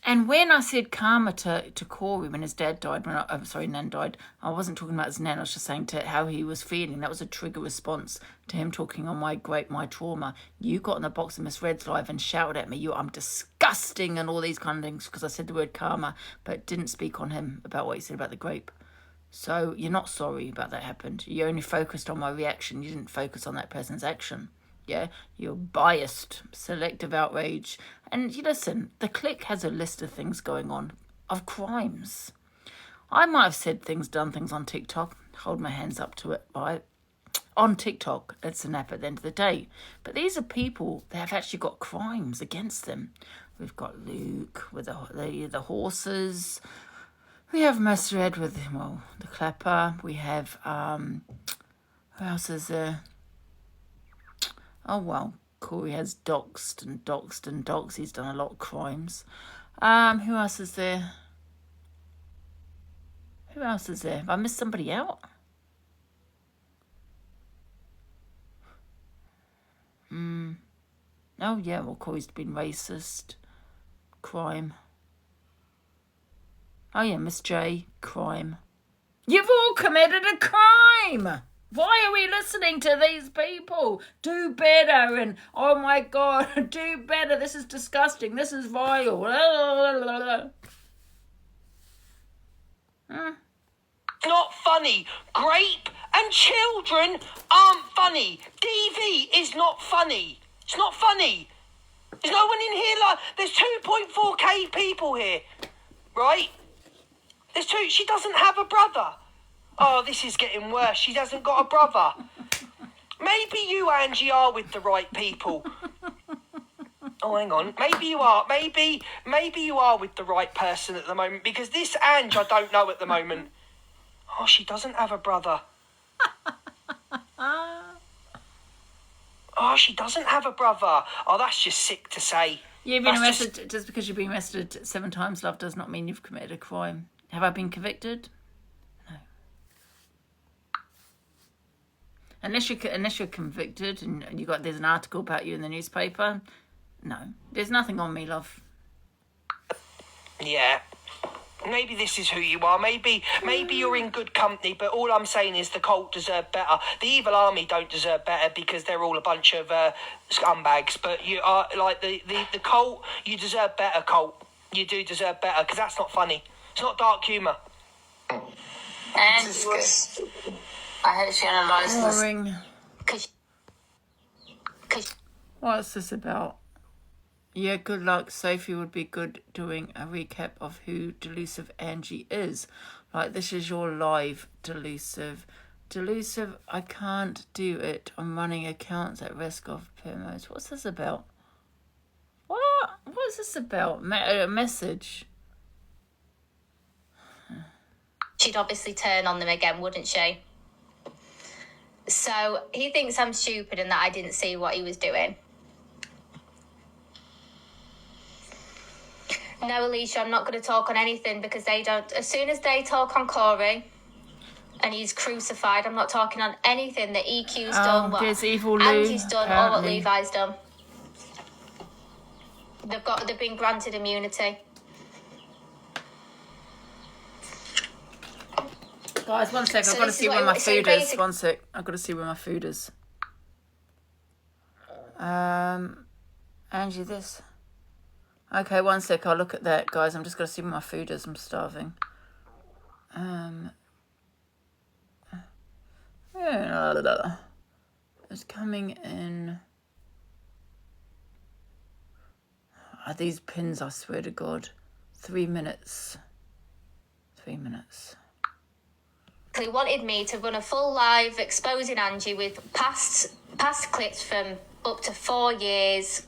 And when I said karma to Corey when his dad died, Nan died, I wasn't talking about his nan, I was just saying to how he was feeling. That was a trigger response to him talking on my trauma. You got in the box of Miss Red's live and shouted at me, I'm disgusting and all these kind of things because I said the word karma, but didn't speak on him about what he said about the grape. So you're not sorry about that happened. You only focused on my reaction. You didn't focus on that person's action. Yeah, you're biased, selective outrage. And you listen, the clique has a list of things going on, of crimes. I might have said things, done things on TikTok, hold my hands up to it, right? On TikTok, it's an app at the end of the day. But these are people that have actually got crimes against them. We've got Luke with the horses. We have Mr. Ed with, the clapper. We have, who else is there? Oh, well, Corey has doxed. He's done a lot of crimes. Who else is there? Have I missed somebody out? Oh, yeah, well, Corey's been racist. Crime. Oh, yeah, Miss J. Crime. You've all committed a crime! Why are we listening to these people? Do better and, oh my God, do better. This is disgusting. This is vile.
Not funny. Grape and children aren't funny. DV is not funny. It's not funny. There's no one in here there's 2.4k people here, right? She doesn't have a brother. Oh, this is getting worse. She hasn't got a brother. Maybe you, Angie, are with the right people. Oh, hang on. Maybe you are. Maybe you are with the right person at the moment, because this Ange I don't know at the moment. Oh, she doesn't have a brother. Oh, she doesn't have a brother. Oh, that's just sick to say.
You've been arrested. Just because you've been arrested 7 times, love, does not mean you've committed a crime. Have I been convicted? No. Unless you're convicted and there's an article about you in the newspaper. No, there's nothing on me, love.
Yeah. Maybe this is who you are. Maybe you're in good company, but all I'm saying is the cult deserve better. The evil army don't deserve better because they're all a bunch of scumbags. But you are like the cult. You deserve better, cult. You do deserve better because that's not funny. It's not dark humour.
And I hope she analysed this.
What's this about? Yeah, good luck. Sophie would be good doing a recap of who Delusive Angie is. Like, this is your live, Delusive. Delusive, I can't do it. I'm running accounts at risk of promos. What's this about? What? What's this about? A message?
She'd obviously turn on them again, wouldn't she? So he thinks I'm stupid and that I didn't see what he was doing. No, Alicia, I'm not going to talk on anything because they don't. As soon as they talk on Corey and he's crucified, I'm not talking on anything that EQ's done, what
evil Lou,
Angie's done,
apparently.
or what Levi's done. They've been granted immunity.
Guys, one sec. I've got to see where my food is. One sec. I've got to see where my food is. Angie, this. Okay, one sec. I'll look at that, guys. I'm just going to see where my food is. I'm starving. It's coming in. Are these pins? I swear to God. 3 minutes. 3 minutes.
He wanted me to run a full live exposing Angie with past clips from up to 4 years.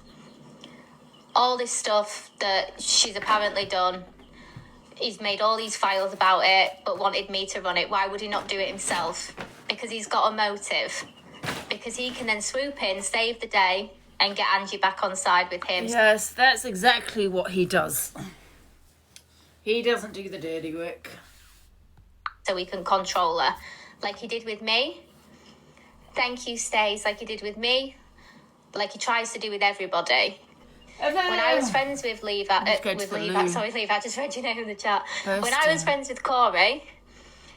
All this stuff that she's apparently done. He's made all these files about it, but wanted me to run it. Why would he not do it himself? Because he's got a motive. Because he can then swoop in, save the day, and get Angie back on side with him.
Yes, that's exactly what he does. He doesn't do the dirty work.
So he can control her. Like he did with me. Thank you, Stace. Like he did with me. Like he tries to do with everybody. When I was friends with Levi, I just read your name in the chat. When I was friends with Corey,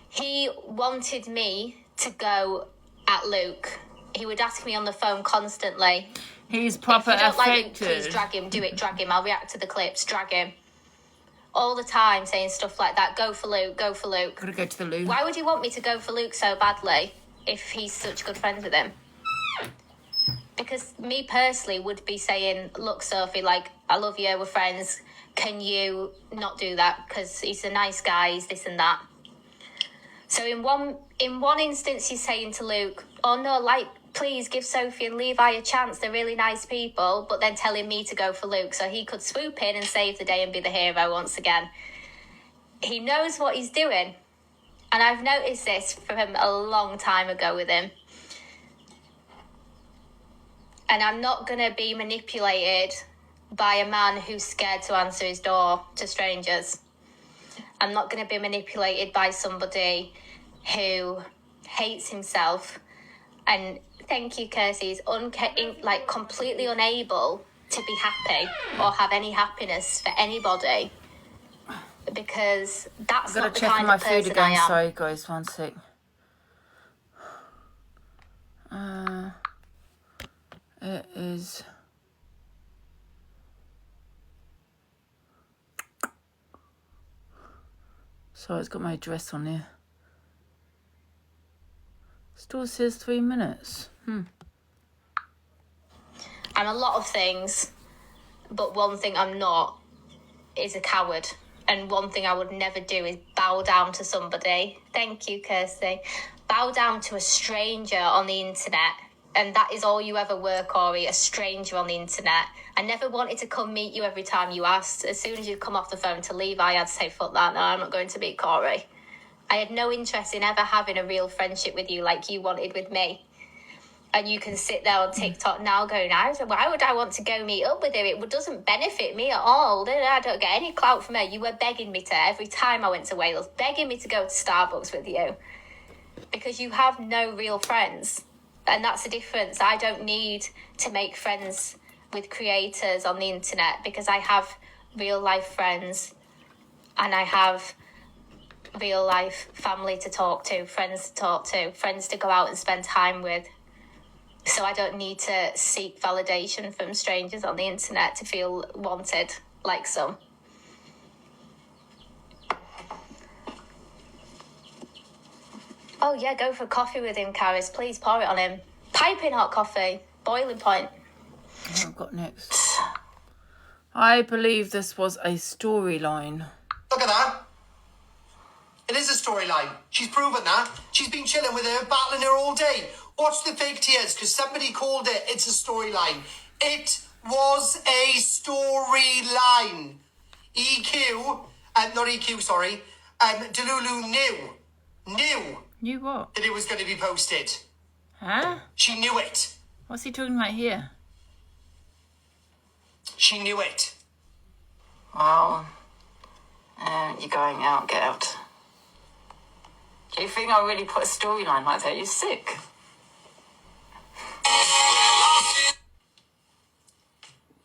he wanted me to go at Luke. He would ask me on the phone constantly.
He's proper
if you don't
affected.
Like Luke, please drag him, do it, drag him. I'll react to the clips, drag him. All the time saying stuff like that. Go for Luke, go for Luke.
Gotta go to the loo.
Why would you want me to go for Luke so badly if he's such good friends with him? Because me personally would be saying, look, Sophie, like, I love you, we're friends. Can you not do that? Because he's a nice guy, he's this and that. So in one instance, he's saying to Luke, oh no, like, please give Sophie and Levi a chance. They're really nice people. But then telling me to go for Luke so he could swoop in and save the day and be the hero once again. He knows what he's doing. And I've noticed this from a long time ago with him. And I'm not going to be manipulated by a man who's scared to answer his door to strangers. I'm not going to be manipulated by somebody who hates himself. And thank you, Kirsty, is completely unable to be happy or have any happiness for anybody. Because that's not the kind of person I am.
Sorry, guys, one sec. It is. Sorry, it's got my address on here. Still says 3 minutes.
I'm a lot of things, but one thing I'm not is a coward. And one thing I would never do is bow down to somebody. Thank you, Kirsty. Bow down to a stranger on the internet. And that is all you ever were, Corey, a stranger on the internet. I never wanted to come meet you every time you asked. As soon as you'd come off the phone to Levi, I'd say, fuck that, no, I'm not going to meet Corey. I had no interest in ever having a real friendship with you like you wanted with me. And you can sit there on TikTok now going, why would I want to go meet up with her? It doesn't benefit me at all. I don't get any clout from her. You were begging me to, every time I went to Wales, begging me to go to Starbucks with you. Because you have no real friends. And that's the difference. I don't need to make friends with creators on the internet because I have real life friends and I have real life family to talk to, friends to talk to, friends to go out and spend time with. So I don't need to seek validation from strangers on the internet to feel wanted like some. Oh yeah, go for coffee with him, Caris. Please pour it on him. Piping hot coffee. Boiling point.
What have I got next? I believe this was a storyline.
Look at that. It is a storyline. She's proven that. She's been chilling with her, battling her all day. Watch the fake tears, because somebody called it. It's a storyline. It was a storyline. Delulu knew
what?
that it was going to be posted.
Huh?
She knew it.
What's he talking about here?
She knew it.
Wow. You're going out, get out. Do you think I really put a storyline like that? You're sick.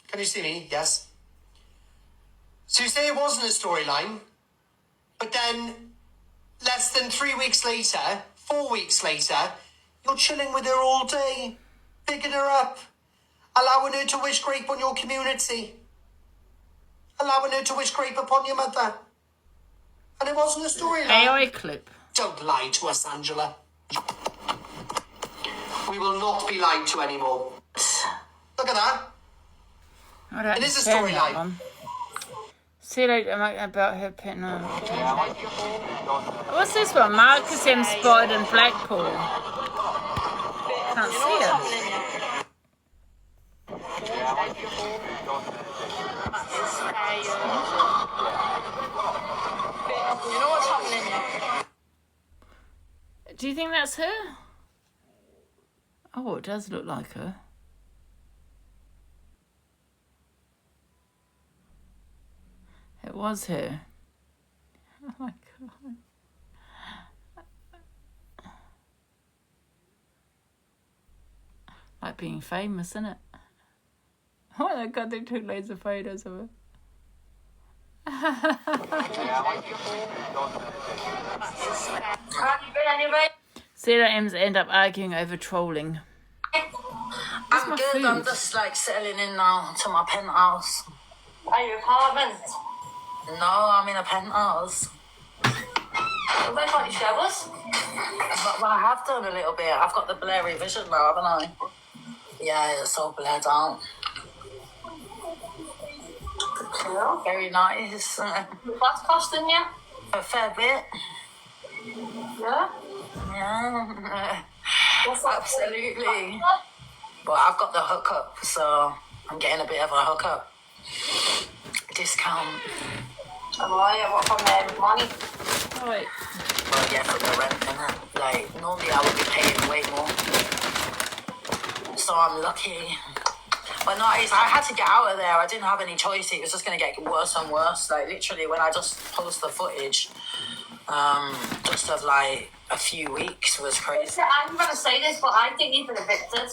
Can you see me? Yes. So you say it wasn't a storyline, but then less than 3 weeks later, 4 weeks later, you're chilling with her all day, picking her up, allowing her to wish grape on your community, allowing her to wish grape upon your mother. And it wasn't a storyline.
AI clip.
Don't lie to us, Angela. We will not be lied to anymore. Look at that. It is a storyline.
See later about her pet. No. What's this one? Marcus M. spotted in Blackpool. Can't see it.
You know what's happening here?
Do you think that's her? Oh, it does look like her. It was her. Oh my God. Like being famous, isn't it? Oh my God, they took loads of photos of her. Sarah M's end up arguing over trolling.
I'm good. Food? I'm just like settling in now to my penthouse.
Are you apartment?
No, I'm in a penthouse.
Well, why can't you show us?
But I have done a little bit. I've got the blurry vision now, haven't I? Yeah, it's all blurred out.
Yeah.
Very nice.
What's costing you?
A fair bit.
Yeah?
Yeah. Absolutely. But I've got the hookup, so I'm getting a bit of a hookup. Discount.
Oh, yeah, what from money?
Right.
Well, yeah, for the rent, innit? Like, normally I would be paying way more. So I'm lucky. But no, I had to get out of there. I didn't have any choice. It was just going to get worse and worse. Like, literally, when I just post the footage, just of, like, a few weeks was crazy.
I'm going to say this, but I think you've been evicted.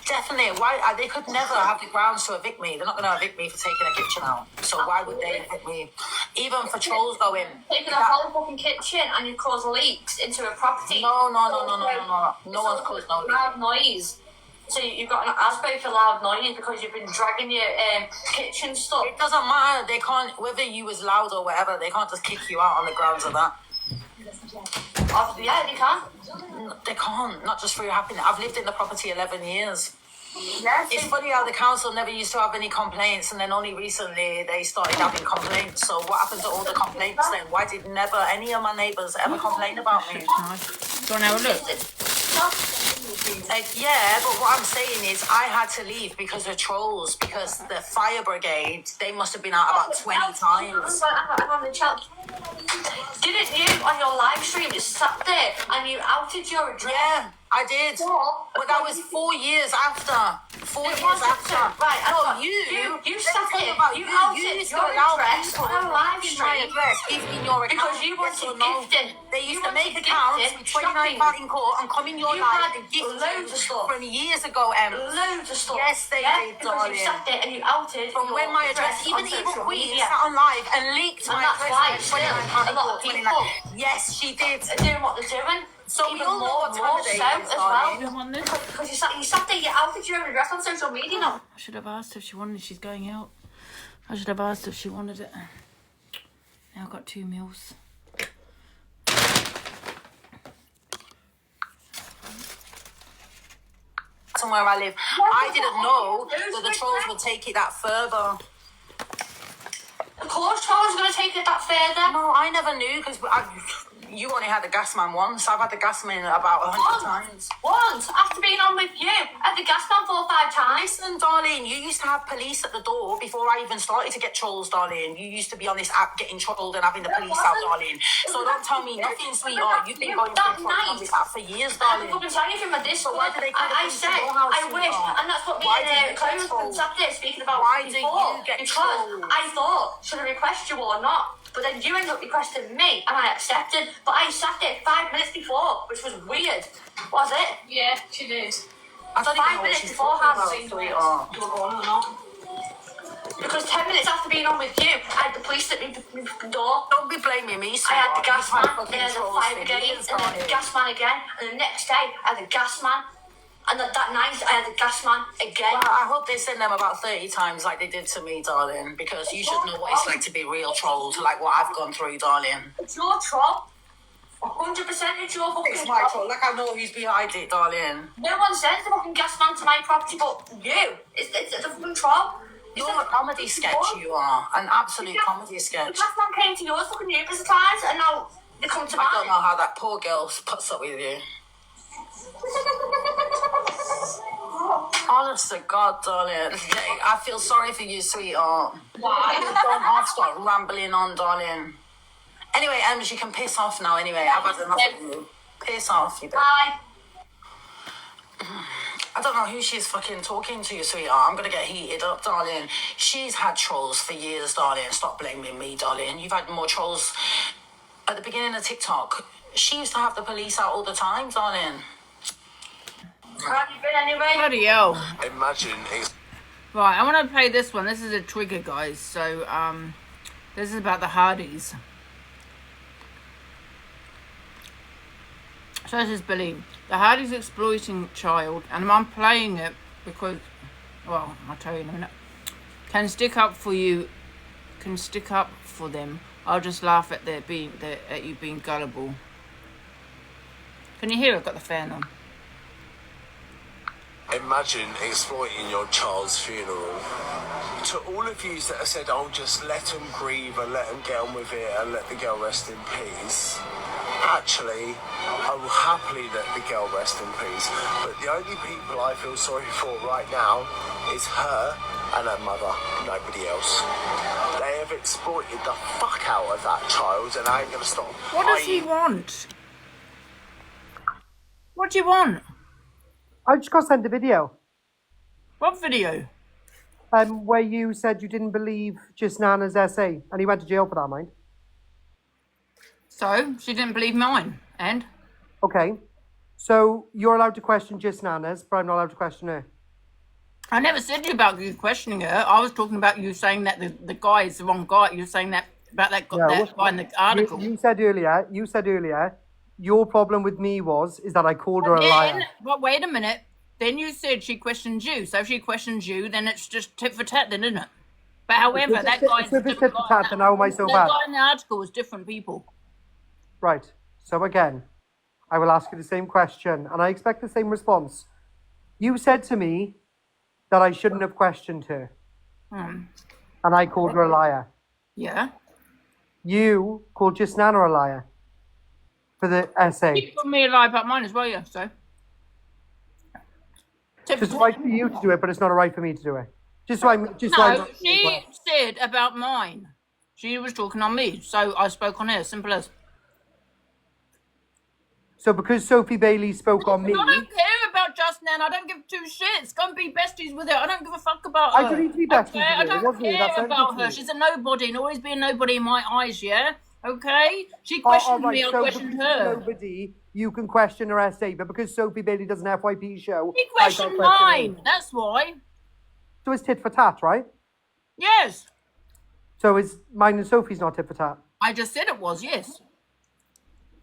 Definitely. Why? They could never have the grounds to evict me. They're not going to evict me for taking a kitchen out. So why would they evict me? Even for trolls going.
Taking a whole fucking kitchen and you cause leaks into a property.
No. No one's caused no leaks.
Loud noise. So you've got an ASBO for loud noise because you've been dragging your kitchen stuff.
It doesn't matter. They can't, whether you was loud or whatever, they can't just kick you out on the grounds of that.
Yeah, they can.
They can't. Not just for your happiness. I've lived in the property 11 years.
Yes.
It's funny how the council never used to have any complaints, and then only recently they started having complaints. So what happened to all the complaints then? Why did never any of my neighbours ever complain about me?
Do you want to have a look?
Yeah, but what I'm saying is I had to leave because of trolls, because the fire brigade, they must have been out about 20 times.
Didn't you, on your live stream, just sat there and you outed your address?
Yeah, I did. But that was 4 years after. 4 years after.
Right,
no, you
sat there.
You outed your address
on a live stream.
Give me your account.
Because you wanted gifting.
They used to make accounts with 29 out in court and come in your life and gift
loads of stuff
from years ago.
Loads of stuff.
Yes, they did,
because
darling.
you sat there and you outed
from when my address, even Queen
media.
sat on live and leaked my address.
And that's why a lot of people.
Yes, she did.
Are doing what they're doing.
So we all know what time of day
as well. Because you sat there, you outed your own address on social media now.
I should have asked if she wanted. She's going out. I should have asked if she wanted it. Now I've got 2 meals.
Where I live. I didn't know that the trolls would take it that further.
Of course, trolls are going to take it that further.
No, I never knew because you only had the gas man once. I've had the gas man about 100 times.
Once, after being on with you, I had the gas man 4 or 5 times.
Listen, darling, you used to have police at the door before I even started to get trolls, darling. You used to be on this app getting trolled and having the police out, darling. So don't tell me nothing, sweetheart. You've been going on this app for years, darling.
I fucking tell you from my Discord.
So why do they call
I said, I wish, and that's what me and Chloe was sat there speaking about before. Because I thought, should I request you or not? But then you ended up requesting me, and I accepted. But I sat there 5 minutes before, which was weird. Was it?
Yeah, she did.
I don't
5 minutes beforehand, you were going or not. Because 10 minutes after being on with you, I had the police at my door.
Don't be blaming me,
I had the gas man, then I had the fire brigade, and then the gas man again. And the next day, I had the gas man. And that night, I had the gas man again.
Well, I hope they send them about 30 times like they did to me, darling. Because you should know what it's like to be real trolled, like what I've gone through, darling.
It's your troll. 100% it's your fucking
It's my troll. Like I know who's behind it, darling.
No one sends the fucking gas man to my property but you. It's a fucking troll.
You're a comedy sketch, you are. An absolute comedy sketch.
The gas man came to yours fucking numerous times and now they come to mine.
I don't know how that poor girl puts up with you. Honest to God, darling. I feel sorry for you, sweetheart.
Why?
Don't have to start rambling on, darling. Anyway, Ems, you can piss off now anyway. I've had enough of you. Piss off, you bitch.
Bye.
I don't know who she's fucking talking to, sweetheart. I'm gonna get heated up, darling. She's had trolls for years, darling. Stop blaming me, darling. You've had more trolls at the beginning of TikTok. She used to have the police out all the time, darling.
How have you been anyway?
Bloody hell.
Imagine it's...
Right, I want to play this one. This is a trigger, guys. So, this is about the Hardys. So this is Billy. The Hardys exploiting child, and I'm playing it because, well, I'll tell you in a minute. Can stick up for you, can stick up for them. I'll just laugh at at you being gullible. Can you hear? I've got the fan on.
Imagine exploiting your child's funeral. To all of you that have said, oh, just let them grieve and let them get on with it and let the girl rest in peace. Actually, I will happily let the girl rest in peace. But the only people I feel sorry for right now is her and her mother, nobody else. They have exploited the fuck out of that child and I ain't going to stop.
What does he want? What do you want?
I just got sent a video.
What video?
Where you said you didn't believe just Nana's essay, and he went to jail for that, mind.
So she didn't believe mine, and
okay, so you're allowed to question just Nana's, but I'm not allowed to question her.
I never said to you about you questioning her. I was talking about you saying that the guy is the wrong guy. You're saying that about that guy in the article.
You said earlier. Your problem with me is that I called her a liar.
But wait a minute. Then you said she questioned you. So if she questions you, then it's just tit for tat, then, isn't it? But however, that guy's
tit for tat, then how am I so bad?
That guy in the article was different people.
Right. So again, I will ask you the same question, and I expect the same response. You said to me that I shouldn't have questioned her. And I called her a liar.
Yeah.
You called just Nana a liar. For the essay.
You put me a lie about mine as well, yeah, so.
It's right for you to do it, but it's not right for me to do it.
She said about mine. She was talking on me, so I spoke on her, simple as.
So because Sophie Bailey spoke on me...
I don't care about just Nan, I don't give two shits. Go and be besties with her. I don't give a fuck about her.
I don't need to be besties with her.
I don't care about her. She's a nobody and always be a nobody in my eyes, yeah? Okay? She questioned me, I questioned her.
Nobody, you can question her essay, but because Sophie Bailey does an FYP show...
She questioned mine, that's why.
So it's tit for tat, right?
Yes.
So is mine and Sophie's not tit for tat?
I just said it was, yes.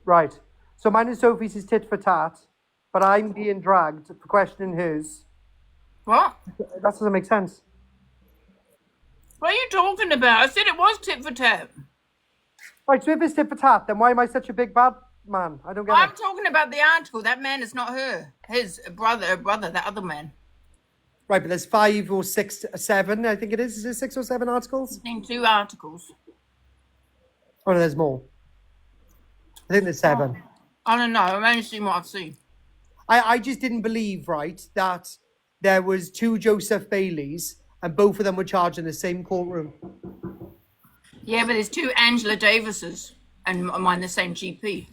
Right. So mine and Sophie's is tit for tat, but I'm being dragged for questioning hers.
What?
That doesn't make sense.
What are you talking about? I said it was tit for tat.
Right, so if it's tit for tat, then why am I such a big bad man? I don't get
I'm
it.
talking about the article. That man is not her. His brother, that other man.
Right, but there's 5 or 6, 7, I think it is. Is it 6 or 7 articles?
I've seen 2 articles.
Oh, no, there's more. I think there's 7.
I don't know. I've only seen what I've seen.
I just didn't believe, right, that there was 2 Joseph Baileys and both of them were charged in the same courtroom.
Yeah, but there's 2 Angela Davises and mine the same GP.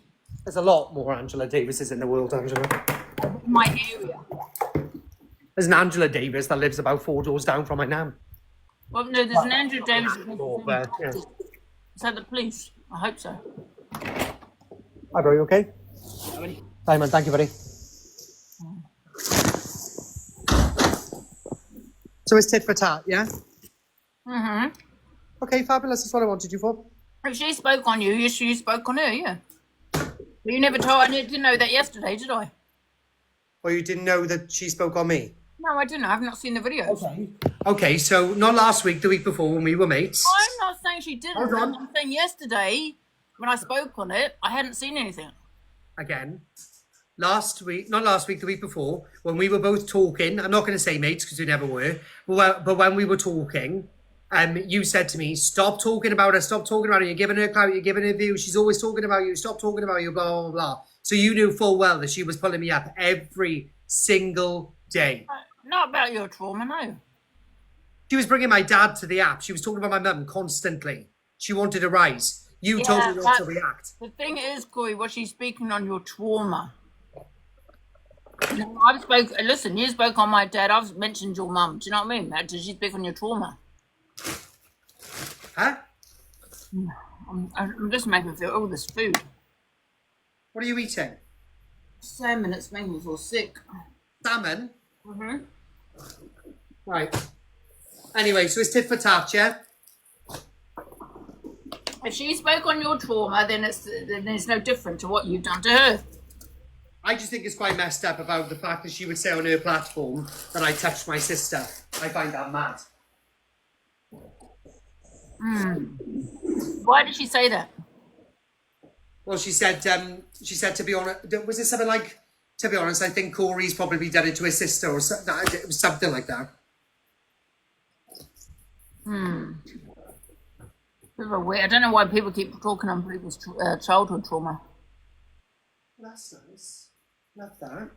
There's a lot more Angela Davises in the world, Angela.
My area.
There's an Angela Davis that lives about 4 doors down from my nan.
Well, no, there's an Angela Davis.
Yeah.
Is that the police? I hope so.
Hi, bro, you okay? Hi, man, thank you, buddy. So it's tit for tat, yeah?
Mm-hmm.
Okay, fabulous. That's what I wanted you for.
If she spoke on you, yes, you spoke on her, yeah. But you never told, I didn't know that yesterday, did I?
Well, you didn't know that she spoke on me?
No, I didn't. I've not seen the videos.
Okay, so not last week, the week before when we were mates.
I'm not saying she didn't.
Hold on.
I'm saying yesterday, when I spoke on it, I hadn't seen anything.
Again, not last week, the week before, when we were both talking, I'm not going to say mates because we never were, but when we were talking, you said to me, stop talking about her, you're giving her clout, you're giving her views, she's always talking about you, stop talking about you, blah, blah, blah. So you knew full well that she was pulling me up every single day.
Not about your trauma, no.
She was bringing my dad to the app. She was talking about my mum constantly. She wanted a rise. You told her not to react.
The thing is, Corey, was she speaking on your trauma? No, listen, you spoke on my dad. I've mentioned your mum. Do you know what I mean? Did she speak on your trauma?
Huh?
I'm just making me feel all this food.
What are you eating?
Salmon. It's making me feel sick.
Salmon?
Mm-hmm.
Right. Anyway, so it's tit for tat, yeah?
If she spoke on your trauma, then it's no different to what you've done to her.
I just think it's quite messed up about the fact that she would say on her platform that I touched my sister. I find that mad.
Why did she say that?
Well, she said to be honest, was it something like, to be honest, I think Corey's probably done it to his sister or something, it was something like that.
I don't know why people keep talking on people's childhood trauma.
That's nice. Love that.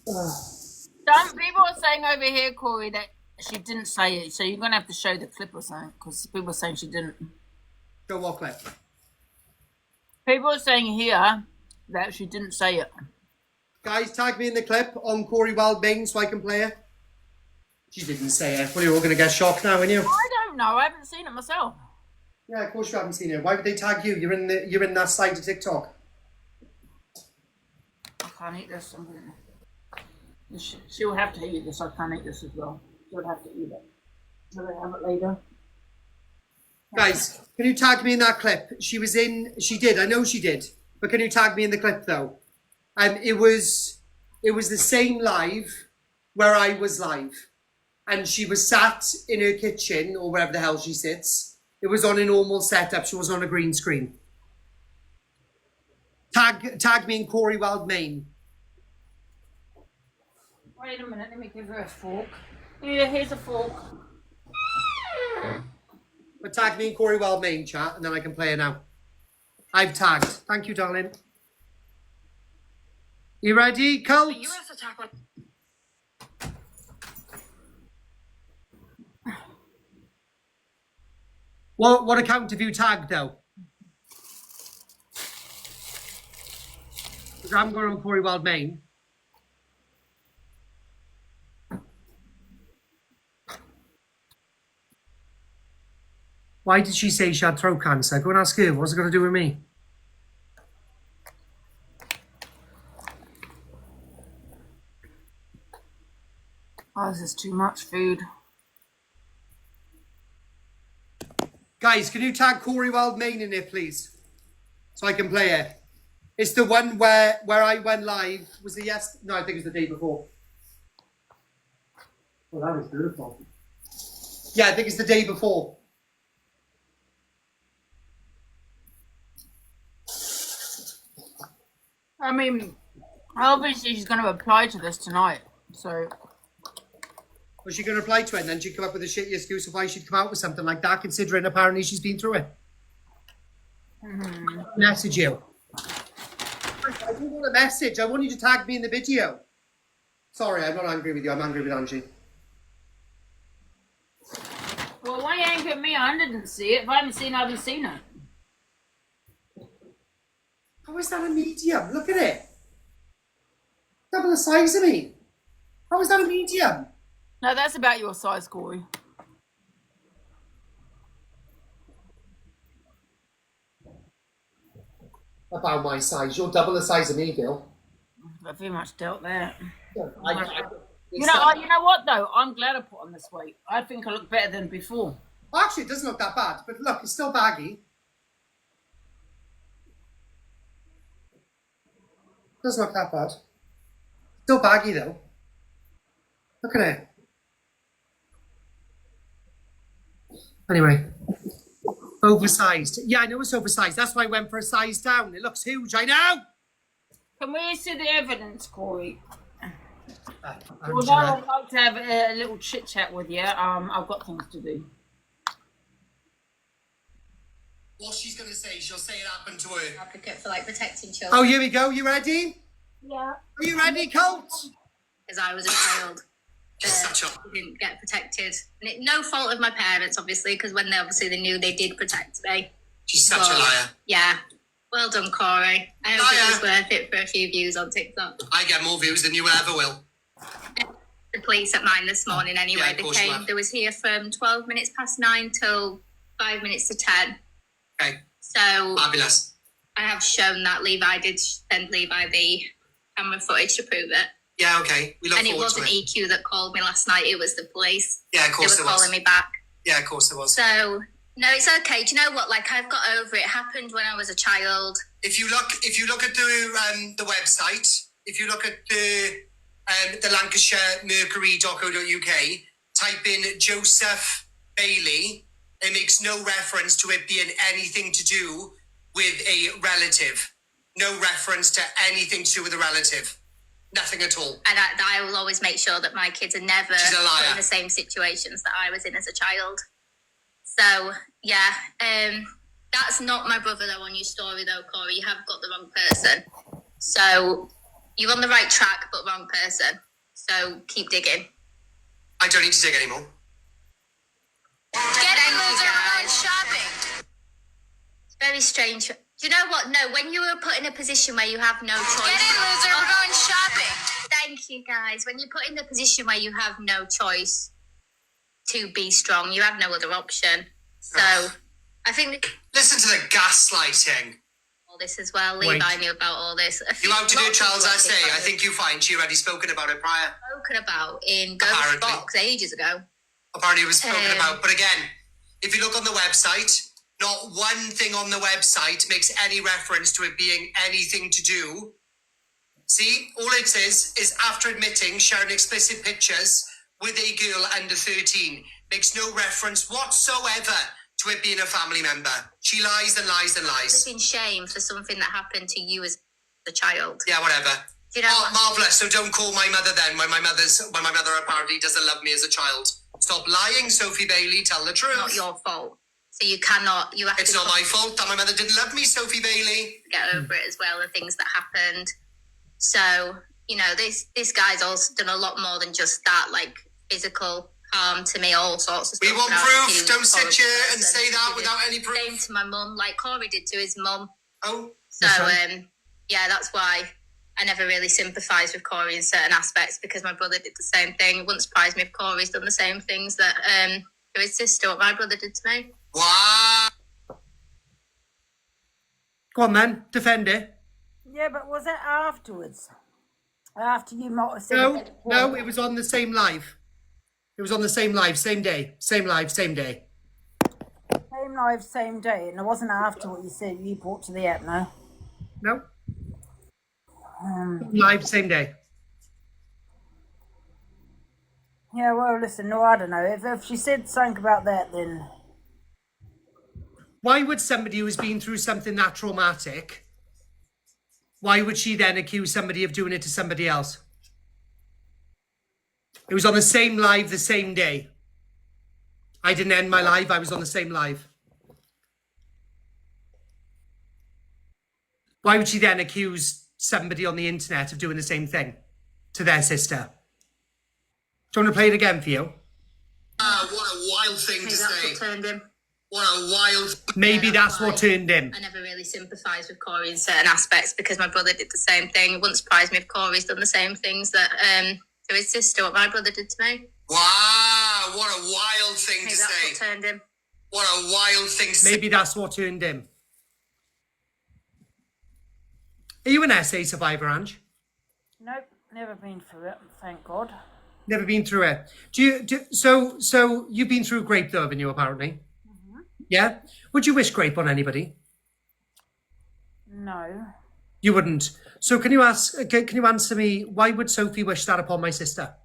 Some people are saying over here, Corey, that she didn't say it. So you're going to have to show the clip or something, because people are saying she didn't.
Show what clip?
People are saying here that she didn't say it.
Guys, tag me in the clip on Corey Wildbane so I can play it. She didn't say it. Well, you're all going to get shocked now, aren't you?
I don't know. I haven't seen it myself.
Yeah, of course you haven't seen it. Why would they tag you? You're in that side of TikTok.
I can't eat this. She'll have to eat this. I can't eat this as well. She'll have to eat it. Shall I have it later?
Guys, can you tag me in that clip? She did. I know she did. But can you tag me in the clip though? It was the same live where I was live. And she was sat in her kitchen or wherever the hell she sits. It was on a normal setup. She wasn't on a green screen. Tag me in Corey Wildmane.
Wait a minute. Let me give her a fork. Yeah, here's a fork.
But tag me in Corey Wildmane, chat, and then I can play it now. I've tagged. Thank you, darling. You ready, Colt? What account have you tagged, though? Because I'm going on Corey Wildmane. Why did she say she had throat cancer? Go and ask her. What's it going to do with me?
Oh, this is too much food.
Guys, can you tag Corey Wildmane in there, please? So I can play it. It's the one where I went live. Was it yesterday? No, I think it was the day before. Oh, that was beautiful. Yeah, I think it's the day before.
mean, obviously she's going to apply to this tonight, so...
Was she going to reply to it and then she'd come up with a shitty excuse of why she'd come out with something like that, considering apparently she's been through it? Message you. I don't want a message. I want you to tag me in the video. Sorry, I'm not angry with you. I'm angry with Angie.
Well, why are you angry at me? I didn't see it. If I haven't seen it, I haven't seen it.
How is that a medium? Look at it. Double the size of me. How is that a medium?
No, that's about your size, Corey.
About my size. You're double the size of me, Gil.
I very much doubt that.
Yeah,
you know what though? I'm glad I put on this weight. I think I look better than before.
Actually, it doesn't look that bad, but look, it's still baggy. Doesn't look that bad. Still baggy though. Look at it. Anyway, oversized. Yeah, I know it's oversized. That's why I went for a size down. It looks huge, I know.
Can we see the evidence, Corey? Although I'd like to have a little chit chat with you, I've got things to do.
What she's going to say, she'll say it happened to her.
Advocate for like protecting children.
Oh, here we go. You ready?
Yeah.
Are you ready, Colt?
Because I was a child. Didn't get protected. And no fault of my parents, obviously, because when they knew, they did protect me.
She's such a liar.
Yeah. Well done, Corey. I hope it was worth it for a few views on TikTok.
I get more views than you ever will.
The police at mine this morning anyway.
Yeah,
they came. They was here from 12 minutes past 9 till 5 minutes to 10.
Okay.
So
fabulous.
I have shown that Levi did send Levi the camera footage to prove it.
Yeah, okay. We look
and it
forward to
wasn't EQ that called me last night. It was the police.
Yeah, of course
they
it
were
was.
calling me back.
Yeah, of course it was.
So no, it's okay. Do you know what? Like I've got over it. It happened when I was a child.
If you look at the website, if you look at the Lancashire Mercury.co.uk, type in Joseph Bailey. It makes no reference to it being anything to do with a relative. No reference to anything to do with a relative. Nothing at all.
And I will always make sure that my kids are never put in the same situations that I was in as a child. So, yeah. That's not my brother, though, on your story, though, Corey. You have got the wrong person. So, you're on the right track, but wrong person. So, keep digging.
I don't need to dig anymore.
Shopping. It's very strange. Do you know what? No, when you were put in a position where you have no choice. Get in, loser. We're going shopping. Thank you, guys. When you're put in the position where you have no choice to be strong, you have no other option. So, I think...
Listen to the gaslighting.
All this as well. Levi knew about all this.
You outed her child's essay. I think you find she already spoken about it prior.
Spoken about in Ghost Box ages ago.
Apparently it was spoken about. But again, if you look on the website, not one thing on the website makes any reference to it being anything to do. See, all it is after admitting sharing explicit pictures with a girl under 13. Makes no reference whatsoever to it being a family member. She lies and lies and lies.
Living shame for something that happened to you as a child.
Yeah, whatever.
Do you know what?
Marvellous. So don't call my mother then when my mother apparently doesn't love me as a child. Stop lying, Sophie Bailey. Tell the truth.
Not your fault. So you cannot.
It's not my fault that my mother didn't love me, Sophie Bailey.
Get over it as well, the things that happened. So, you know, this guy's also done a lot more than just that, like physical harm to me, all sorts of stuff.
We want proof. Don't sit here and say that without any proof.
Same to my mum, like Corey did to his mum.
Oh.
So, yeah, that's why I never really sympathised with Corey in certain aspects, because my brother did the same thing. It wouldn't surprise me if Corey's done the same things that to his sister, what my brother did to me.
Wow. Go on then, defend it.
Yeah, but was it afterwards? After you might have said
No, it was on the same live. It was on the same live, same day. Same live, same day.
Same live, same day. And it wasn't after what you said you brought to the app, no?
No. Live, same day.
Yeah, well, listen, no, I don't know. If she said something about that, then...
Why would somebody who's been through something that traumatic why would she then accuse somebody of doing it to somebody else? It was on the same live the same day. I didn't end my live, I was on the same live. Why would she then accuse somebody on the internet of doing the same thing to their sister? Do you want to play it again for you?
What a wild thing to say. What turned him. What a wild...
Maybe that's what turned him.
I never really sympathised with Corey in certain aspects because my brother did the same thing. It wouldn't surprise me if Corey's done the same things that to his sister, what my brother did to me.
Wow, what a wild thing
Maybe
to
that's
say.
What turned him.
What a wild thing to say.
Maybe that's what turned him. Are you an SA survivor, Ange?
Nope, never been through it, thank God.
Never been through it. So you've been through Grape though, haven't you, apparently? Mm-hmm. Yeah? Would you wish Grape on anybody?
No.
You wouldn't. So can you answer me, why would Sophie wish that upon my sister?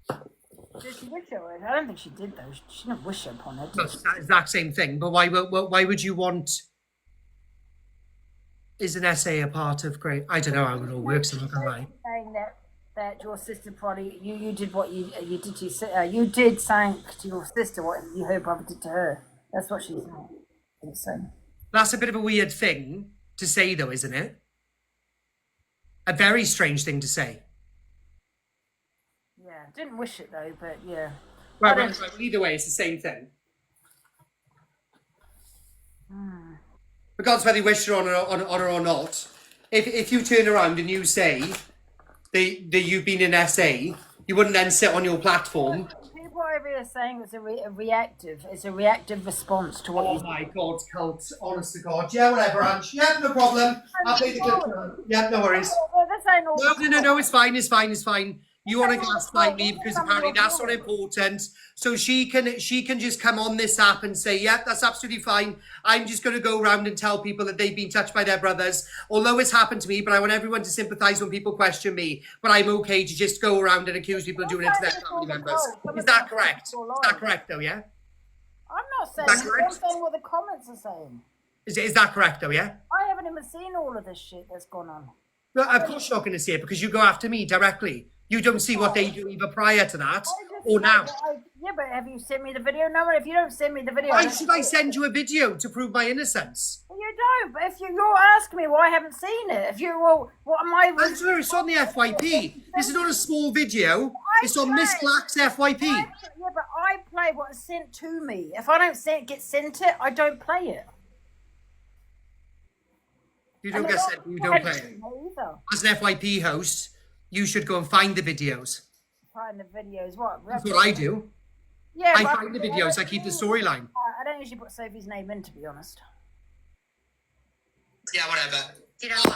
Did she wish it? I don't think she did though. She didn't wish it upon her.
No, it's the exact same thing. But why would you want... Is an SA a part of Grape? I don't know how it all works, I'm not gonna lie.
Saying that your sister probably you did what you did to you did thank to your sister what her brother did to her. That's what she's saying.
That's a bit of a weird thing to say though, isn't it? A very strange thing to say.
Yeah, didn't wish it though, but yeah.
Right. Either way, it's the same thing. Regardless whether you wish her on her or not, if you turn around and you say that you've been in SA, you wouldn't then sit on your platform.
People over here saying it's a reactive response to what you.
Oh my God, cult! Honest to God, yeah, whatever, Ange. Yeah, no problem. I'll play the clip. Yeah, no worries. No, it's fine. You want to gaslight me because apparently that's not important. So she can just come on this app and say, yeah, that's absolutely fine. I'm just going to go around and tell people that they've been touched by their brothers. Although it's happened to me, but I want everyone to sympathise when people question me. But I'm okay to just go around and accuse people of doing it to their family members. Is that correct? Is that correct though, yeah?
I'm not saying I'm saying what the comments are saying.
Is that correct though, yeah?
I haven't even seen all of this shit that's gone on.
Well, of course you're not going to see it because you go after me directly. You don't see what they do either prior to that or now.
Yeah, but have you sent me the video? No, if you don't send me the video...
Why should I send you a video to prove my innocence?
Well, you don't, but if you're asking me why I haven't seen it, if you, well, what am I...
It's on the FYP. This is not a small video. It's on Miss Black's FYP.
Yeah, but I play what is sent to me. If I don't get sent it, I don't play it.
You don't get sent, you don't play it. As an FYP host, you should go and find the videos.
Find the videos, what?
That's what I do.
Yeah,
I find the videos, I keep the storyline.
I don't usually put Sophie's name in, to be honest.
Yeah, whatever.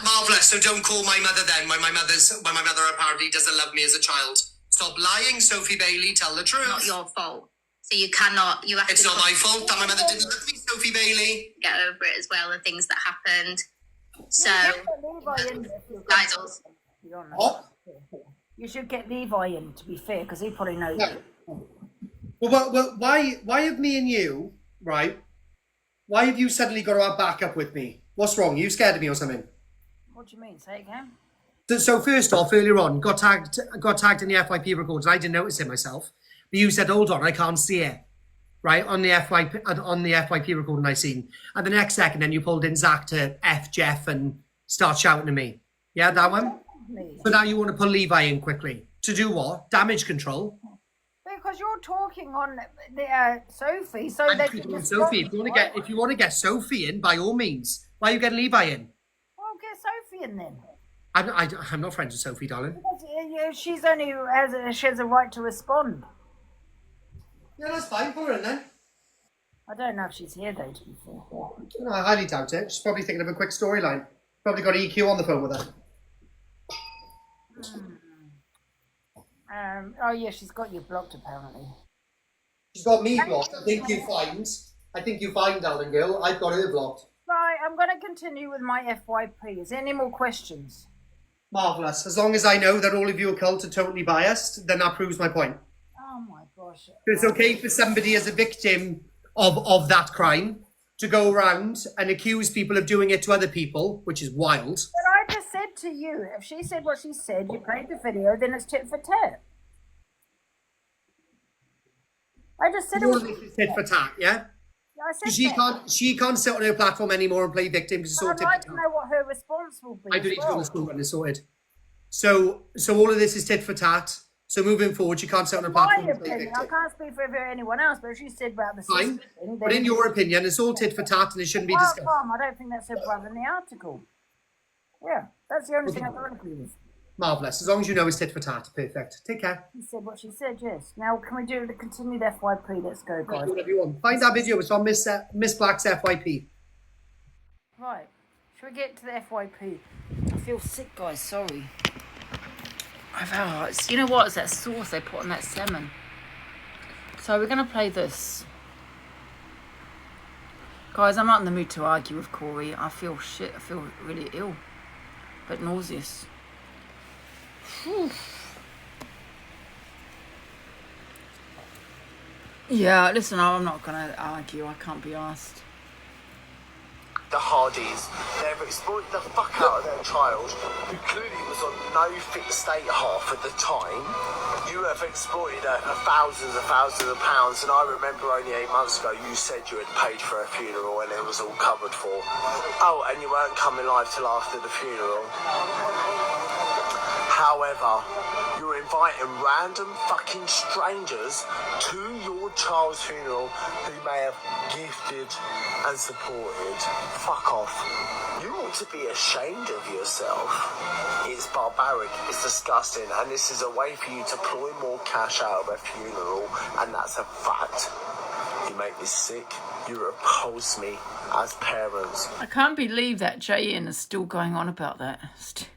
Marvellous, so don't call my mother then when my mother apparently doesn't love me as a child. Stop lying, Sophie Bailey, tell the truth.
Not your fault. So you cannot,
It's not my fault that my mother didn't love me, Sophie Bailey.
Get over it as well, the things that happened. So,
you should get Levi in, to be fair, because he probably knows it.
Well, why have me and you, right? Why have you suddenly got to have backup with me? What's wrong? Are you scared of me or something?
What do you mean? Say it again.
So first off, earlier on, got tagged in the FYP records. I didn't notice it myself, but you said, "Hold on, I can't see it." Right on the FYP recording I seen, and the next second, then you pulled in Zach to F Jeff and start shouting at me. Yeah, that one. But now you want to pull Levi in quickly to do what? Damage control.
Because you're talking on the Sophie, so that
Sophie. If you want to get Sophie in, by all means. Why are you getting Levi in?
Well, get Sophie in then.
I'm not friends with Sophie, darling.
Because she has a right to respond.
Yeah, that's fine. Put her in then.
I don't know if she's here though, to be fair.
No, I highly doubt it. She's probably thinking of a quick storyline. Probably got EQ on the phone with her.
Oh yeah, she's got you blocked apparently.
She's got me blocked. I think you find, darling girl. I've got her blocked.
Right, I'm going to continue with my FYP. Is there any more questions?
Marvellous. As long as I know that all of you are cult are totally biased, then that proves my point.
Oh my gosh.
It's okay for somebody as a victim of that crime to go around and accuse people of doing it to other people, which is wild.
But I just said
to you. If she said what she said, you played the video, then it's tit for tat. I just said it was
tit for tat, yeah?
Yeah, I said
she can't sit on her platform anymore and play victim because it's all
I'd
tit
like
for
to
tat.
know what her response will be.
I do need to go to school when it's sorted. So all of this is tit for tat. So moving forward, she can't sit on her platform
My
and play
opinion,
victim.
I can't speak for anyone else, but if she said about the
Fine.
sister thing,
But in your opinion, it's all tit for tat and it shouldn't be discussed.
I don't think that's her brother in the article. Yeah, that's the only thing I don't agree with.
Marvellous. As long as you know it's tit for tat. Perfect. Take care.
She said what she said, yes. Now, can we do the continued FYP? Let's go, guys.
Do whatever you want. Find that video. It's on Miss Black's FYP.
Right. Should we get to the FYP? I feel sick, guys. Sorry. You know what? It's that sauce they put on that salmon. So we're going to play this. Guys, I'm not in the mood to argue with Corey. I feel shit. I feel really ill. But nauseous. Whew. Yeah, listen, I'm not going to argue. I can't be asked.
The Hardys, they've exploited the fuck out of their child, who clearly was on no fit state half at the time. You have exploited her for thousands of pounds, and I remember only 8 months ago you said you had paid for a funeral and it was all covered for. Oh, and you weren't coming live till after the funeral. However, you're inviting random fucking strangers to your child's funeral who may have gifted and supported. Fuck off. You ought to be ashamed of yourself. It's barbaric, it's disgusting, and this is a way for you to ploy more cash out of a funeral, and that's a fact. You make me sick. You repulse me as parents.
I can't believe that JN is still going on about that.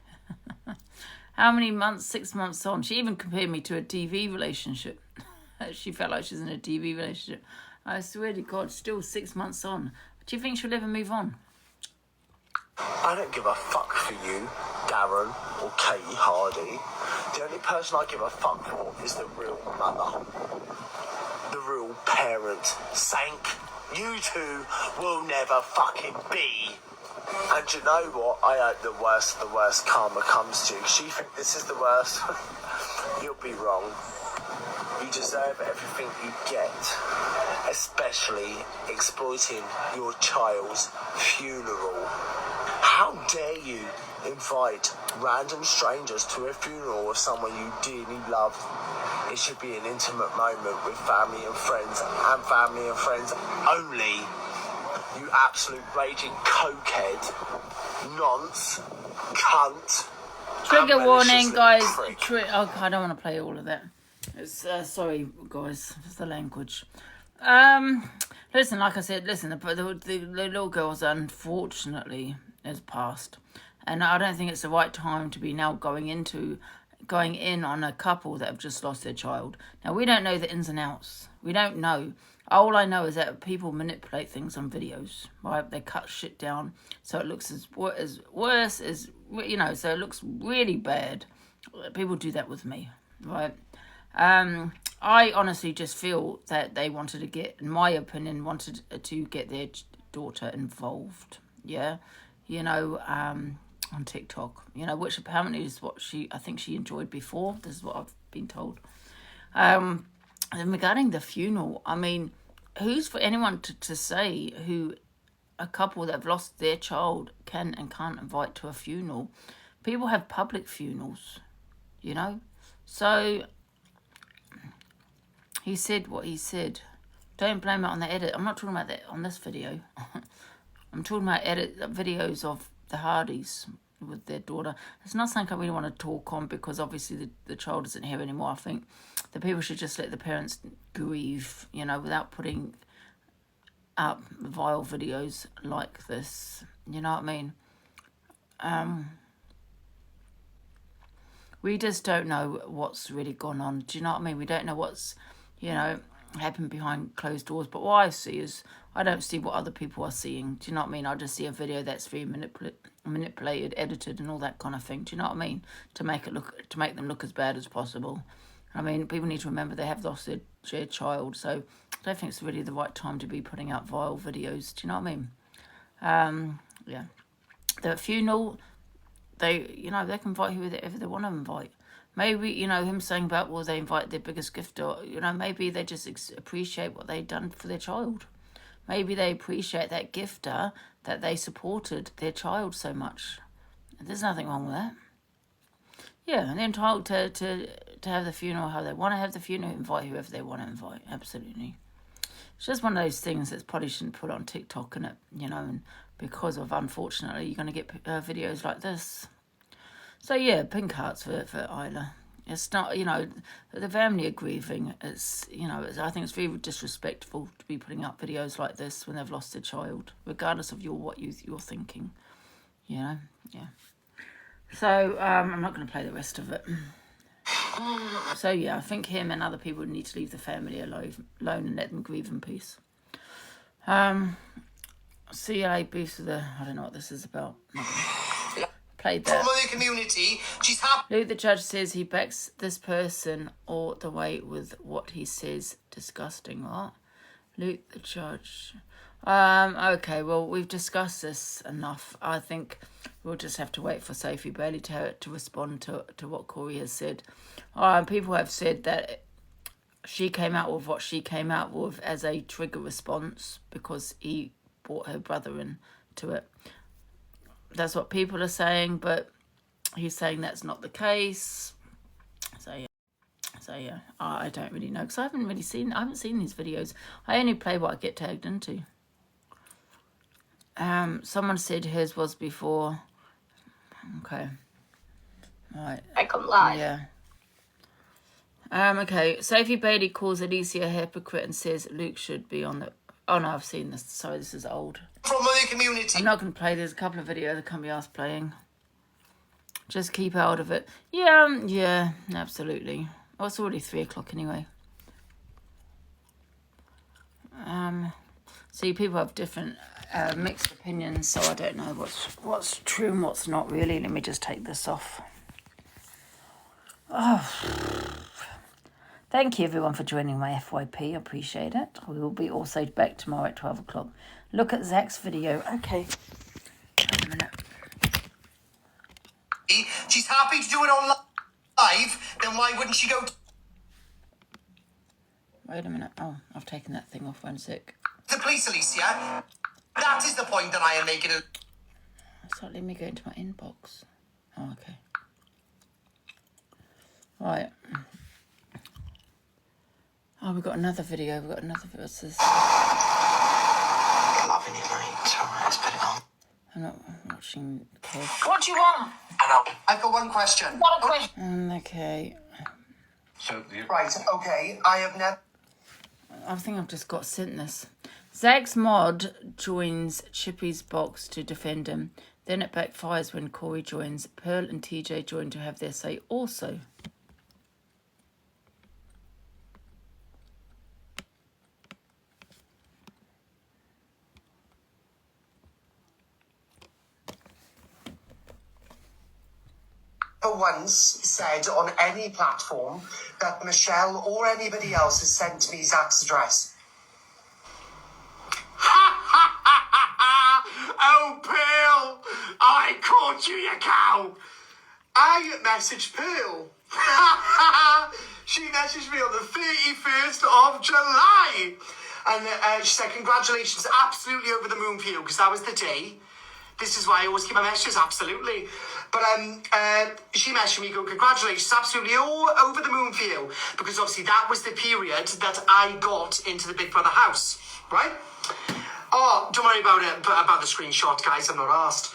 How many months? 6 months on. She even compared me to a DV relationship. She felt like she was in a DV relationship. I swear to God, still 6 months on. Do you think she'll ever move on?
I don't give a fuck for you, Darren or Katie Hardy. The only person I give a fuck for is the real mother. The real parent. Sank. You two will never fucking be. And you know what? I hope the worst karma comes to you. She thinks this is the worst. You'll be wrong. You deserve everything you get. Especially exploiting your child's funeral. How dare you invite random strangers to a funeral of someone you dearly love? It should be an intimate moment with family and friends only. You absolute raging cokehead, nonce, cunt.
Trigger warning, guys. I don't want to play all of that. It's sorry, guys, for the language. Listen, like I said, the little girls unfortunately has passed, and I don't think it's the right time to be now going in on a couple that have just lost their child. Now, we don't know the ins and outs. We don't know. All I know is that people manipulate things on videos, right? They cut shit down so it looks as worse as, you know, so it looks really bad. People do that with me, right? I honestly just feel that they wanted to get, in my opinion, to get their daughter involved, yeah? You know, on TikTok, you know, which apparently is what I think she enjoyed before. This is what I've been told. And regarding the funeral, I mean, who's for anyone to say who a couple that have lost their child can and can't invite to a funeral? People have public funerals, you know? So he said what he said. Don't blame it on the edit. I'm not talking about that on this video. I'm talking about videos of the Hardys with their daughter. It's not something I really want to talk on because obviously the child isn't here anymore. I think the people should just let the parents grieve, you know, without putting up vile videos like this. You know what I mean? We just don't know what's really gone on. Do you know what I mean? We don't know what's, you know, happened behind closed doors. But what I see is, I don't see what other people are seeing. Do you know what I mean? I just see a video that's very manipulated, edited, and all that kind of thing. Do you know what I mean? To make them look as bad as possible. I mean, people need to remember they have lost their child, so I don't think it's really the right time to be putting out vile videos. Do you know what I mean? Yeah. The funeral,
they, you know, they can invite whoever they want to invite. Maybe, you know, him saying about, well, they invite their biggest gifter, you know, maybe they just appreciate what they've done for their child. Maybe they appreciate that gifter, that they supported their child so much. There's nothing wrong with that. Yeah, and they're entitled to have the funeral how they want to have the funeral, invite whoever they want to invite, absolutely. It's just one of those things that probably shouldn't put on TikTok, and you know, and because of, unfortunately, you're going to get videos like this. So yeah, pink hearts for Isla. It's not, you know, the family are grieving. It's, you know, I think it's very disrespectful to be putting up videos like this when they've lost their child, regardless of what you're thinking. You know, yeah. So I'm not going to play the rest of it. So yeah, I think him and other people need to leave the family alone and let them grieve in peace. CLA beefs with the, I don't know what this is about. Played that.
From the community, she's happy.
Luke the judge says he backs this person all the way with what he says. Disgusting. What? Luke the judge. Okay, well, we've discussed this enough. I think we'll just have to wait for Sophie Bailey to respond to what Corey has said. People have said that she came out with what she came out with as a trigger response because he brought her brother into it. That's what people are saying, but he's saying that's not the case. So yeah, I don't really know because I haven't seen these videos. I only play what I get tagged into. Someone said hers was before. Okay. Right.
I can't lie.
Yeah. Okay. Sophie Bailey calls Alicia a hypocrite and says Luke should be on the... Oh no, I've seen this. Sorry, this is old.
From the community.
I'm not going to play. There's a couple of videos that can't be asked playing. Just keep out of it. Yeah, absolutely. Oh, it's already 3 o'clock anyway. See, people have different mixed opinions, so I don't know what's true and what's not really. Let me just take this off. Oh. Thank you everyone for joining my FYP. I appreciate it. We will be also back tomorrow at 12 o'clock. Look at Zach's video. Okay. Wait a minute.
She's happy to do it on live, then why wouldn't she go to
Wait a minute. Oh, I've taken that thing off. 1 sec.
the police, Alicia? That is the point that I am making.
It's not letting me go into my inbox. Oh, okay. Right. Oh, we've got another video. What's this?
Loving you, mate. Let's put it on.
I'm not watching kids.
What do you want?
I've got one question.
What a question.
Okay.
So
Right, okay. I have never...
I think I've just got sent this. Zach's mod joins Chippy's box to defend him. Then it backfires when Corey joins. Pearl and TJ join to have their say also.
once said on any platform that Michelle or anybody else has sent me Zach's address. Oh, Pearl! I caught you, you cow! I messaged Pearl. She messaged me on the 31st of July. And she said, congratulations, absolutely over the moon for you, because that was the day. This is why I always keep my messages, absolutely. But she messaged me, going, congratulations, absolutely all over the moon for you. Because obviously that was the period that I got into the Big Brother house, right? Oh, don't worry about it, about the screenshot, guys, I'm not asked.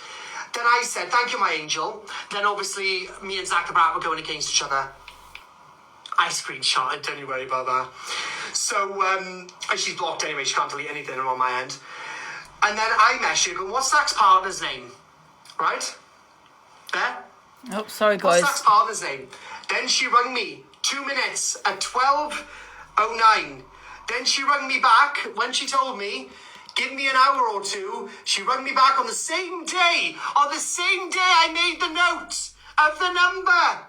Then I said, thank you, my angel. Then obviously me and Zach the Brat were going against each other. I screenshotted, don't you worry about that. So, she's blocked anyway, she can't delete anything on my end. And then I messaged her, going, what's Zach's partner's name? Right? There?
Oh, sorry, guys.
What's Zach's partner's name? Then she rang me 2 minutes at 12:09. Then she rang me back when she told me, give me an hour or two. She rang me back on the same day. On the same day I made the note of the number.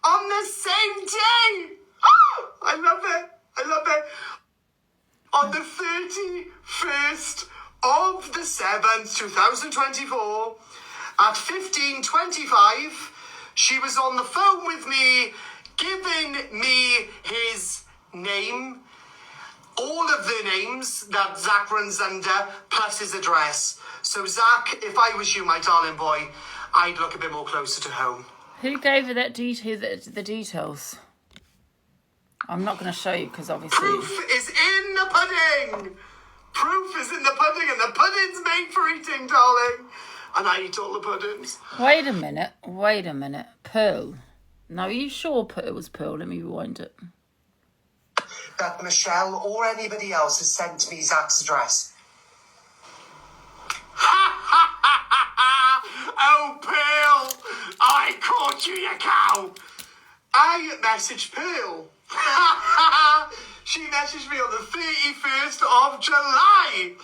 On the same day. Oh, I love it. I love it. On the 31st of the 7th, 2024, At 15:25, she was on the phone with me, giving me his name, all of the names that Zach runs under, plus his address. So, Zach, if I was you, my darling boy, I'd look a bit more closer to home.
Who gave her that the details? I'm not going to show you because obviously...
Proof is in the pudding! Proof is in the pudding, and the pudding's made for eating, darling. And I eat all the puddings.
Wait a minute. Pearl. Now, are you sure it was Pearl? Let me rewind it.
That Michelle or anybody else has sent me Zach's address. Oh, Pearl! I caught you, you cow! I messaged Pearl. She messaged me on the 31st of July.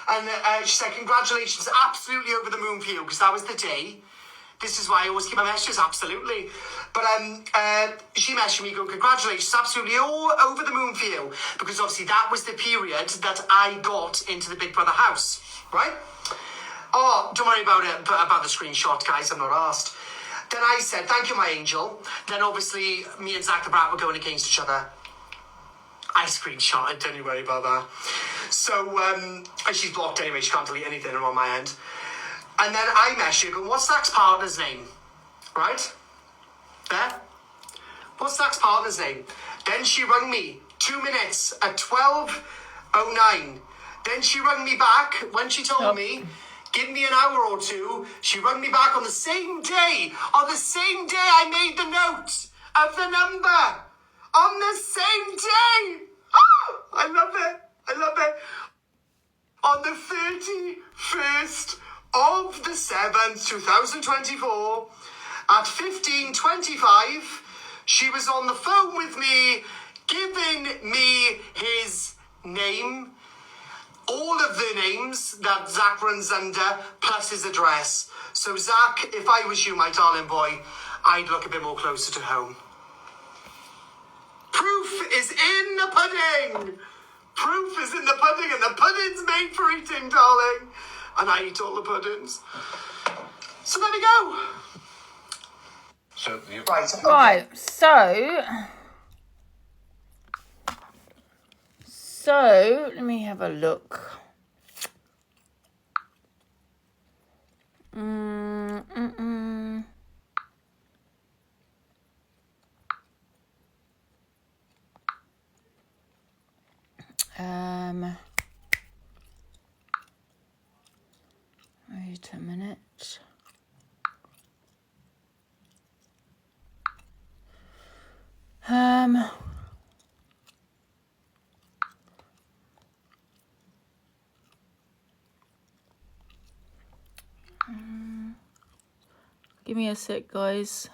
And she said, congratulations, absolutely over the moon for you, because that was the day. This is why I always keep my messages, absolutely. But she messaged me going, congratulations, absolutely all over the moon for you. Because obviously that was the period that I got into the Big Brother house, right? Oh, don't worry about it, about the screenshot, guys, I'm not asked. Then I said, thank you, my angel. Then obviously me and Zach the Brat were going against each other. I screenshotted, don't you worry about that. So, and she's blocked anyway, she can't delete anything on my end. And then I messaged her going, what's Zach's partner's name? Right? There? What's Zach's partner's name? Then she rang me 2 minutes at 12:09. Then she rang me back when she told me, give me an hour or two. She rang me back on the same day. On the same day I made the note of the number. On the same day. Oh, I love it. I love it. On the 31st of the 7th, 2024, at 15:25, she was on the phone with me, giving me his name, all of the names that Zach runs under, plus his address. So, Zach, if I was you, my darling boy, I'd look a bit more closer to home. Proof is in the pudding! Proof is in the pudding, and the pudding's made for eating, darling. And I eat all the puddings. So there we go.
So you...
Right, so let me have a look. Wait a minute. Give me a sec, guys.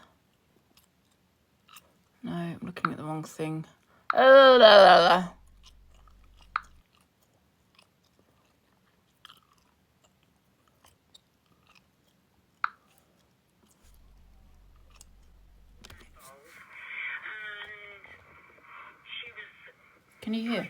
No, I'm looking at the wrong thing. Oh, la, la, la. Can you hear?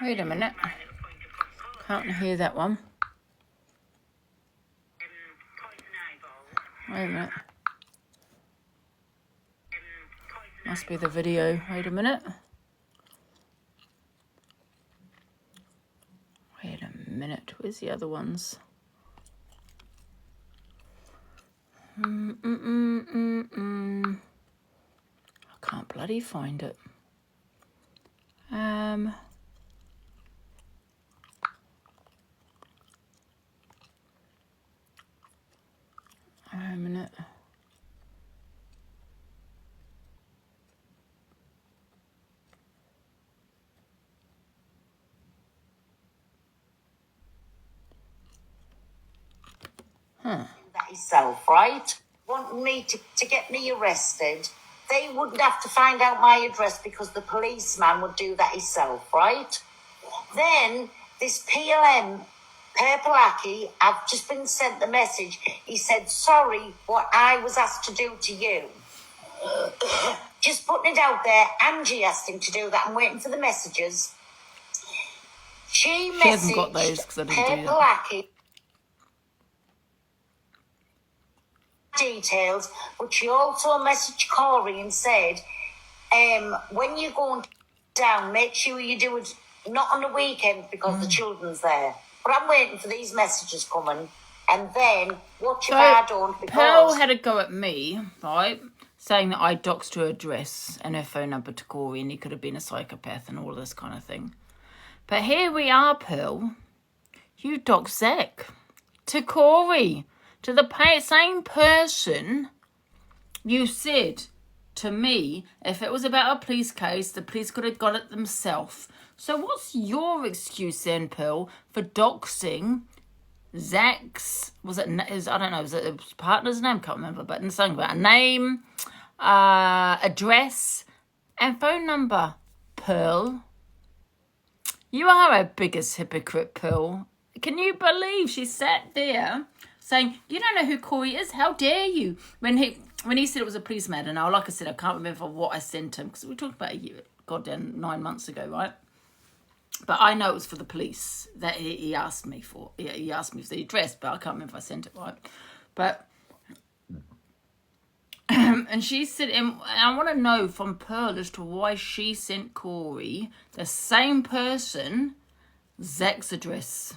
Wait a minute. Can't hear that one. Wait a minute. Must be the video. Wait a minute. Wait a minute. Where's the other ones? I can't bloody find it. A minute.
that himself, right? Wanting me to get me arrested. They wouldn't have to find out my address because the policeman would do that himself, right? Then this PLM, Perpalaki, I've just been sent the message. He said, sorry, what I was asked to do to you. Just putting it out there, Angie asked him to do that. I'm waiting for the messages. She
hasn't got those
messaged
because I didn't do that.
Perpalaki details, but she also messaged Corey and said, when you're going down, make sure you do it not on the weekend because the children's there. But I'm waiting for these messages coming, and then what if I don't? Because
Pearl had a go at me, right, saying that I doxed her address and her phone number to Corey and he could have been a psychopath and all this kind of thing. But here we are, Pearl. You doxed Zach to Corey, to the same person. You said to me, if it was about a police case, the police could have got it themselves. So what's your excuse then, Pearl, for doxing Zach's, was it his, I don't know, was it his partner's name? Can't remember, but something about a name, address, and phone number, Pearl? You are our biggest hypocrite, Pearl. Can you believe she sat there saying, you don't know who Corey is? How dare you? When he said it was a police matter, and like I said, I can't remember what I sent him, because we talked about goddamn 9 months ago, right? But I know it was for the police that he asked me for. He asked me for the address, but I can't remember if I sent it right. But, and she said, and I want to know from Pearl as to why she sent Corey, the same person, Zach's address.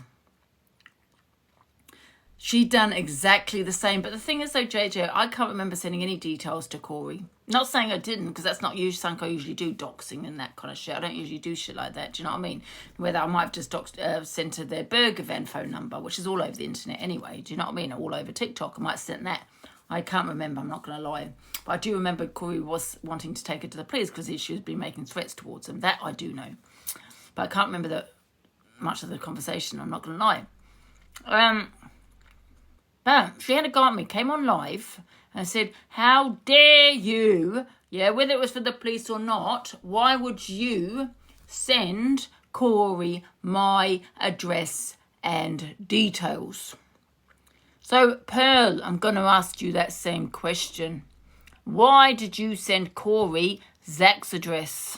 She done exactly the same. But the thing is though, JJ, I can't remember sending any details to Corey. Not saying I didn't, because that's not usually something I usually do, doxing and that kind of shit. I don't usually do shit like that, do you know what I mean? Whether I might have just sent her their burger van phone number, which is all over the internet anyway, do you know what I mean? All over TikTok, I might have sent that. I can't remember, I'm not going to lie. But I do remember Corey was wanting to take her to the police because she was been making threats towards him. That I do know. But I can't remember much of the conversation, I'm not going to lie. But she had a go at me, came on live and said, how dare you, yeah, whether it was for the police or not, why would you send Corey my address and details? So, Pearl, I'm going to ask you that same question. Why did you send Corey Zach's address?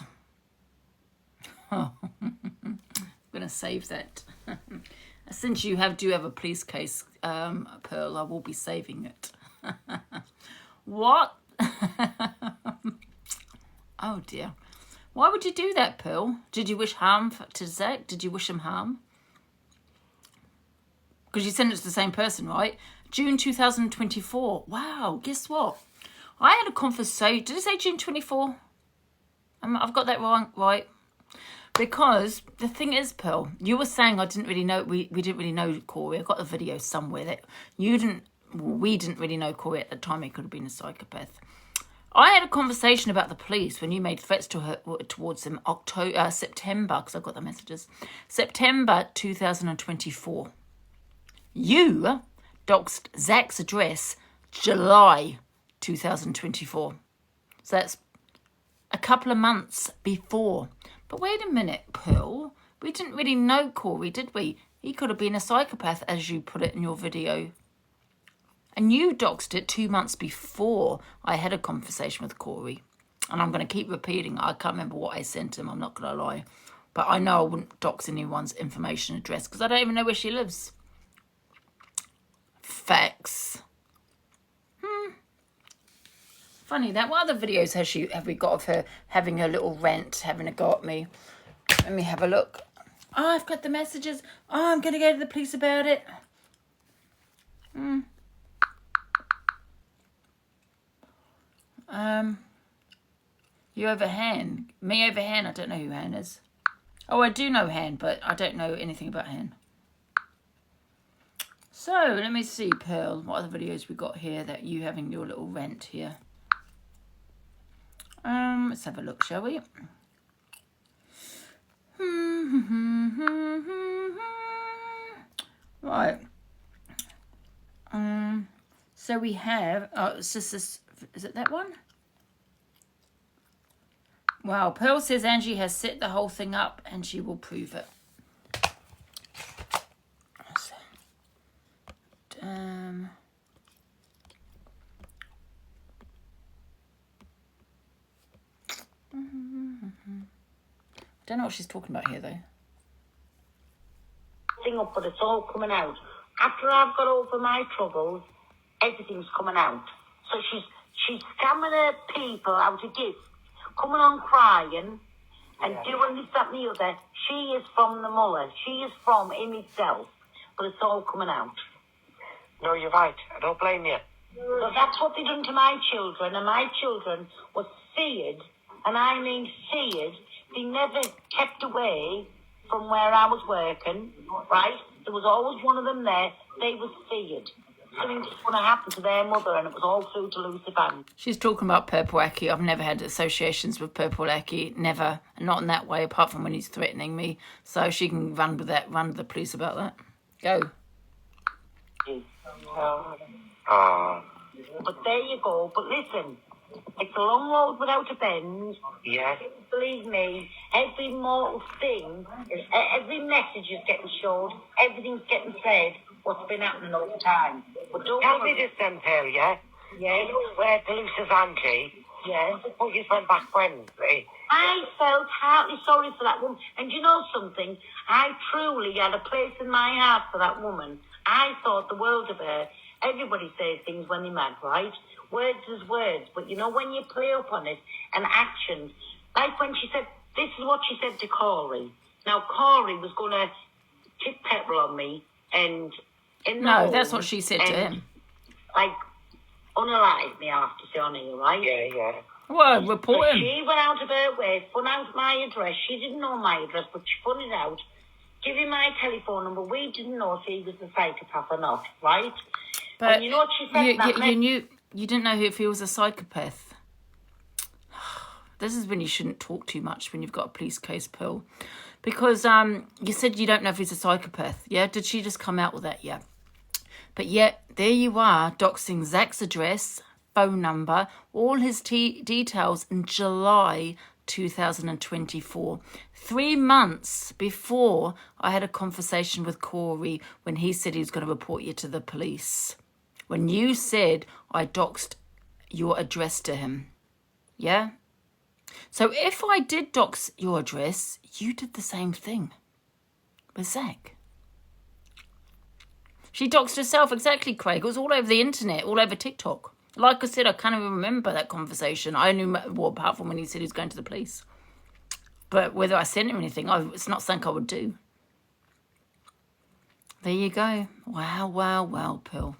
Oh, I'm going to save that. Since you do have a police case, Pearl, I will be saving it. What? Oh, dear. Why would you do that, Pearl? Did you wish harm to Zach? Did you wish him harm? Because you sent it to the same person, right? June 2024. Wow, guess what? I had a conversation. Did it say June 24? I've got that wrong, right? Because the thing is, Pearl, you were saying I didn't really know, we didn't really know Corey. I got a video somewhere that we didn't really know Corey at the time. He could have been a psychopath. I had a conversation about the police when you made threats to her towards him September, because I got the messages. September 2024. You doxed Zach's address July 2024. So that's a couple of months before. But wait a minute, Pearl. We didn't really know Corey, did we? He could have been a psychopath, as you put it in your video. And you doxed it 2 months before I had a conversation with Corey. And I'm going to keep repeating. I can't remember what I sent him. I'm not going to lie. But I know I wouldn't dox anyone's information address because I don't even know where she lives. Facts. Funny that. What other videos have we got of her having her little rant, having a go at me? Let me have a look. Oh, I've got the messages. Oh, I'm going to go to the police about it. You over Han. Me over Han. I don't know who Han is. Oh, I do know Han, but I don't know anything about Han. So, let me see, Pearl. What other videos we got here that you having your little rant here? Let's have a look, shall we? Right. So we have, oh, it's just this, is it that one? Wow, Pearl says Angie has set the whole thing up and she will prove it. I don't know what she's talking about here, though.
Thing up, but it's all coming out. After I've got over my troubles, everything's coming out. So she's scamming her people out of gifts, coming on crying and doing this, that, and the other. She is from the mullah. She is from him himself, but it's all coming out.
No, you're right. I don't blame you.
So that's what they done to my children, and my children were feared, and I mean feared. They never kept away from where I was working, right? There was always one of them there. They were feared. Something was going to happen to their mother, and it was all through to Lucy Band.
She's talking about Purple Aki. I've never had associations with Purple Aki, never. Not in that way, apart from when he's threatening me. So she can run with that, run with the police about that. Go.
But there you go. But listen, it's a long road without a bend.
Yes.
Believe me, every mortal thing, every message is getting showed, everything's getting said, what's been happening all the time. But don't
tell me this then, Pearl, yeah?
Yeah.
You know where Lucy's Angie?
Yeah.
Suppose you went back Wednesday.
I felt heartily sorry for that woman. And you know something? I truly had a place in my heart for that woman. I thought the world of her. Everybody says things when they're mad, right? Words is words. But you know, when you play up on it and actions, like when she said, this is what she said to Corey. Now, Corey was going to tip petrol on me and...
No, that's what she said to him.
Like, unalive me after saying it, right?
Yeah.
Well, report him.
She went out of her way, spun out my address. She didn't know my address, but she spun it out. Give him my telephone number. We didn't know if he was a psychopath or not, right?
But
and you know what she said?
You didn't know if he was a psychopath. This is when you shouldn't talk too much when you've got a police case, Pearl. Because you said you don't know if he's a psychopath. Yeah? Did she just come out with that? Yeah. But yet, there you are, doxing Zach's address, phone number, all his details in July 2024. 3 months before I had a conversation with Corey when he said he was going to report you to the police. When you said I doxed your address to him. Yeah? So if I did dox your address, you did the same thing with Zach. She doxed herself, exactly, Craig. It was all over the internet, all over TikTok. Like I said, I can't even remember that conversation. I only, well, apart from when he said he was going to the police. But whether I sent him anything, it's not something I would do. There you go. Wow, Pearl.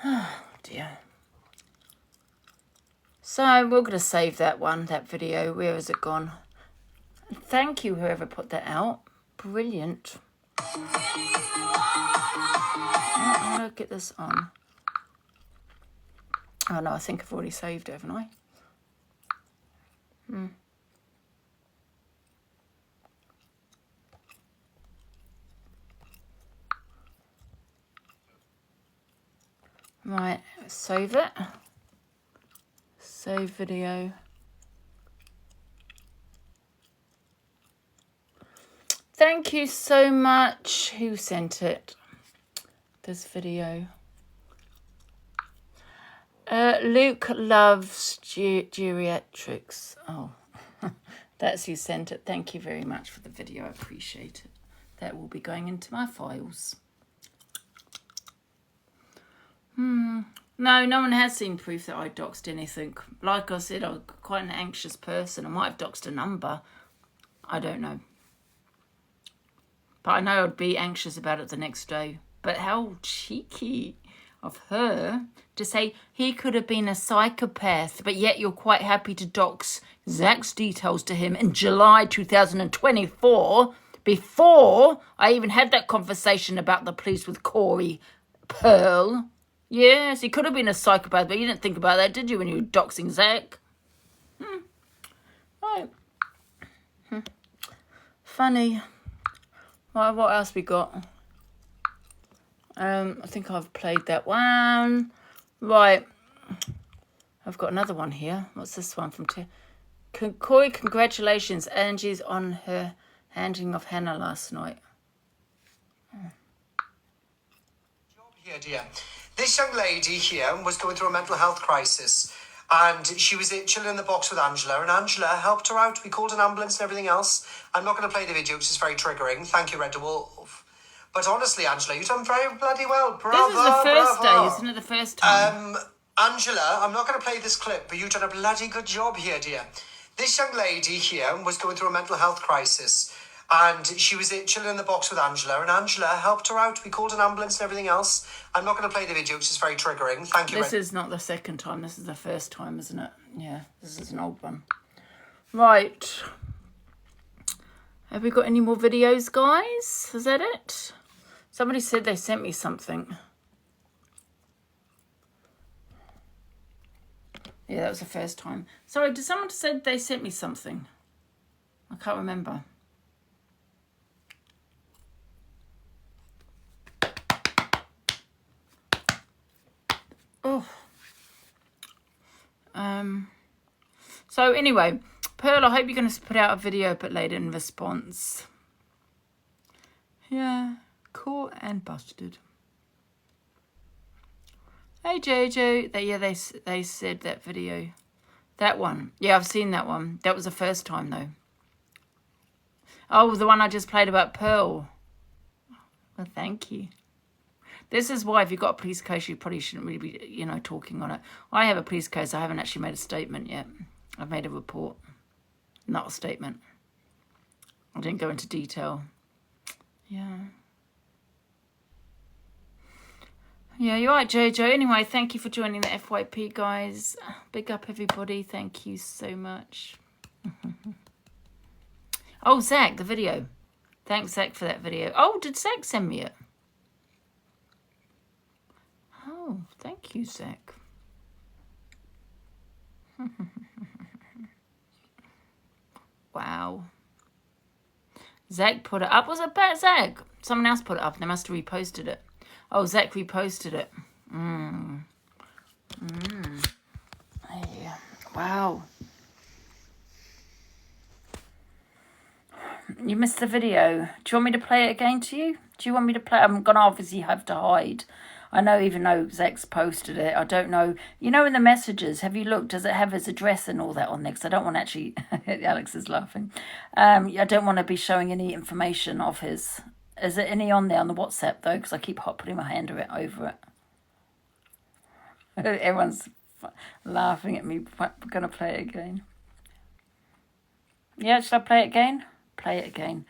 Oh, dear. So we're going to save that video. Where has it gone? Thank you, whoever put that out. Brilliant. I'm going to get this on. Oh, no, I think I've already saved it, haven't I? Right, save it. Save video. Thank you so much. Who sent it? This video. Luke loves geriatrics. Oh, that's who sent it. Thank you very much for the video. I appreciate it. That will be going into my files. No one has seen proof that I doxed anything. Like I said, I'm quite an anxious person. I might have doxed a number. I don't know. But I know I'd be anxious about it the next day. But how cheeky of her to say he could have been a psychopath, but yet you're quite happy to dox Zach's details to him in July 2024, before I even had that conversation about the police with Corey. Pearl. Yes, he could have been a psychopath, but you didn't think about that, did you, when you were doxing Zach? Right. Funny. Right, what else we got? I think I've played that one. Right. I've got another one here. What's this one from Corey? Congratulations. Angie's on her handing of Hannah last night.
Here, dear. This young lady here was going through a mental health crisis, and she was chilling in the box with Angela, and Angela helped her out. We called an ambulance and everything else. I'm not going to play the video because it's very triggering. Thank you, Red Wolf. But honestly, Angela, you've done very bloody well. Bravo,
this is the first
bravo.
day, isn't it? The first time.
Angela, I'm not going to play this clip, but you've done a bloody good job here, dear. This young lady here was going through a mental health crisis, and she was chilling in the box with Angela, and Angela helped her out. We called an ambulance and everything else. I'm not going to play the video because it's very triggering. Thank you.
This is not the second time. This is the first time, isn't it? Yeah, this is an old one. Right. Have we got any more videos, guys? Is that it? Somebody said they sent me something. Yeah, that was the first time. Sorry, did someone say they sent me something? I can't remember. Oh. So anyway, Pearl, I hope you're going to put out a video a bit later in response. Yeah, caught and busted. Hey Jojo, they said that video, that one. Yeah, I've seen that one. That was the first time though. Oh, the one I just played about Pearl. Well, thank you. This is why if you've got a police case, you probably shouldn't really be, you know, talking on it. I have a police case. I haven't actually made a statement yet. I've made a report, not a statement. I didn't go into detail. Yeah. Yeah, you're right, Jojo. Anyway, thank you for joining the FYP, guys. Big up, everybody. Thank you so much. Oh, Zach, the video. Thanks, Zach, for that video. Oh, did Zach send me it? Oh, thank you, Zach. Wow. Zach put it up. Was it about Zach? Someone else put it up and they must have reposted it. Oh, Zach reposted it. Yeah. Wow. You missed the video. Do you want me to play it again to you? Do you want me to play? I'm going to obviously have to hide. I know even though Zach's posted it, I don't know. You know in the messages, have you looked? Does it have his address and all that on there? Because I don't want to actually... Alex is laughing. I don't want to be showing any information of his... Is there any on there on the WhatsApp, though? Because I keep putting my hand over it. Everyone's laughing at me. I'm going to play it again. Yeah, should I play it again? Play it again.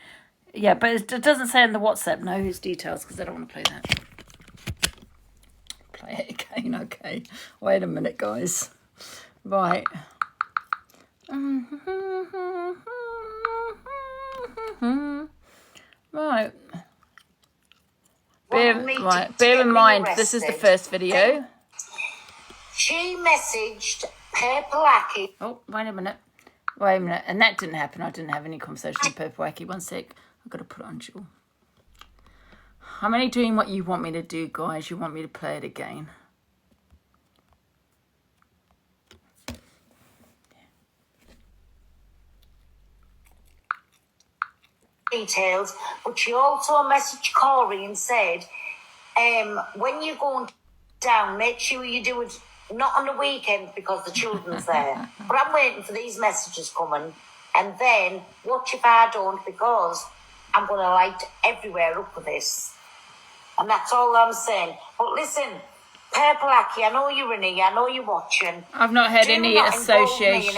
Yeah, but it doesn't say in the WhatsApp, no, his details, because I don't want to play that. Play it again, okay. Wait a minute, guys. Right. Right. Bear in mind, this is the first video.
She messaged Purple Aki.
Oh, wait a minute. Wait a minute. And that didn't happen. I didn't have any conversation with Purple Aki. One sec. I've got to put it on Jill. I'm only doing what you want me to do, guys. You want me to play it again.
Details, but she also messaged Corey and said, when you're going down, make sure you do it not on the weekend because the children's there. But I'm waiting for these messages coming, and then watch if I don't, because I'm going to light everywhere up with this. And that's all I'm saying. But listen, Purple Aki, I know you're in here, I know you're watching.
I've not had any association.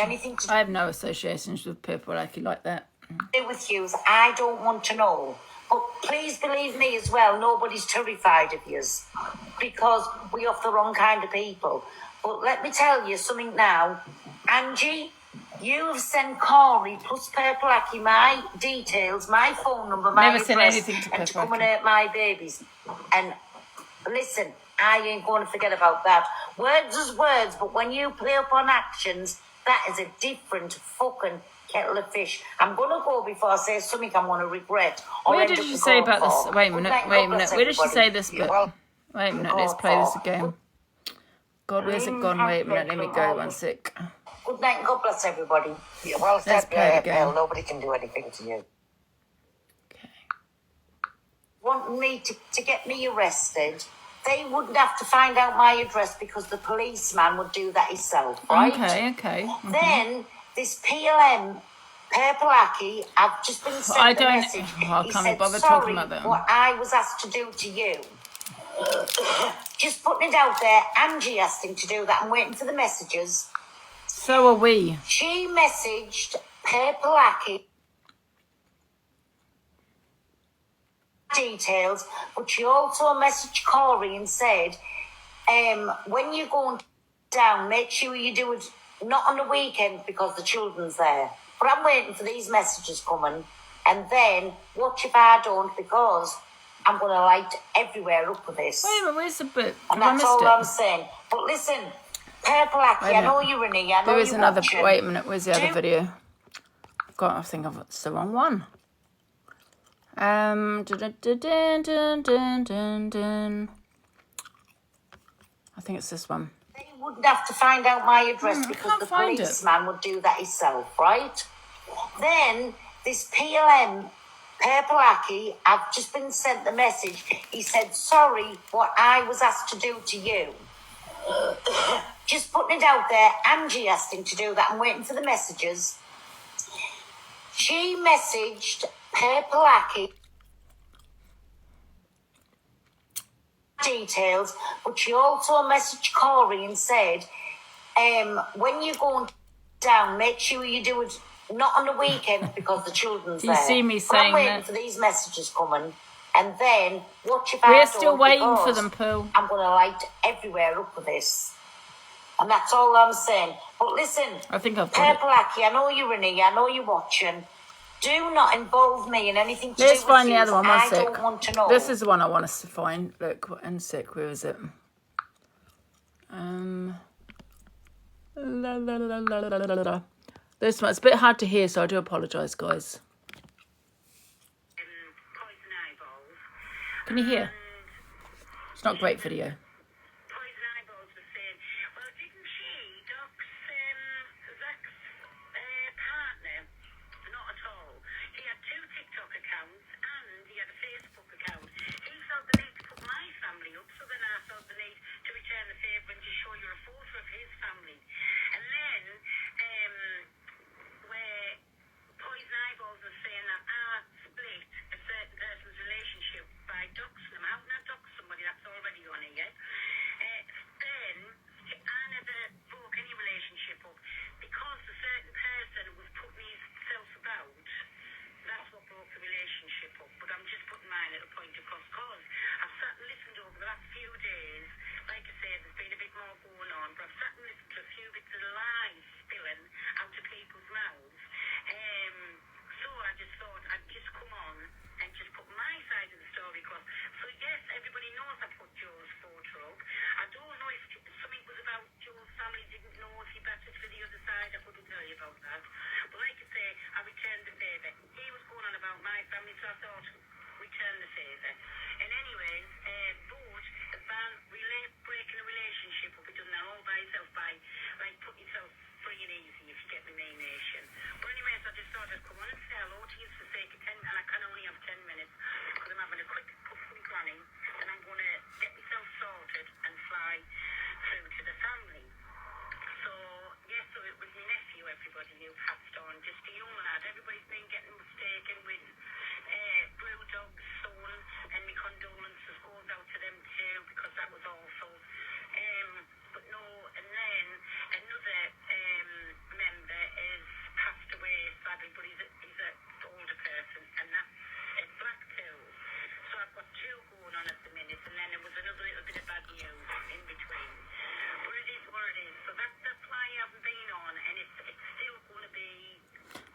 I have no associations with Purple Aki like that.
With you, I don't want to know. But please believe me as well, nobody's terrified of yous, because we are the wrong kind of people. But let me tell you something now. Angie, you have sent Corey plus Purple Aki my details, my phone number, my
Never sent anything to
and to
Purple
come and hurt my babies. And listen, I ain't going to forget about that. Words is words, but when you play up on actions, that is a different fucking kettle of fish. I'm going to go before I say something I'm going to regret.
Where did she say about this? Wait a minute. Where did she say this bit? Wait a minute, let's play this again. God, where's it gone? Wait a minute, let me go 1 sec.
Good night and God bless everybody.
Well
Let's
said,
play it again.
Bill. Nobody can do anything to you.
Want me to get me arrested, they wouldn't have to find out my address because the policeman would do that himself, right?
Okay.
Then this PLM, Perpalaki, I've just been sent a message.
I
He
can't
said,
bother
sorry,
talking about that.
what I was asked to do to you. Just putting it out there, Angie asked him to do that. I'm waiting for the messages.
So are we.
She messaged Perpalaki details, but she also messaged Corey and said, when you're going down, make sure you do it not on the weekend because the children's there. But I'm waiting for these messages coming, and then watch if I don't, because I'm going to light everywhere up with this.
Wait a minute, where's the bit?
And that's all I'm saying. But listen, Perpalaki, I know you're in here, I know
there is
you're
another.
watching.
Wait a minute, where's the other video? I think it's the wrong one. I think it's this one.
They wouldn't have to find out my address because the policeman would do that himself, right? Then this PLM, Perpalaki, I've just been sent the message. He said, sorry, what I was asked to do to you. Just putting it out there, Angie asked him to do that. I'm waiting for the messages. She messaged Perpalaki details, but she also messaged Corey and said, when you're going down, make sure you do it not on the weekend because the children's
Do you
there.
see me
But
saying
I'm waiting
that?
for these messages coming, and then watch if I
We're
don't,
still waiting for
because
them, Pooh.
I'm going to light everywhere up with this. And that's all I'm saying. But listen,
I think I've got it.
Perpalaki, I know you're in here, I know you're watching. Do not involve me in anything to
Let's
do
find
with
the
you.
other one.
I
One sec.
don't want to know.
This is the one I want us to find. Look, 1 sec. Where is it? This one. It's a bit hard to hear, so I do apologise, guys. Can you hear? It's not a great video.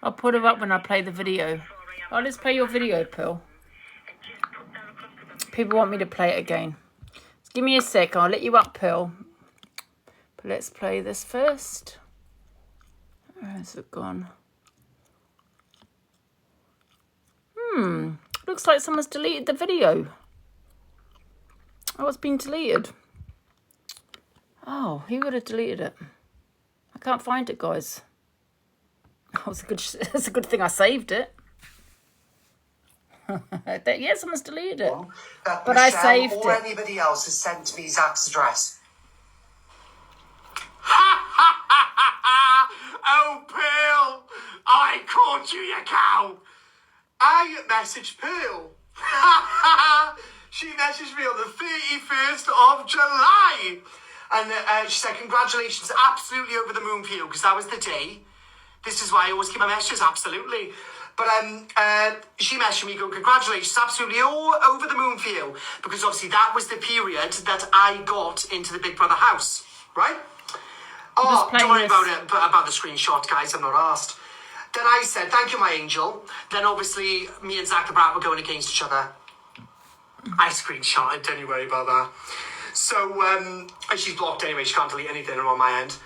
I'll put her up when I play the video. Oh, let's play your video, Pearl. People want me to play it again. Just give me a sec. I'll let you up, Pearl. But let's play this first. Where's it gone? Looks like someone's deleted the video. Oh, it's been deleted. Oh, who would have deleted it? I can't find it, guys. Oh, it's a good thing I saved it. Yeah, someone's deleted it.
That
But
Michelle
I saved
or
it.
anybody else has sent me Zach's address. Oh, Pearl! I caught you, you cow! I messaged Pearl. She messaged me on the 31st of July. And she said, congratulations, absolutely over the moon for you, because that was the day. This is why I always keep my messages, absolutely. But she messaged me going, congratulations, absolutely all over the moon for you. Because obviously that was the period that I got into the Big Brother house, right? Oh, don't worry about it, about the screenshot, guys, I'm not asked. Then I said, thank you, my angel. Then obviously me and Zach the Brat were going against each other. I screenshotted, don't you worry about that. So, and she's blocked anyway, she can't delete anything on my end.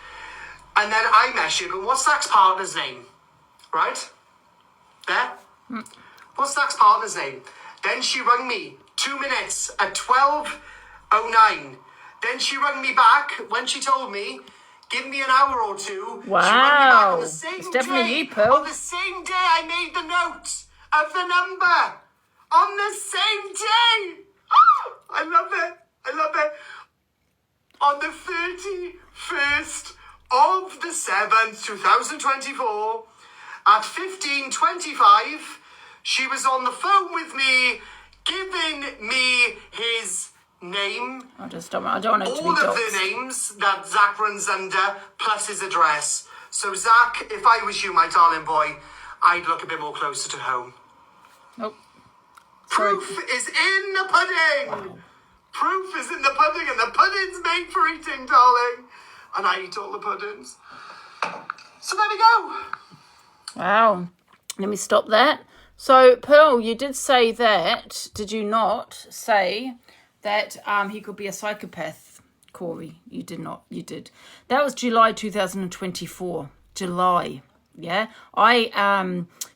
And then I messaged her going, what's Zach's partner's name? Right? There? What's Zach's partner's name? Then she rang me 2 minutes at 12:09. Then she rang me back when she told me, give me an hour or two.
Wow.
She rang me back on the same
It's definitely
day.
you, Pearl.
On the same day I made the note of the number. On the same day. Oh, I love it. I love it. On the 31st of the 7th, 2024, at 15:25, she was on the phone with me, giving me his name.
I don't want it to be
all of
doxed.
the names that Zach runs under, plus his address. So, Zach, if I was you, my darling boy, I'd look a bit more closer to home.
Nope.
Proof is in the pudding.
Wow.
Proof is in the pudding, and the pudding's made for eating, darling. And I eat all the puddings. So there we go.
Wow. Let me stop that. So, Pearl, you did say that, did you not say that he could be a psychopath, Corey? You did not. You did. That was July 2024. July. Yeah.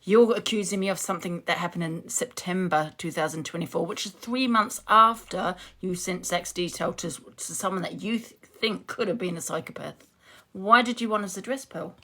You're accusing me of something that happened in September 2024, which is 3 months after you sent Zach's detail to someone that you think could have been a psychopath. Why did you want his address, Pearl?